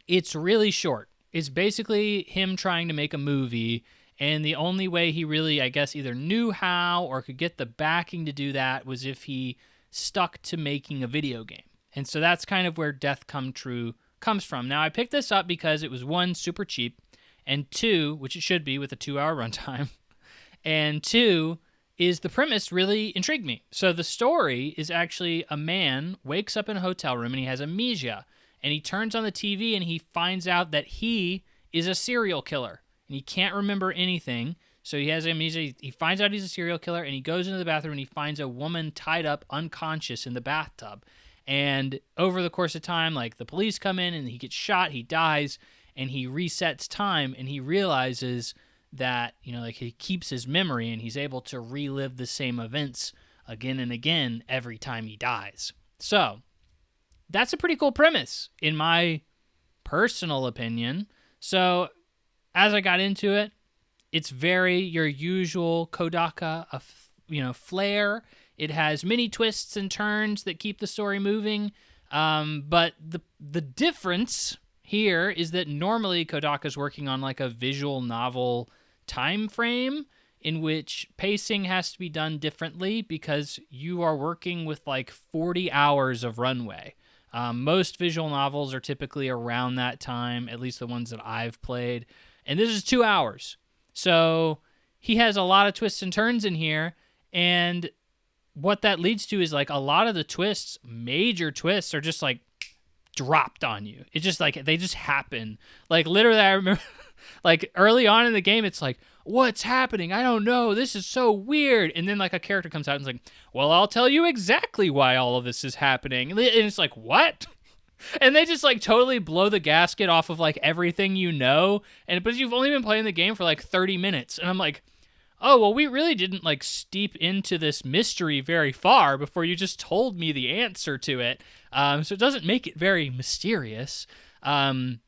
it's really short. It's basically him trying to make a movie, and the only way he really, I guess, either knew how or could get the backing to do that was if he stuck to making a video game. And so that's kind of where Death Come True comes from. Now, I picked this up because it was, one, super cheap, and two, which it should be with a 2-hour runtime, and two, is the premise really intrigued me. So the story is actually a man wakes up in a hotel room and he has amnesia, and he turns on the TV and he finds out that he is a serial killer, and he can't remember anything. So he has amnesia. He finds out he's a serial killer, and he goes into the bathroom, and he finds a woman tied up unconscious in the bathtub. And over the course of time, like, the police come in, and he gets shot, he dies, and he resets time, and he realizes that, like, he keeps his memory, and he's able to relive the same events again and again every time he dies. So that's a pretty cool premise, in my personal opinion. So as I got into it, it's very your usual Kodaka, flair. It has many twists and turns that keep the story moving. But the difference here is that normally Kodaka's working on like a visual novel time frame in which pacing has to be done differently because you are working with like 40 hours of runway. Most visual novels are typically around that time, at least the ones that I've played. And this is 2 hours. So he has a lot of twists and turns in here, and what that leads to is like a lot of the twists, major twists, are just like dropped on you. It's just like they just happen. Like literally, I remember like early on in the game, it's like, what's happening? I don't know. This is so weird. And then like a character comes out and is like, well, I'll tell you exactly why all of this is happening. And it's like, what? And they just like totally blow the gasket off of like everything but you've only been playing the game for like 30 minutes. And I'm like, oh, well, we really didn't like steep into this mystery very far before you just told me the answer to it. So it doesn't make it very mysterious. But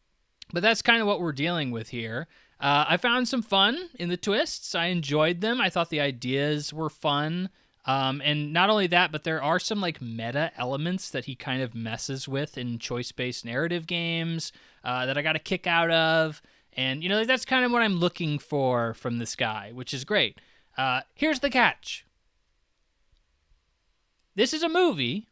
that's kind of what we're dealing with here. I found some fun in the twists. I enjoyed them. I thought the ideas were fun. And not only that, but there are some like meta elements that he kind of messes with in choice-based narrative games that I got a kick out of. And, that's kind of what I'm looking for from this guy, which is great. Here's the catch. This is a movie,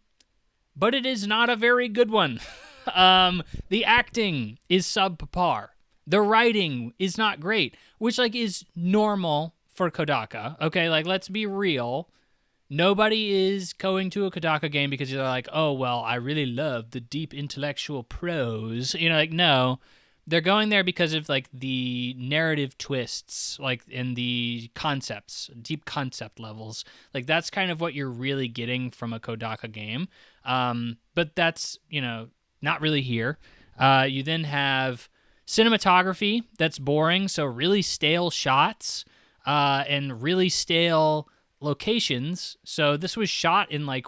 but it is not a very good one. The acting is subpar. The writing is not great, which like is normal for Kodaka. Okay, like let's be real. Nobody is going to a Kodaka game because they're like, oh, well, I really love the deep intellectual prose. No. They're going there because of, like, the narrative twists, like, in the concepts, deep concept levels. Like, that's kind of what you're really getting from a Kodaka game. But that's, not really here. You then have cinematography that's boring, so really stale shots and really stale locations. So this was shot in like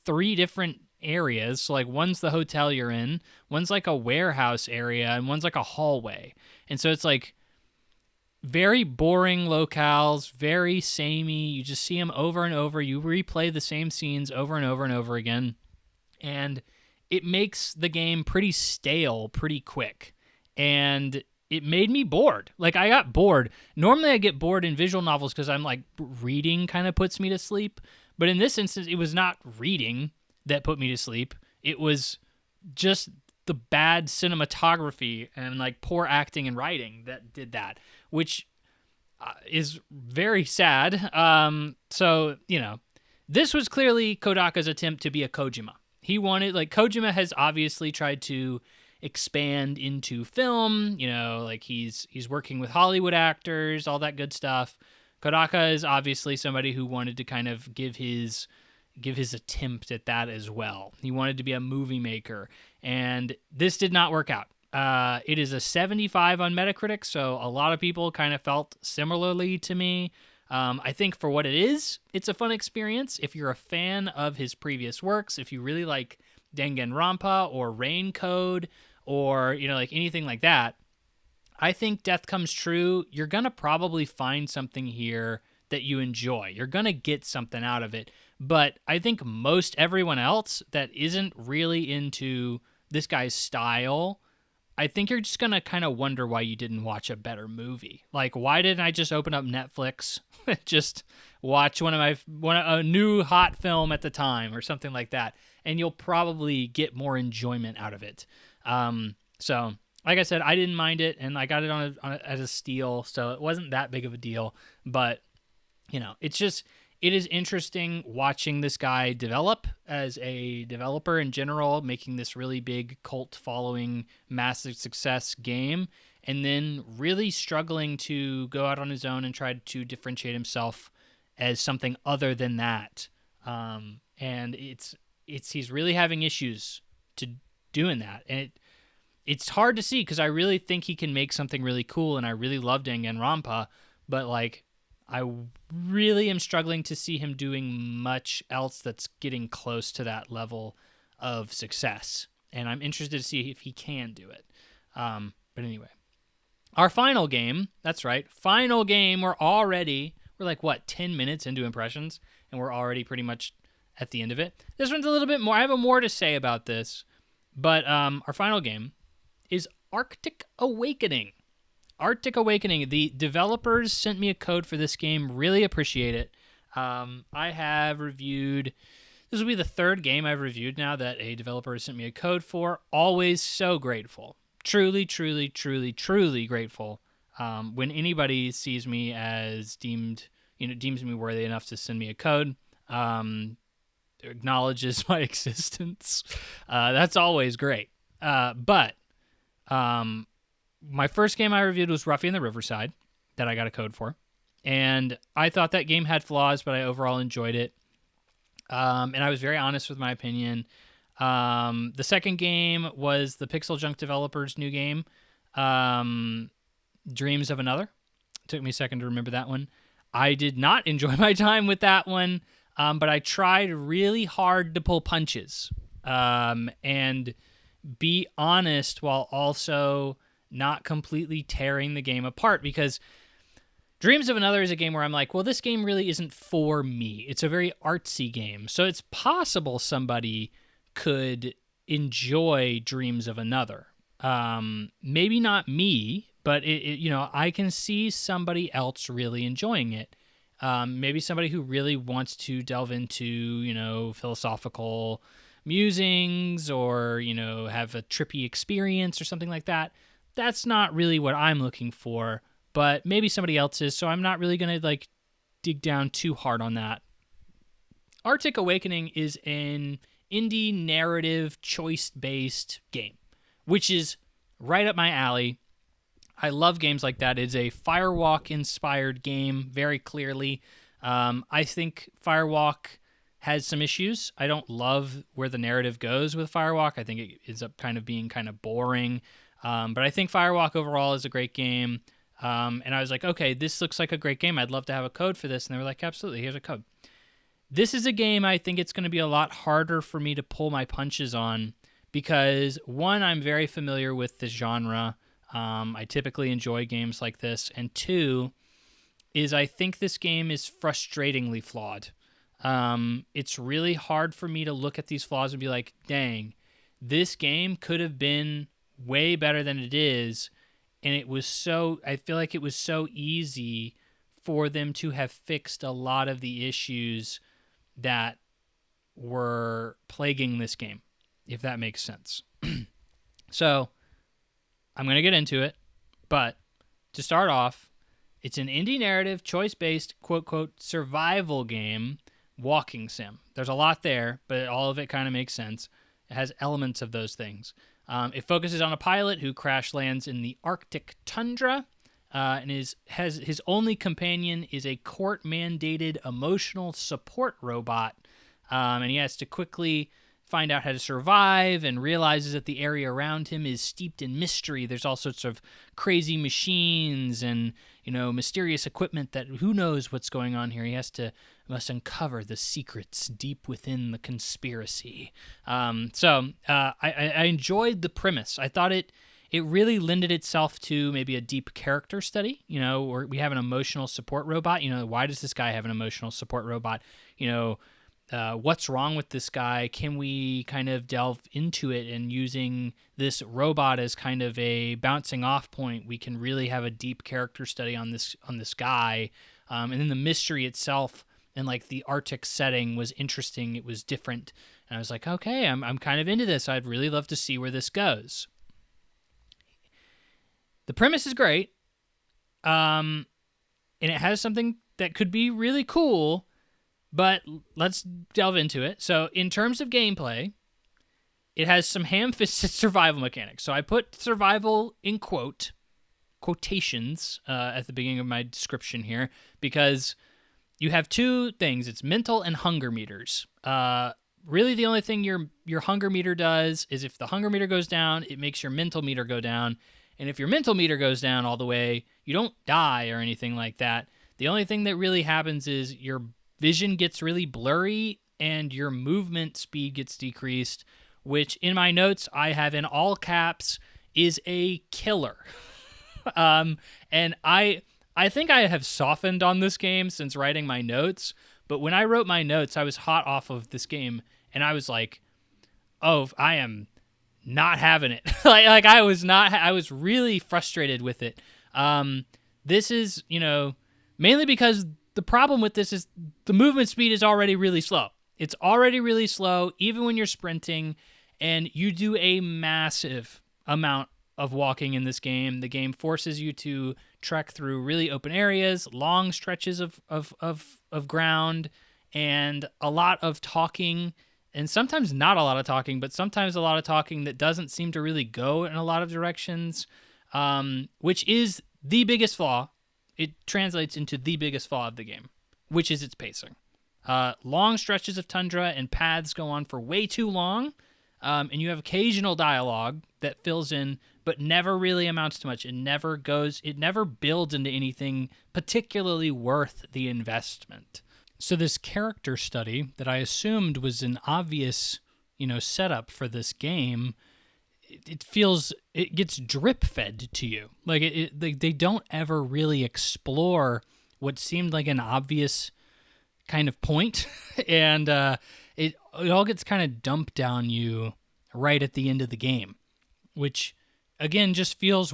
3 different areas. So like one's the hotel you're in, one's like a warehouse area, and one's like a hallway. And so it's like very boring locales, very samey. You just see them over and over. You replay the same scenes over and over and over again. And it makes the game pretty stale pretty quick. And it made me bored. Like, I got bored. Normally I get bored in visual novels because I'm like, reading kind of puts me to sleep. But in this instance, it was not reading that put me to sleep. It was just the bad cinematography and like poor acting and writing that did that, which is very sad. So, this was clearly Kodaka's attempt to be a Kojima. He wanted, like, Kojima has obviously tried to expand into film, like he's working with Hollywood actors, all that good stuff. Kodaka is obviously somebody who wanted to kind of give his attempt at that as well. He wanted to be a movie maker, and this did not work out. It is a 75 on Metacritic, so a lot of people kind of felt similarly to me. I think for what it is, it's a fun experience. If you're a fan of his previous works, if you really like Danganronpa or Rain Code or, like anything like that, I think Death Comes True, you're going to probably find something here that you enjoy. You're going to get something out of it. But I think most everyone else that isn't really into this guy's style, I think you're just going to kind of wonder why you didn't watch a better movie. Like, why didn't I just open up Netflix and just watch a new hot film at the time or something like that? And you'll probably get more enjoyment out of it. So, like I said, I didn't mind it, and I got it as a steal, so it wasn't that big of a deal. But, it is interesting watching this guy develop as a developer in general, making this really big cult following, massive success game, and then really struggling to go out on his own and try to differentiate himself as something other than that. And he's really having issues to doing that. And it's hard to see because I really think he can make something really cool, and I really love Danganronpa, but like, I really am struggling to see him doing much else that's getting close to that level of success. And I'm interested to see if he can do it. But anyway, our final game, that's right, final game, we're like, 10 minutes into impressions, and we're already pretty much at the end of it. This one's a little bit more, I have more to say about this, but our final game is Arctic Awakening. Arctic Awakening, the developers sent me a code for this game. Really appreciate it. I have reviewed, this will be the third game I've reviewed now that a developer has sent me a code for. Always so grateful. Truly, truly, truly, truly grateful when anybody sees me as deems me worthy enough to send me a code, acknowledges my existence. That's always great. But my first game I reviewed was Ruffy and the Riverside that I got a code for. And I thought that game had flaws, but I overall enjoyed it. And I was very honest with my opinion. The second game was the Pixel Junk developers' new game, Dreams of Another. It took me a second to remember that one. I did not enjoy my time with that one, but I tried really hard to pull punches and be honest while also not completely tearing the game apart, because Dreams of Another is a game where I'm like, well, this game really isn't for me. It's a very artsy game. So it's possible somebody could enjoy Dreams of Another. Maybe not me, but I can see somebody else really enjoying it. Maybe somebody who really wants to delve into, philosophical musings or, have a trippy experience or something like that. That's not really what I'm looking for, but maybe somebody else is, so I'm not really going to dig down too hard on that. Arctic Awakening is an indie narrative choice-based game, which is right up my alley. I love games like that. It's a Firewalk-inspired game, very clearly. I think Firewalk has some issues. I don't love where the narrative goes with Firewalk. I think it ends up kind of being kind of boring. But I think Firewalk overall is a great game. And I was like, okay, this looks like a great game. I'd love to have a code for this. And they were like, absolutely, here's a code. This is a game I think it's going to be a lot harder for me to pull my punches on because, one, I'm very familiar with this genre. I typically enjoy games like this. And two, is I think this game is frustratingly flawed. It's really hard for me to look at these flaws and be like, dang, this game could have been way better than it is. And I feel like it was so easy for them to have fixed a lot of the issues that were plaguing this game, if that makes sense. So I'm going to get into it, but to start off, it's an indie narrative, choice-based, quote-quote, survival game, walking sim. There's a lot there, but all of it kind of makes sense. It has elements of those things. It focuses on a pilot who crash lands in the Arctic tundra, and his only companion is a court-mandated emotional support robot, and he has to quickly find out how to survive and realizes that the area around him is steeped in mystery. There's all sorts of crazy machines and, mysterious equipment that who knows what's going on here. He must uncover the secrets deep within the conspiracy. So I enjoyed the premise. I thought it really lended itself to maybe a deep character study, where we have an emotional support robot. Why does this guy have an emotional support robot? What's wrong with this guy? Can we kind of delve into it, and using this robot as kind of a bouncing off point, we can really have a deep character study on this guy. And then the mystery itself and like the Arctic setting was interesting. It was different. And I was like, okay, I'm kind of into this. I'd really love to see where this goes. The premise is great. And it has something that could be really cool. But let's delve into it. So in terms of gameplay, it has some ham-fisted survival mechanics. So I put survival in quotations at the beginning of my description here, because you have two things. It's mental and hunger meters. Really the only thing your hunger meter does is if the hunger meter goes down, it makes your mental meter go down. And if your mental meter goes down all the way, you don't die or anything like that. The only thing that really happens is your vision gets really blurry and your movement speed gets decreased, which in my notes I have in all caps is a killer. And I think I have softened on this game since writing my notes, but when I wrote my notes, I was hot off of this game and I was like, oh, I am not having it. I was really frustrated with it. This is, mainly because the problem with this is the movement speed is already really slow. It's already really slow, even when you're sprinting, and you do a massive amount of walking in this game. The game forces you to trek through really open areas, long stretches of ground, and a lot of talking, and sometimes not a lot of talking, but sometimes a lot of talking that doesn't seem to really go in a lot of directions, which is the biggest flaw. It translates into the biggest flaw of the game, which is its pacing. Long stretches of tundra and paths go on for way too long, and you have occasional dialogue that fills in, but never really amounts to much. It never builds into anything particularly worth the investment. So this character study that I assumed was an obvious, setup for this game, it gets drip fed to you. They don't ever really explore what seemed like an obvious kind of point, and it all gets kind of dumped down you right at the end of the game, which again just feels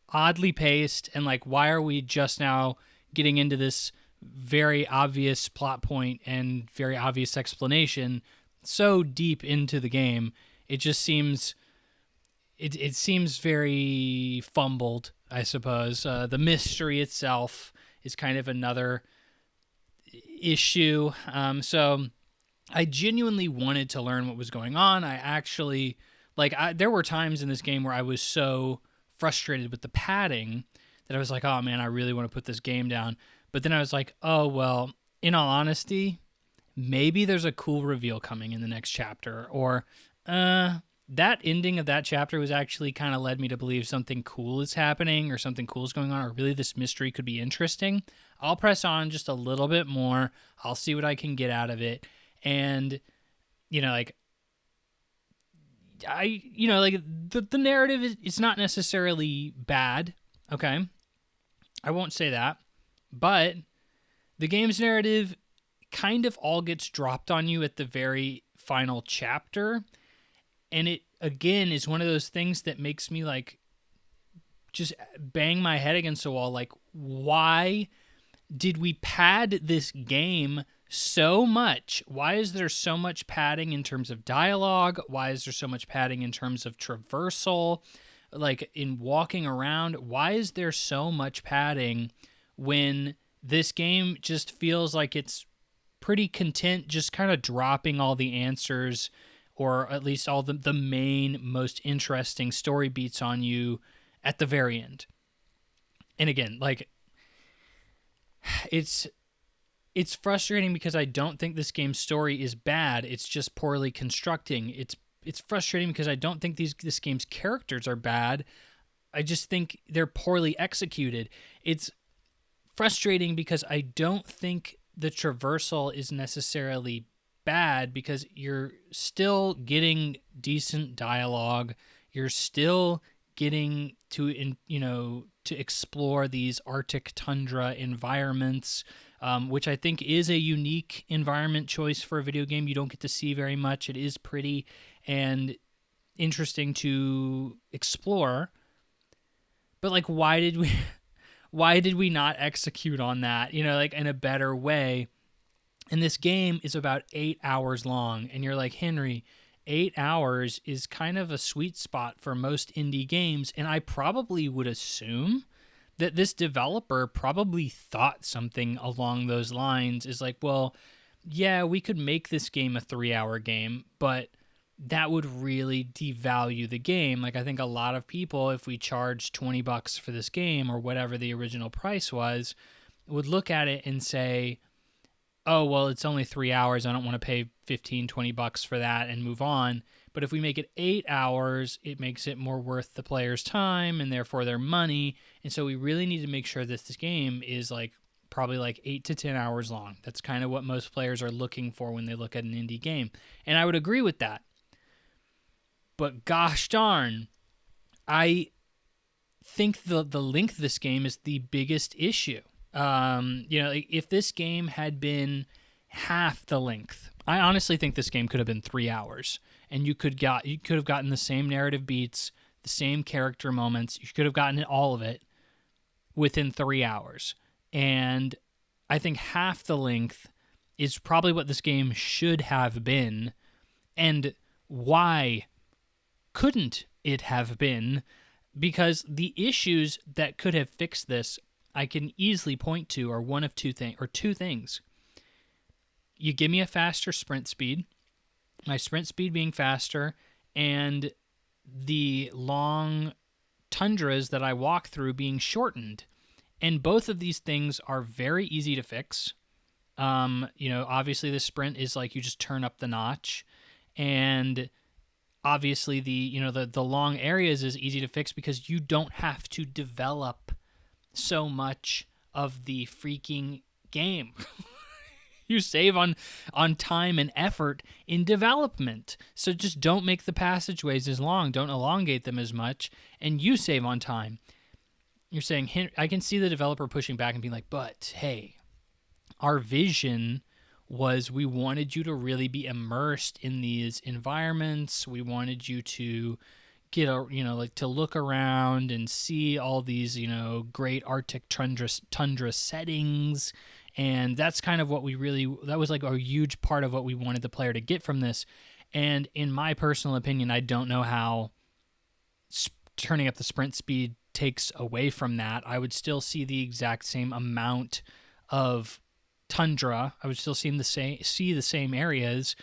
oddly paced, and like, why are we just now getting into this very obvious plot point and very obvious explanation so deep into the game? It just seems it seems very fumbled, I suppose. The mystery itself is kind of another issue. So I genuinely wanted to learn what was going on. I actually, there were times in this game where I was so frustrated with the padding that I was like, oh man, I really want to put this game down. But then I was like, oh, well, in all honesty, maybe there's a cool reveal coming in the next chapter, or that ending of that chapter was actually kind of led me to believe something cool is happening or something cool is going on, or really this mystery could be interesting. I'll press on just a little bit more. I'll see what I can get out of it. And, the narrative it's not necessarily bad. Okay. I won't say that, but the game's narrative kind of all gets dropped on you at the very final chapter. And it, again, is one of those things that makes me like just bang my head against the wall. Like, why did we pad this game so much? Why is there so much padding in terms of dialogue? Why is there so much padding in terms of traversal? Like, in walking around, why is there so much padding when this game just feels like it's pretty content just kind of dropping all the answers, or at least all the main, most interesting story beats on you at the very end? And again, like, it's frustrating because I don't think this game's story is bad. It's just poorly constructing. It's frustrating because I don't think this game's characters are bad. I just think they're poorly executed. It's frustrating because I don't think the traversal is necessarily bad, because you're still getting decent dialogue. You're still getting to, to explore these Arctic tundra environments, which I think is a unique environment choice for a video game. You don't get to see very much. It is pretty and interesting to explore. But like, why did we not execute on that, like in a better way? And this game is about 8 hours long, and you're like, Henry, 8 hours is kind of a sweet spot for most indie games. And I probably would assume that this developer probably thought something along those lines, is like, well, yeah, we could make this game a 3-hour game, but that would really devalue the game. Like, I think a lot of people, if we charged $20 for this game or whatever the original price was, would look at it and say, oh, well, it's only 3 hours. I don't want to pay $15-20 for that and move on. But if we make it 8 hours, it makes it more worth the player's time and therefore their money. And so we really need to make sure that this game is like probably like 8 to 10 hours long. That's kind of what most players are looking for when they look at an indie game. And I would agree with that. But gosh darn, I think the length of this game is the biggest issue. If this game had been half the length, I honestly think this game could have been 3 hours, and you could have gotten the same narrative beats, the same character moments. You could have gotten all of it within 3 hours. And I think half the length is probably what this game should have been. And why couldn't it have been? Because the issues that could have fixed this, I can easily point to, are one of two things. You give me a faster sprint speed, my sprint speed being faster, and the long tundras that I walk through being shortened. And both of these things are very easy to fix. Obviously the sprint is like you just turn up the notch, and obviously the long areas is easy to fix because you don't have to develop so much of the freaking game. You save on time and effort in development. So just don't make the passageways as long. Don't elongate them as much, and you save on time. You're saying, I can see the developer pushing back and being like, but hey, our vision was we wanted you to really be immersed in these environments. We wanted you to get to look around and see all these, great Arctic tundra settings. And that's kind of what that was like a huge part of what we wanted the player to get from this. And in my personal opinion, I don't know how turning up the sprint speed takes away from that. I would still see the exact same amount of tundra. I would still see the same areas.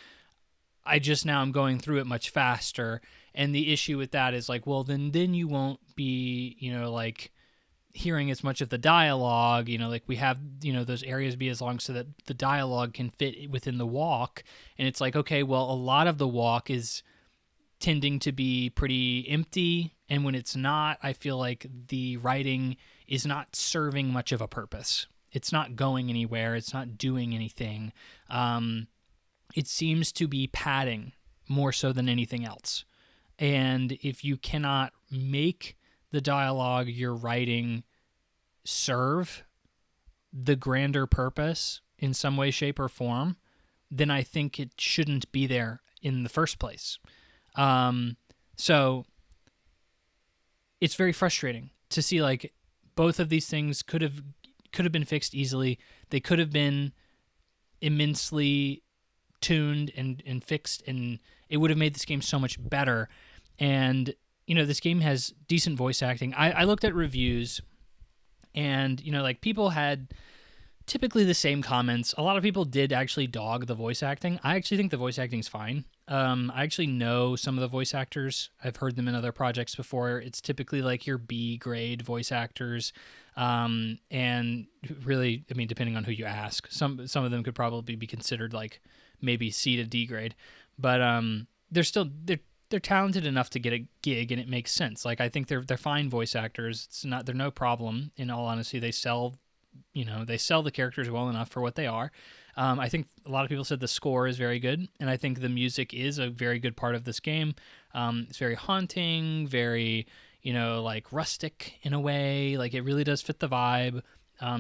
I'm going through it much faster. And the issue with that is like, well, then you won't be, like hearing as much of the dialogue, like we have, those areas be as long so that the dialogue can fit within the walk. And it's like, okay, well, a lot of the walk is tending to be pretty empty. And when it's not, I feel like the writing is not serving much of a purpose. It's not going anywhere. It's not doing anything. It seems to be padding more so than anything else. And if you cannot make the dialogue you're writing serve the grander purpose in some way, shape, or form, then I think it shouldn't be there in the first place. So it's very frustrating to see like both of these things could have been fixed easily. They could have been immensely tuned and fixed, and it would have made this game so much better. And this game has decent voice acting. I looked at reviews, and like people had typically the same comments. A lot of people did actually dog the voice acting. I actually think the voice acting's fine. I actually know some of the voice actors. I've heard them in other projects before. It's typically like your B grade voice actors. And really, I mean, depending on who you ask, some of them could probably be considered like maybe C to D grade, but they're talented enough to get a gig, and it makes sense. Like I think they're fine voice actors. They're no problem. In all honesty, they sell the characters well enough for what they are. I think a lot of people said the score is very good, and I think the music is a very good part of this game. It's very haunting, very, like rustic in a way. Like it really does fit the vibe.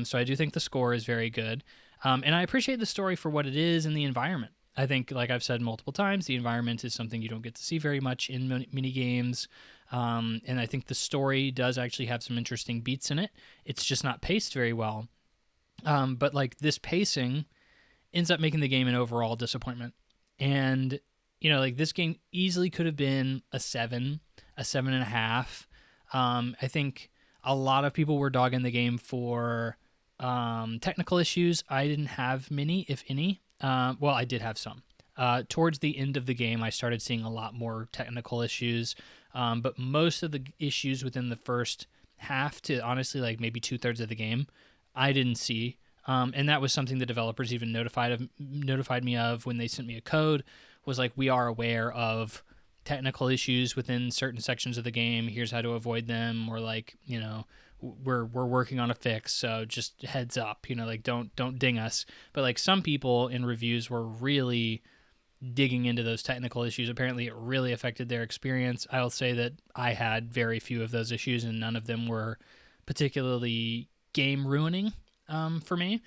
So I do think the score is very good. And I appreciate the story for what it is and the environment. I think, like I've said multiple times, the environment is something you don't get to see very much in mini games. And I think the story does actually have some interesting beats in it. It's just not paced very well. But like this pacing ends up making the game an overall disappointment. And, like this game easily could have been a 7, a 7.5. I think a lot of people were dogging the game for technical issues. I didn't have many, if any. Well, I did have some. Towards the end of the game, I started seeing a lot more technical issues. But most of the issues within the first half to honestly like maybe 2/3 of the game, I didn't see. And that was something the developers even notified me of when they sent me a code, was like, we are aware of technical issues within certain sections of the game. Here's how to avoid them. Or like, we're working on a fix, so just heads up, like don't ding us. But like some people in reviews were really digging into those technical issues. Apparently it really affected their experience. I'll say that I had very few of those issues, and none of them were particularly game ruining for me.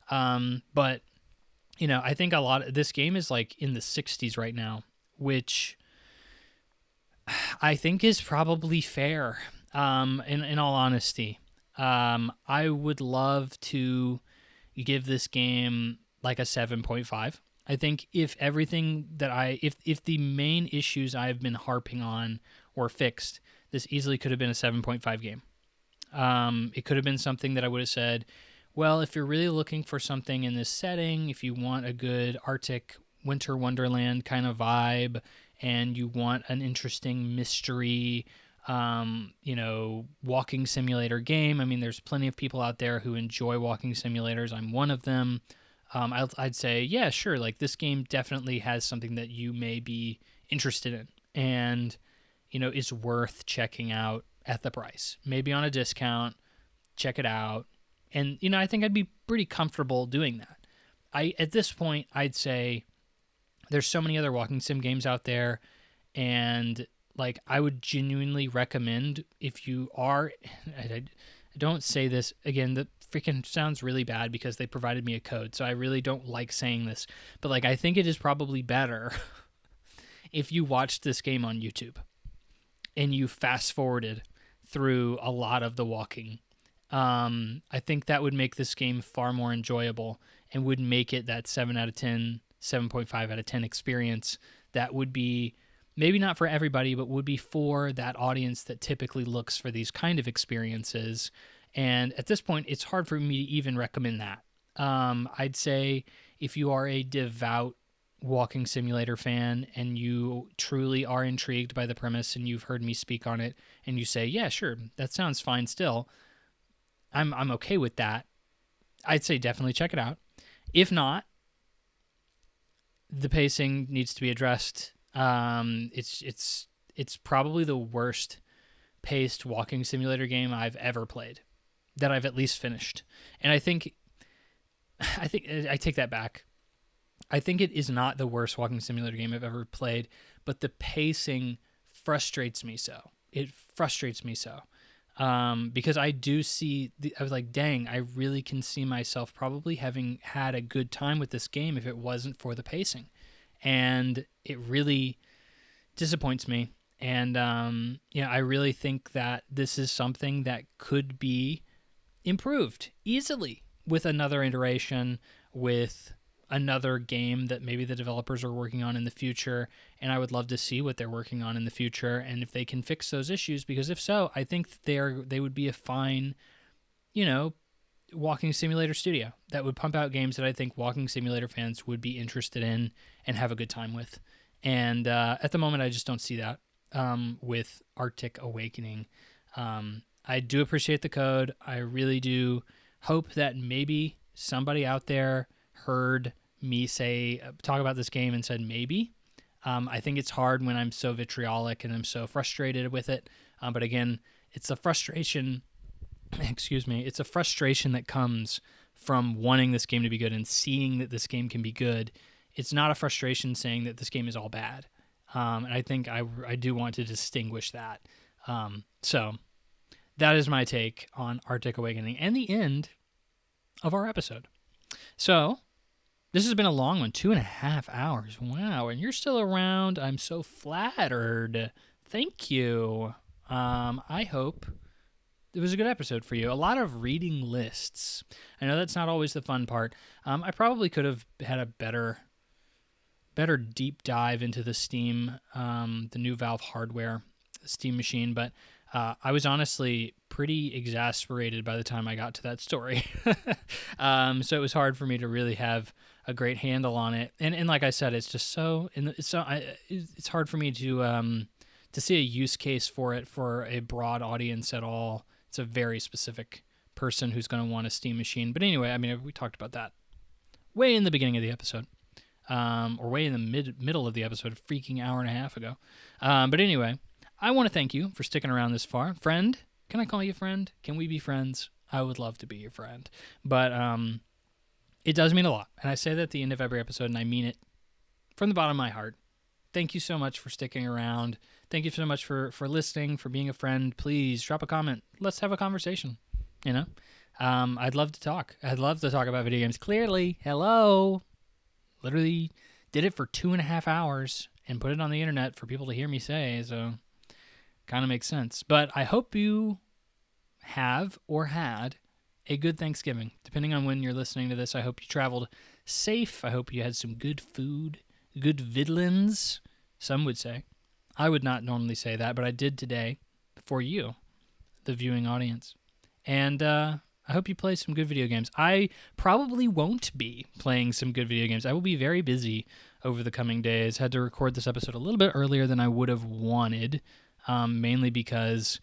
But I think a lot of this game is like in the 60s right now, which I think is probably fair. In all honesty, I would love to give this game like a 7.5. I think if everything that if the main issues I've been harping on were fixed, this easily could have been a 7.5 game. It could have been something that I would have said, well, if you're really looking for something in this setting, if you want a good Arctic winter wonderland kind of vibe, and you want an interesting mystery, walking simulator game. I mean, there's plenty of people out there who enjoy walking simulators. I'm one of them. I'd say, yeah, sure. Like this game definitely has something that you may be interested in, and is worth checking out at the price. Maybe on a discount, check it out. And I think I'd be pretty comfortable doing that. At this point, I'd say there's so many other walking sim games out there, and like I would genuinely recommend, if you are, I don't say this again, that freaking sounds really bad because they provided me a code, so I really don't like saying this, but like I think it is probably better if you watched this game on YouTube and you fast forwarded through a lot of the walking. I think that would make this game far more enjoyable and would make it that 7 out of 10, 7.5 out of 10 experience that would be maybe not for everybody, but would be for that audience that typically looks for these kind of experiences. And at this point, it's hard for me to even recommend that. I'd say if you are a devout walking simulator fan and you truly are intrigued by the premise and you've heard me speak on it and you say, yeah, sure, that sounds fine still, I'm okay with that, I'd say definitely check it out. If not, the pacing needs to be addressed. It's probably the worst paced walking simulator game I've ever played, that I've at least finished. And I think I take that back. I think it is not the worst walking simulator game I've ever played, but the pacing frustrates me so. It frustrates me so. Because I do see, I was like, dang, I really can see myself probably having had a good time with this game if it wasn't for the pacing. And it really disappoints me. And I really think that this is something that could be improved easily with another iteration, with another game that maybe the developers are working on in the future. And I would love to see what they're working on in the future and if they can fix those issues, because if so, I think that they would be a fine, walking simulator studio that would pump out games that I think walking simulator fans would be interested in and have a good time with. And at the moment, I just don't see that with Arctic Awakening. I do appreciate the code. I really do hope that maybe somebody out there heard me talk about this game and said maybe. I think it's hard when I'm so vitriolic and I'm so frustrated with it. But again, it's a frustration. It's a frustration that comes from wanting this game to be good and seeing that this game can be good. It's not a frustration saying that this game is all bad. And I think I do want to distinguish that. So that is my take on Arctic Awakening and the end of our episode. So this has been a long one, 2.5 hours. Wow, and you're still around. I'm so flattered. Thank you. I hope it was a good episode for you. A lot of reading lists. I know that's not always the fun part. I probably could have had a better deep dive into the Steam, the new Valve hardware, Steam machine, but I was honestly pretty exasperated by the time I got to that story. So it was hard for me to really have a great handle on it. And like I said, it's just it's hard for me to see a use case for it for a broad audience at all. It's a very specific person who's going to want a Steam machine. But anyway, I mean, we talked about that way in the beginning of the episode. Or way in the middle of the episode, a freaking hour and a half ago. But anyway, I want to thank you for sticking around this far. Friend, can I call you friend? Can we be friends? I would love to be your friend. But it does mean a lot. And I say that at the end of every episode, and I mean it from the bottom of my heart. Thank you so much for sticking around. Thank you so much for listening, for being a friend. Please drop a comment. Let's have a conversation, I'd love to talk. I'd love to talk about video games. Clearly, hello. Literally did it for 2.5 hours and put it on the internet for people to hear me say, so kind of makes sense. But I hope you have or had a good Thanksgiving. Depending on when you're listening to this, I hope you traveled safe. I hope you had some good food, good villains, some would say. I would not normally say that, but I did today for you, the viewing audience. And I hope you play some good video games. I probably won't be playing some good video games. I will be very busy over the coming days. Had to record this episode a little bit earlier than I would have wanted, mainly because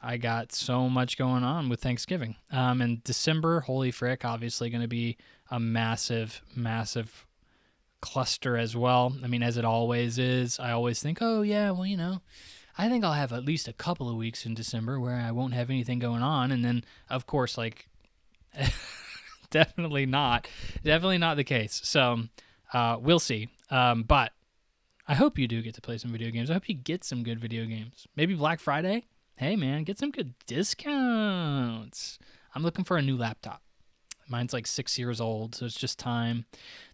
I got so much going on with Thanksgiving. And December, holy frick, obviously going to be a massive, massive cluster as well. I mean, as it always is. I always think, oh, yeah, well, I think I'll have at least a couple of weeks in December where I won't have anything going on. And then, of course, definitely not the case. So we'll see. But I hope you do get to play some video games. I hope you get some good video games. Maybe Black Friday. Hey, man, get some good discounts. I'm looking for a new laptop. Mine's 6 years old, so it's just time.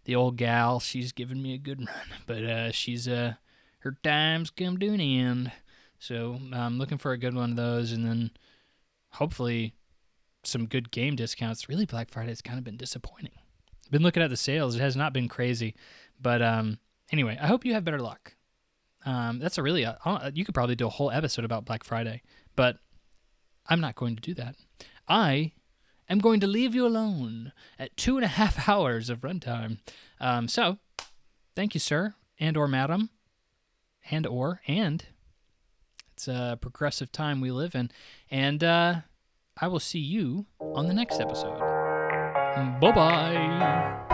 The old gal, she's giving me a good run. But her time's come to an end. So I'm looking for a good one of those, and then hopefully some good game discounts. Really, Black Friday's kind of been disappointing. I've been looking at the sales. It has not been crazy. But anyway, I hope you have better luck. That's you could probably do a whole episode about Black Friday, but I'm not going to do that. I am going to leave you alone at 2.5 hours of runtime. So thank you, sir, and or madam, and it's a progressive time we live in. And I will see you on the next episode. Bye-bye.